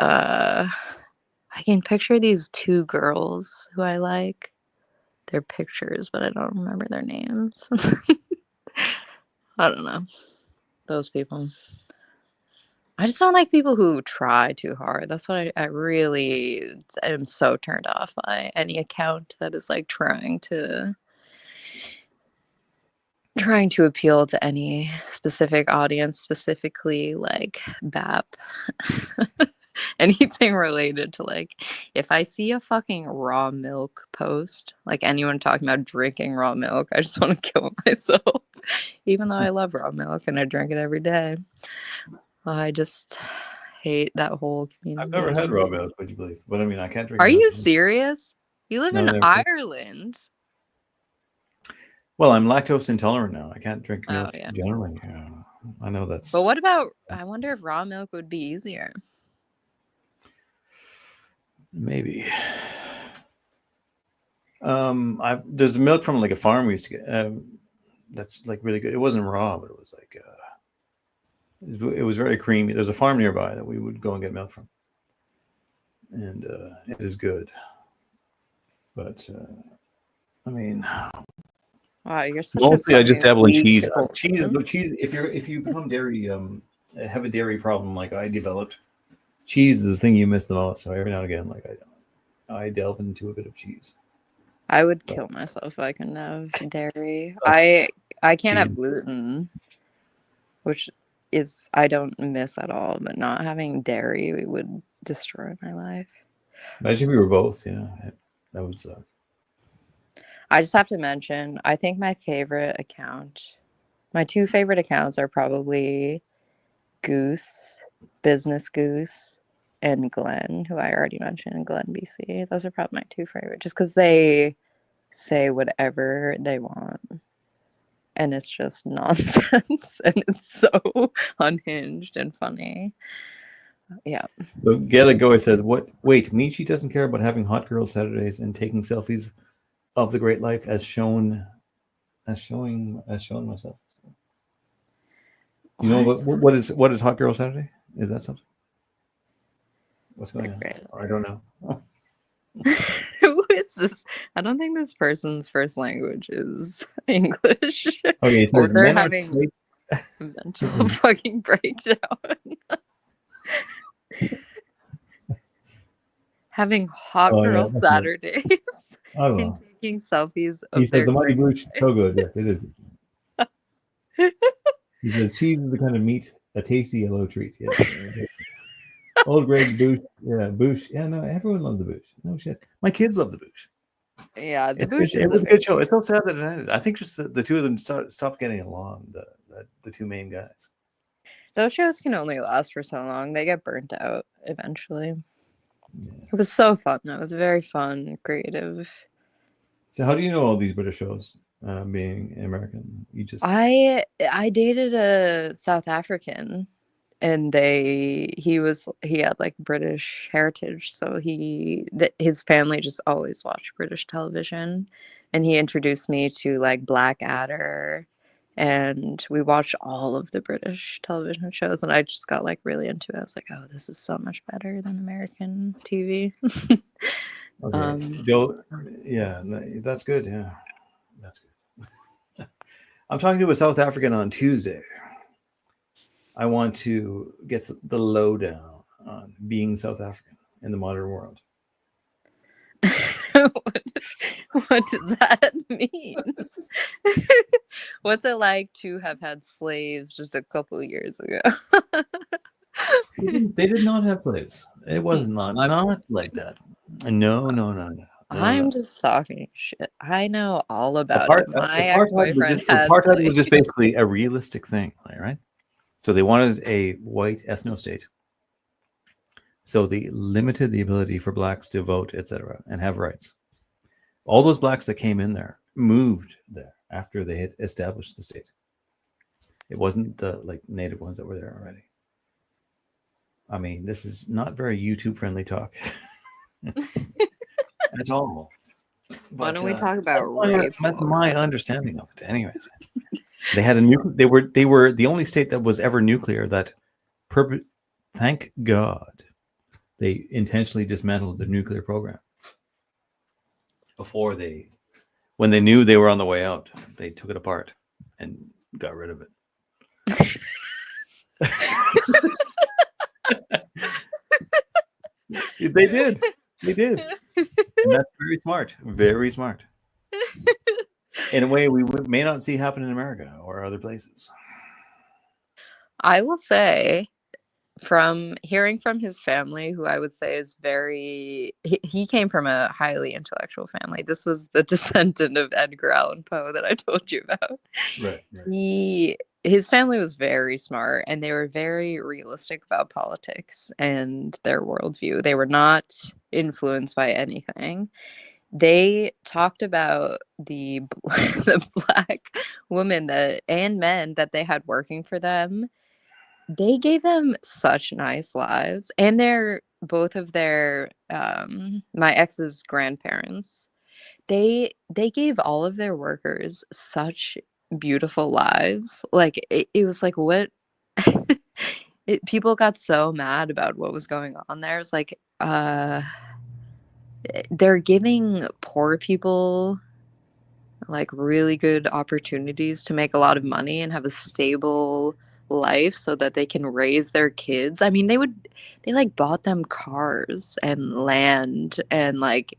I can picture these two girls who I like. Their pictures, but I don't remember their names. I don't know. Those people. I just don't like people who try too hard. That's what I really am so turned off by any account that is like trying to appeal to any specific audience, specifically like BAP. Anything related to like, if I see a fucking raw milk post, like anyone talking about drinking raw milk, I just want to kill myself. Even though I love raw milk and I drink it every day. I just hate that whole I've community. never had raw milk, would you believe? But I mean, I can't drink Are milk. you serious? You live No, in never. Ireland. Well, I'm lactose intolerant now. I can't drink milk Oh, yeah. generally. I know that's. But what about, I wonder if raw milk would be easier. Maybe. There's milk from like a farm we used to get. That's like really good. It wasn't raw, but it was like It was very creamy. There's a farm nearby that we would go and get milk from, and it is good. But I mean, Wow, you're such a mostly I just fucking dabble in weak cheese. Cheese, woman. cheese. If you become dairy, have a dairy problem like I developed, cheese is the thing you miss the most. So every now and again, like I delve into a bit of cheese. I would But kill myself if I couldn't have dairy. uh, I can't have cheese. gluten, which is I don't miss at all, but not having dairy would destroy my life. Imagine if we were both. Yeah, that would suck. I just have to mention, I think my two favorite accounts are probably Goose, Business Goose, and Glenn, who I already mentioned, Glenn BC. Those are probably my two favorite, just because they say whatever they want. And it's just nonsense and it's so unhinged and funny. Yeah. So Get It Goer says, "What? Wait, Michi doesn't care about having hot girl Saturdays and taking selfies of the great life as shown myself." You know what is hot girl Saturday? Is that something? What's going on? I don't know. Who is this? I don't think this person's first language is English. Okay, it Or says they're men are having straight. a mental fucking breakdown. Having hot Oh yeah, girl that's right. Saturdays I don't and know. taking selfies He of says their the mighty great boosh so good. Yes, it is. life. He says cheese is the kind of meat, a tasty yellow treat. Yes. Old Greg Boosh. Yeah, Boosh. Yeah, no, everyone loves the Boosh. No shit. My kids love the Boosh. Yeah, the It, Boosh it is a was a good very show. It's so sad that it ended. I think just the two of them stopped getting along. The two main guys. those shows can only last for so long. They get burnt out eventually. Yeah. It was so fun. It was very fun, creative. So how do you know all these British shows? Being American, you just I dated a South African and he had like British heritage, so his family just always watched British television, and he introduced me to like Blackadder, and we watched all of the British television shows, and I just got like really into it. I was like, oh, this is so much better than American TV. okay. Yeah, that's good. Yeah, that's good. I'm talking to a South African on Tuesday. I want to get the lowdown on being South African in the modern world. what, what does that mean? What's it like to have had slaves just a couple years ago? They did not have slaves. It was not like that. No, no, no, no, no, I'm no. just talking shit. I know all about it. My Apartheid ex-boyfriend had apartheid was just slaves. basically a realistic thing, right? So they wanted a white ethno state. So they limited the ability for blacks to vote, etc., and have rights. All those blacks that came in there moved there after they had established the state. It wasn't the like native ones that were there already. I mean, this is not very YouTube friendly talk at all. Why But don't we talk about rape? that's my understanding of it. Anyways, they had a nuclear. They were the only state that was ever nuclear. Thank God, they intentionally dismantled the nuclear program before when they knew they were on the way out. They took it apart and got rid of it. They did. They did. And that's very smart. Very smart. In a way we may not see happen in America or other places. I will say, from hearing from his family, who I would say is he came from a highly intellectual family. This was the descendant of Edgar Allan Poe that I told you about. Right. His family was very smart, and they were very realistic about politics and their worldview. They were not influenced by anything. They talked about the black women and men that they had working for them. They gave them such nice lives, and both of their my ex's grandparents. They gave all of their workers such beautiful lives. Like it was like what People got so mad about what was going on there. It's like, they're giving poor people like really good opportunities to make a lot of money and have a stable life so that they can raise their kids. I mean, they like bought them cars and land, and like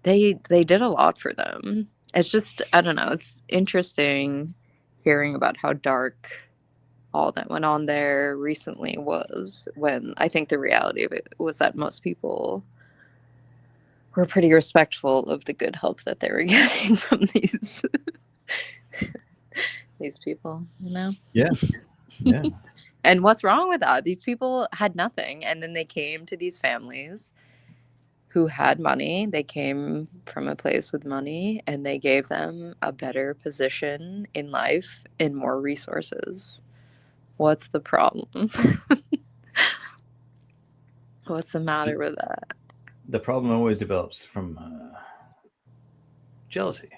they did a lot for them. It's just, I don't know, it's interesting hearing about how dark all that went on there recently was, when I think the reality of it was that most people were pretty respectful of the good help that they were getting from these people, you know? Yeah. Yeah. And what's wrong with that? These people had nothing, and then they came to these families who had money. They came from a place with money, and they gave them a better position in life and more resources. What's the problem? What's the matter with that? The problem always develops from jealousy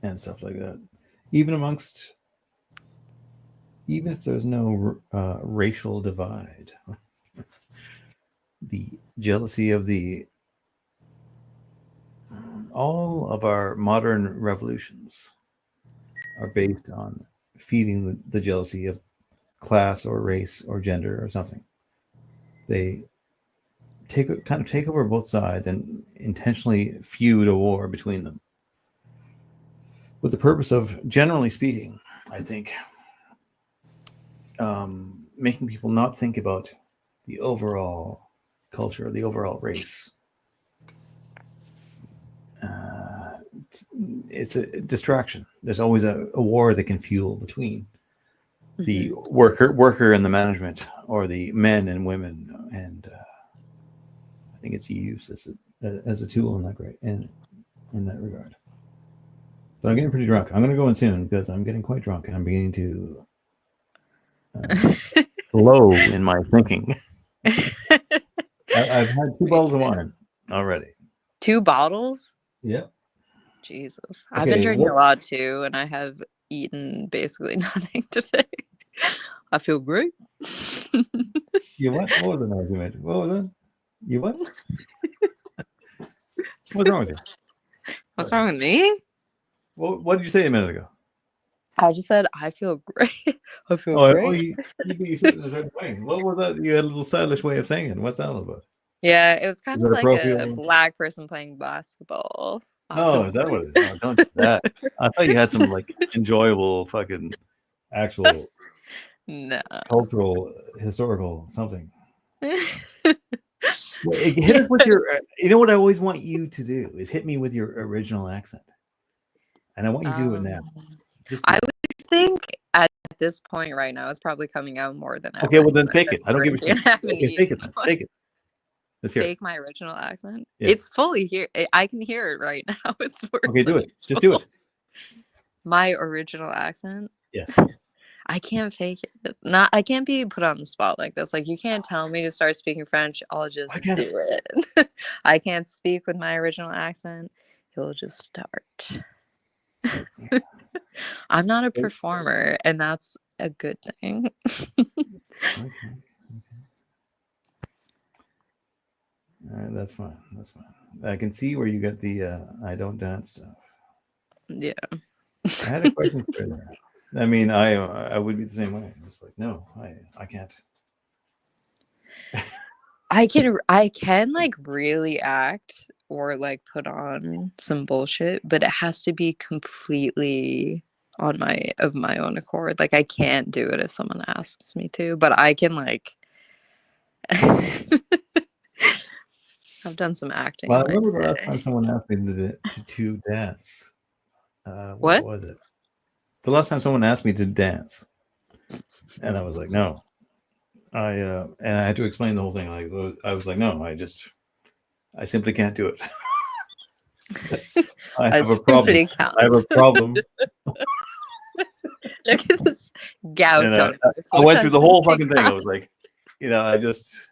and stuff like that. Even if there's no racial divide, the jealousy of all of our modern revolutions are based on feeding the jealousy of class or race or gender or something. They take over both sides and intentionally feud a war between them, with the purpose of, generally speaking, I think, making people not think about the overall culture, the overall race. It's a distraction. There's always a war that can fuel between the worker and the management, or the men and women, and I think it's used as a tool in that regard. But I'm getting pretty drunk. I'm going to go in soon because I'm getting quite drunk and I'm beginning to slow in my thinking. I've had 2 bottles of wine already. 2 bottles? Yep. Jesus. I've been drinking a lot too, and I have eaten basically nothing today. I feel great. You what? What was an argument? What was that? You what? What's wrong with you? What's wrong with me? What did you say a minute ago? I just said I feel great. I feel great. You said it in a certain way. What was that? You had a little stylish way of saying it. What's that all about? Yeah, it was kind of like appropriate? a black person playing basketball. Oh, is that what it is? Oh, don't do that. I thought you had some like enjoyable fucking actual No. cultural, historical something. Hit us with your. You know what I always want you to do is hit me with your original accent, and I want you to do it now. I would think at this point right now it's probably coming out more than ever. Okay, well then fake it. I don't give a shit. Okay, fake it then. Fake it. Let's hear fake my original accent. Yeah. It's fully here. I can hear it right now. It's worse. Okay, do it. Just do it. My original accent. Yes. I can't fake it. I can't be put on the spot like this. Like, you can't tell me to start speaking French. I'll just do it. I can't speak with my original accent. He'll just start. I'm not a performer, and that's a good thing. Okay. That's fine. That's fine. I can see where you got the I don't dance stuff. Yeah. I had a question for you. I mean, I would be the same way. It's like, no, I can't. I can like really act or like put on some bullshit, but it has to be completely of my own accord. Like, I can't do it if someone asks me to, but I can like I've done some acting. Well, I remember the last time someone asked me to dance. What was it? The last time someone asked me to dance, and I was like, no. And I had to explain the whole thing. Like, I was like, no, I simply can't do it. I have a problem. I have a problem. Look at this gout. I went through the whole fucking thing. I was like, I just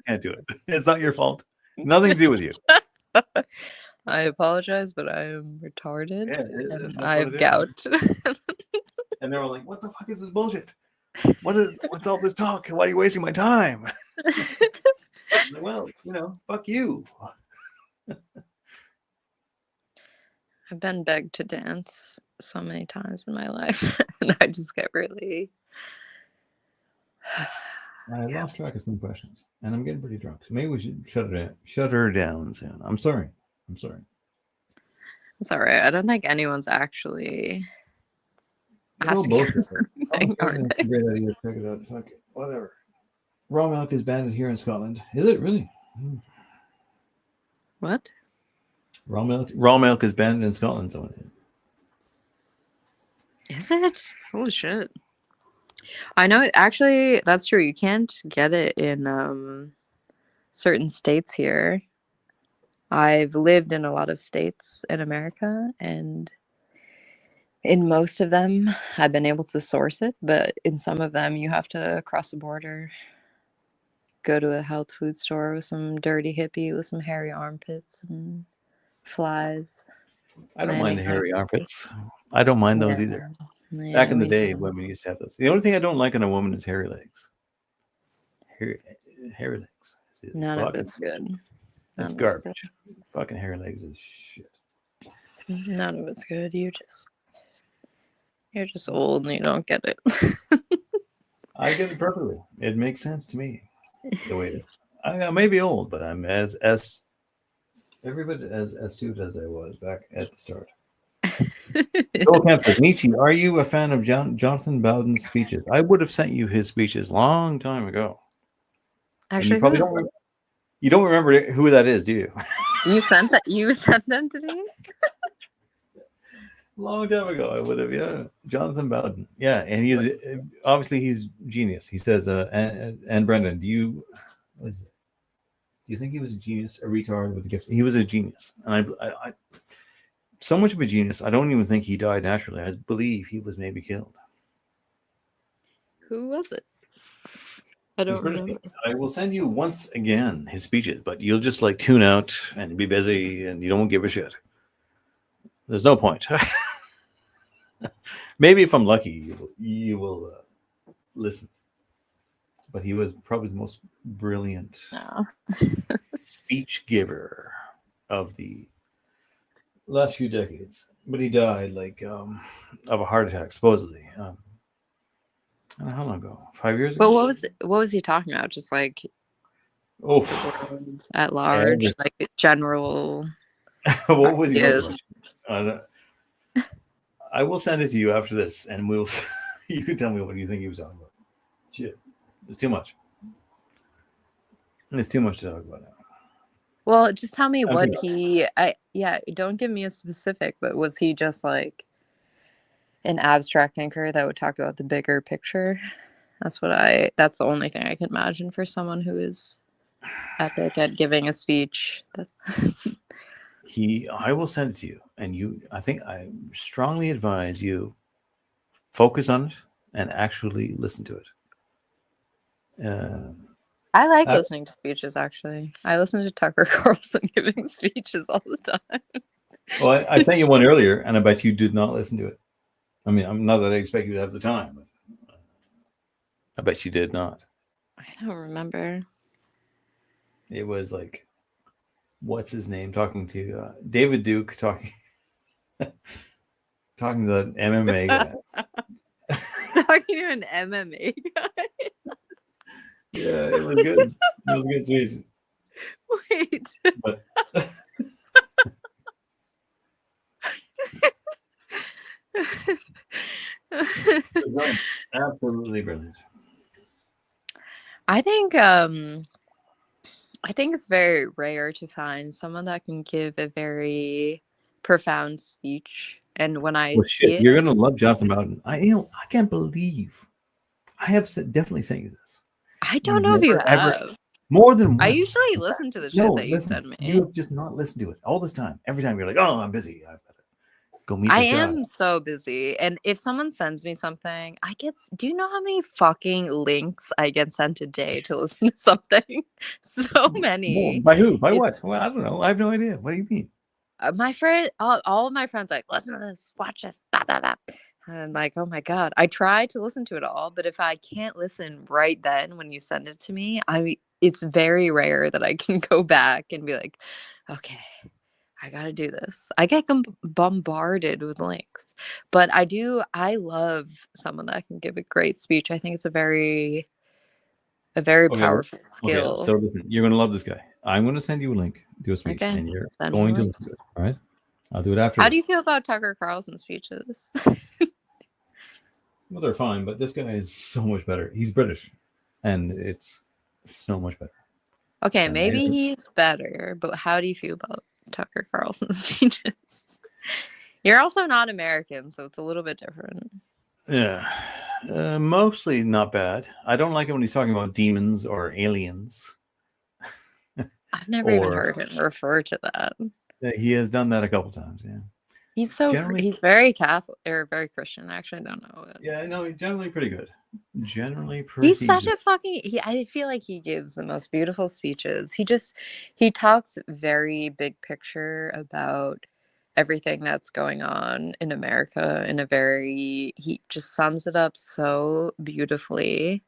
can't do it. It's not your fault. Nothing to do with you. I apologize, but I am retarded. Yeah, and I have gout. And they were like, what the fuck is this bullshit? What's all this talk? Why are you wasting my time? Well, fuck you. I've been begged to dance so many times in my life, and I just get really. I lost track of some questions, and I'm getting pretty drunk. So maybe we should shut her down soon. I'm sorry. It's all right. I don't think anyone's actually It's all asking bullshit. us anything, are It's they? a great idea. Check it out. Fuck it. Whatever. Raw milk is banned here in Scotland. Is it really? What? Raw milk is banned in Scotland. So Is it? Holy shit. I know, actually, that's true. You can't get it in certain states here. I've lived in a lot of states in America, and in most of them, I've been able to source it, but in some of them, you have to cross the border, go to a health food store with some dirty hippie with some hairy armpits and flies. I don't mind the landing on- hairy armpits. I don't mind those Yeah. either. Yeah, Back in the we day, know. women used to have those. The only thing I don't like in a woman is hairy legs. Hairy legs. None of it's good. It's None of garbage. Fucking hairy legs is shit. None of it's good. You're just old and you don't get it. I get it perfectly. It makes sense to me. The way it is. I may be old, but I'm as every bit as astute as I was back at the start. Joel Campus, Micci, are you a fan of Jonathan Bowden's speeches? I would have sent you his speeches long time ago. Actually, you probably don't remember who that is, do you? You sent that? You sent them to me? Long time ago, I would have. Yeah, Jonathan Bowden. Yeah, and he's obviously he's genius. He says, and Brendan, do you think he was a genius, a retard with a gift? He was a genius, and I so much of a genius. I don't even think he died naturally. I believe he was maybe killed. Who was it? I don't remember. I will send you once again his speeches, but you'll just like tune out and be busy, and you don't give a shit. There's no point. Maybe if I'm lucky, you will listen. But he was probably the most brilliant speech giver of the last few decades. But he died of a heart attack, supposedly. I don't know how long ago? 5 years ago? But what was he talking about? Just like the world at large, like general. What was he talking about? I will send it to you after this, and you can tell me what you think he was talking about. Shit, it's too much. It's too much to talk about now. Well, just tell me what don't give me a specific, but was he just like an abstract thinker that would talk about the bigger picture? That's the only thing I can imagine for someone who is epic at giving a speech. I will send it to you, and I think I strongly advise you focus on it and actually listen to it. I like listening to speeches, actually. I listen to Tucker Carlson giving speeches all the time. Well, I sent you one earlier, and I bet you did not listen to it. I mean, I'm not that I expect you to have the time, but I bet you did not. I don't remember. It was like, what's his name? Talking to David Duke, talking to the MMA guy. Talking to an MMA guy. Yeah, it was good. It was a good speech. Wait. But absolutely brilliant. I think it's very rare to find someone that can give a very profound speech. And when I see it, you're gonna love Jonathan Bowden. I can't believe I have definitely sent you this. I don't know if you have. More than once. I usually listen to the shit that you send me. You have just not listened to it all this time. Every time you're like, oh, I'm busy. I've got to go meet this guy. I am so busy. And if someone sends me something, do you know how many fucking links I get sent a day to listen to something? So many. By who? By what? Well, I don't know. I have no idea. What do you mean? My friend, all of my friends are like, listen to this, watch this, blah, blah, blah. And like, oh my God, I try to listen to it all, but if I can't listen right then when you send it to me, it's very rare that I can go back and be like, okay, I gotta do this. I get bombarded with links, but I love someone that can give a great speech. I think it's a very Okay. powerful Okay. skill. So listen, you're gonna love this guy. I'm gonna send you a link to a speech, Okay, and you're send me a going to link. listen to it. All right. I'll do it after How do you this. feel about Tucker Carlson speeches? Well, they're fine, but this guy is so much better. He's British, and it's so much better. Okay, And maybe he's better, but how do you feel about Tucker Carlson's speeches? You're also not American, so it's a little bit different. yeah, mostly not bad. I don't like it when he's talking about demons or aliens. I've never even heard him refer to that. He has done that a couple times. Yeah, He's very Catholic or very Christian. I actually don't know it. Yeah, no, he's generally pretty good. He's such a fucking I feel like he gives the most beautiful speeches. He talks very big picture about everything that's going on in America he just sums it up so beautifully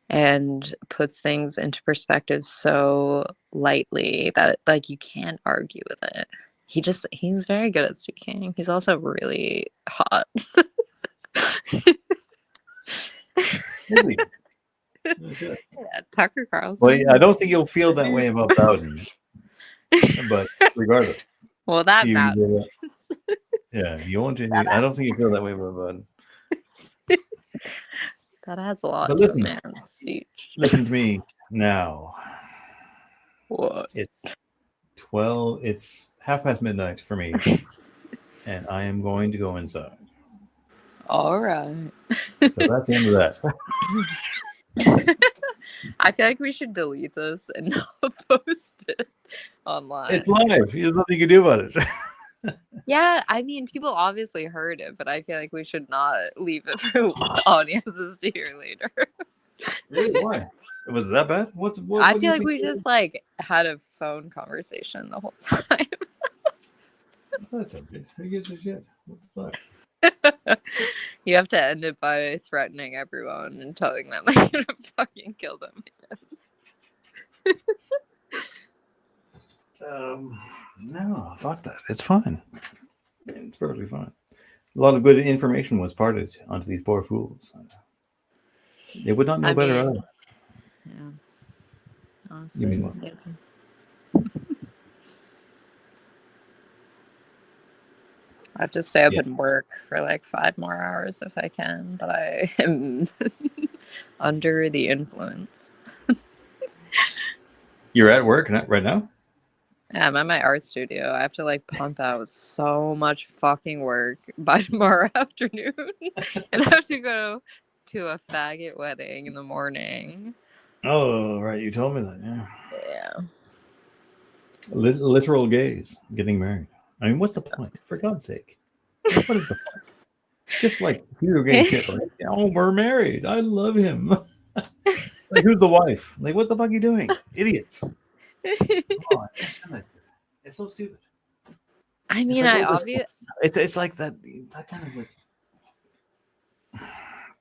and puts things into perspective so lightly that like you can't argue with it. He's very good at speaking. He's also really hot. Really? Yeah, Tucker Carlson. Well, I don't think you'll feel that way about Bowden, but regardless, Well, that you, matters. yeah, you won't. I don't think you feel that way about Bowden. That adds a lot But to listen, a man's speech. listen to me now. What? It's 12. It's midnight for me, and I am going to go inside. All right. So that's the end of that. I feel like we should delete this and not post it online. It's live. There's nothing you can do about it. Yeah, I mean, people obviously heard it, but I feel like we should not leave it for audiences to hear later. Really? Why? Was it that bad? What I feel like we just like had a phone conversation the whole time. That's okay. Who gives a shit? What the fuck? You have to end it by threatening everyone and telling them they're gonna fucking kill them again. No, fuck that. It's fine. It's perfectly fine. A lot of good information was parted onto these poor fools. They would not know better. Yeah. Honestly. You mean what? I have to stay up and work for like 5 more hours if I can, but I am under the influence. You're at work right now? Yeah, I'm at my art studio. I have to like pump out so much fucking work by tomorrow afternoon. And I have to go to a faggot wedding in the morning. Oh, right. You told me that. Yeah. Yeah. Literal gays getting married. I mean, what's the point? For God's sake. What is the point? Just like video game shit. Like, oh, we're married. I love him. Like, who's the wife? Like, what the fuck are you doing? Idiots. Oh, it's so stupid. I mean, it's like that kind of like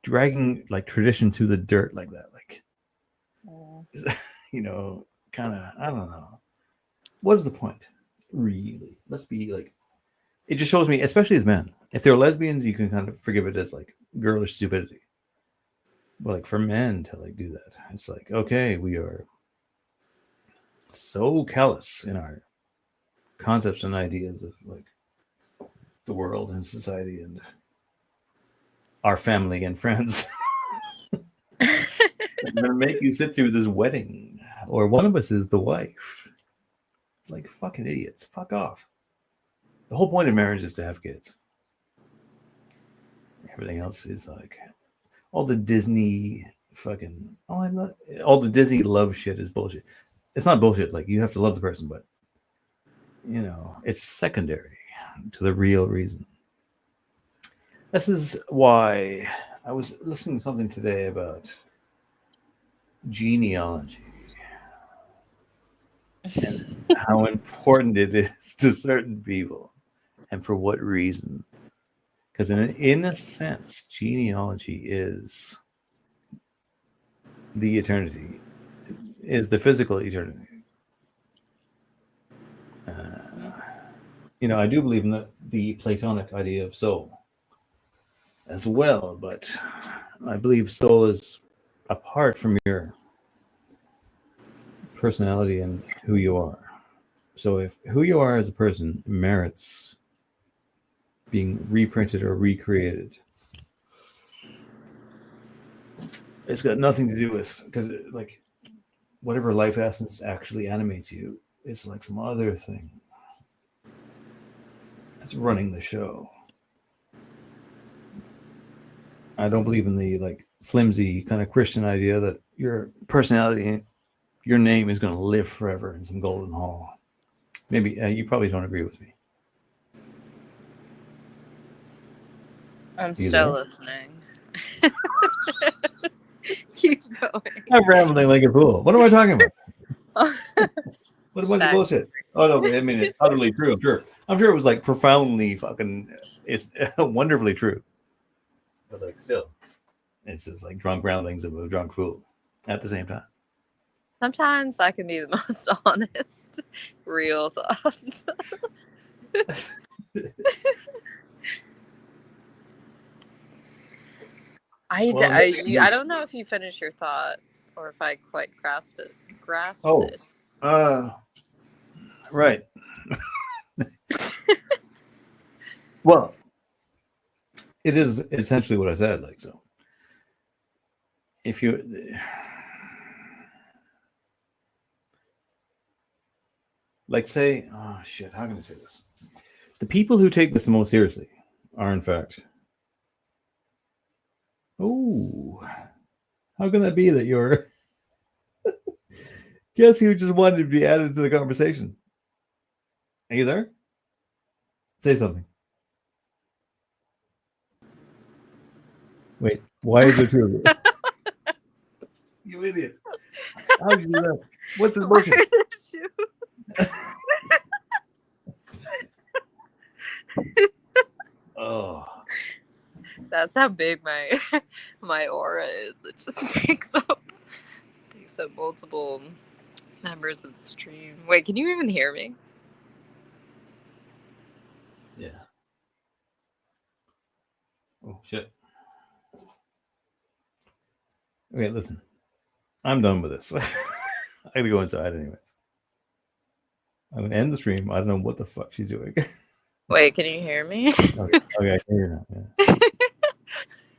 dragging like tradition through the dirt like that. Like, you know, kind of, I don't know. What is the point? Really? Let's be like, it just shows me, especially as men, if they're lesbians, you can kind of forgive it as like girlish stupidity. But like for men to like do that, it's like, okay, we are so callous in our concepts and ideas of like the world and society and our family and friends. I'm gonna make you sit through this wedding, or one of us is the wife. It's like fucking idiots. Fuck off. The whole point of marriage is to have kids. Everything else is like all the Disney fucking all the Disney love shit is bullshit. It's not bullshit. Like you have to love the person, but you know, it's secondary to the real reason. This is why I was listening to something today about genealogy and how important it is to certain people and for what reason. Because in a sense, genealogy is the eternity, is the physical eternity. I do believe in the Platonic idea of soul as well, but I believe soul is apart from your personality and who you are. So if who you are as a person merits being reprinted or recreated, it's got nothing to do with, because like whatever life essence actually animates you, it's like some other thing that's running the show. I don't believe in the like flimsy kind of Christian idea that your personality, your name is going to live forever in some golden hall. Maybe you probably don't agree with me. I'm You still there? listening. Keep going. I'm rambling like a fool. What am I talking about? What a bunch of Back. bullshit. Oh no, I mean it's utterly true. I'm sure. I'm sure it was like profoundly fucking. It's wonderfully true. But like still, it's just like drunk ramblings of a drunk fool at the same time. Sometimes that can be the most honest, real thoughts. I don't know if you finished your thought or if I quite grasped it. Oh, right. Well, it is essentially what I said. Like so, if you like say, oh shit, how can I say this? The people who take this the most seriously are, in fact, oh, how can that be that you're? Guess who just wanted to be added to the conversation? Are you there? Say something. Wait, why is there two of you? You idiot! How did you do that? What's this bullshit? Oh, That's how big my aura is. It just takes up multiple members of the stream. Wait, can you even hear me? yeah. Oh shit. Okay, listen. I'm done with this. I gotta go inside anyways. I'm gonna end the stream. I don't know what the fuck she's doing. Wait, can you hear me? Okay, I can hear now.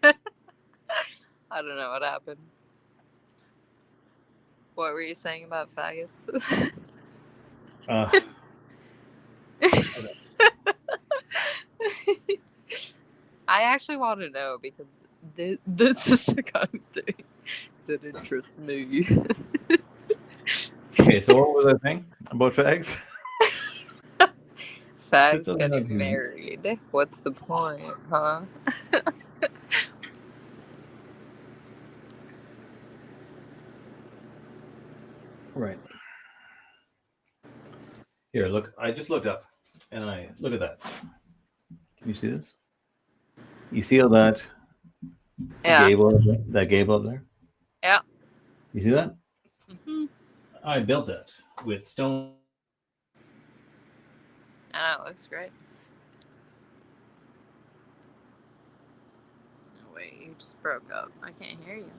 Yeah. I don't know what happened. What were you saying about faggots? I actually want to know because this is the kind of thing that interests me. Okay, so what was I saying about fags? Fags getting married. What's the point, huh? Right. Here, look. I just looked up, and I look at that. Can you see this? You see all that gable? That gable up there? Yeah. You see that? Mm-hmm. I built that with stone. I know, it looks great. Oh, wait, you just broke up. I can't hear you.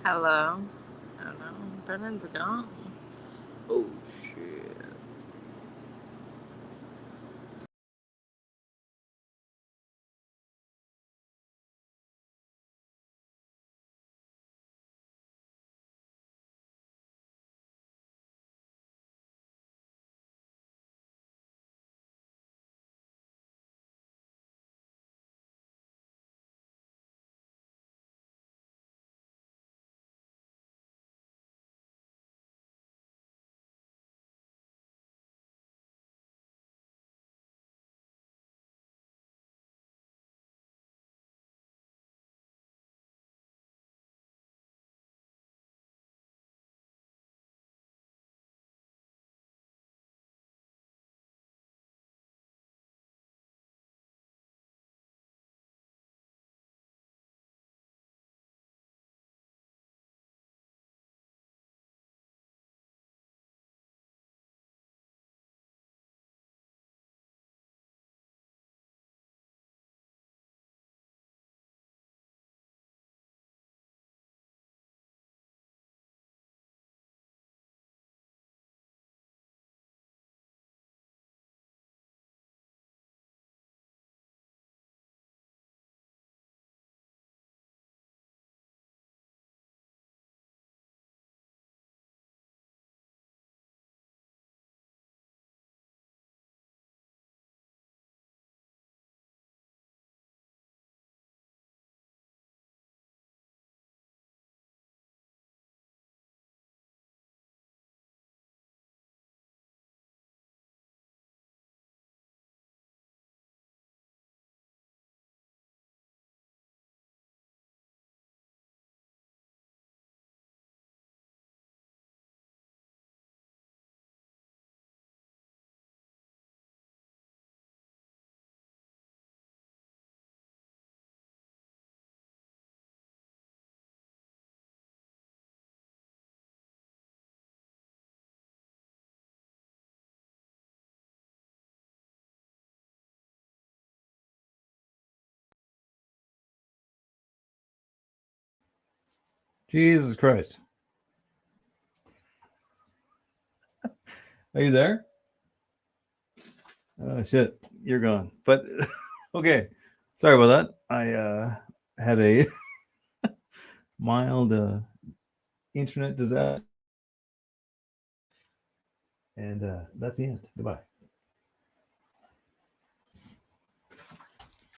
Hello? I don't know. Brennan's gone. Oh, shit. Jesus Christ. Are you there? Oh shit, you're gone. But okay. Sorry about that. I had a mild internet disaster. And that's the end. Goodbye.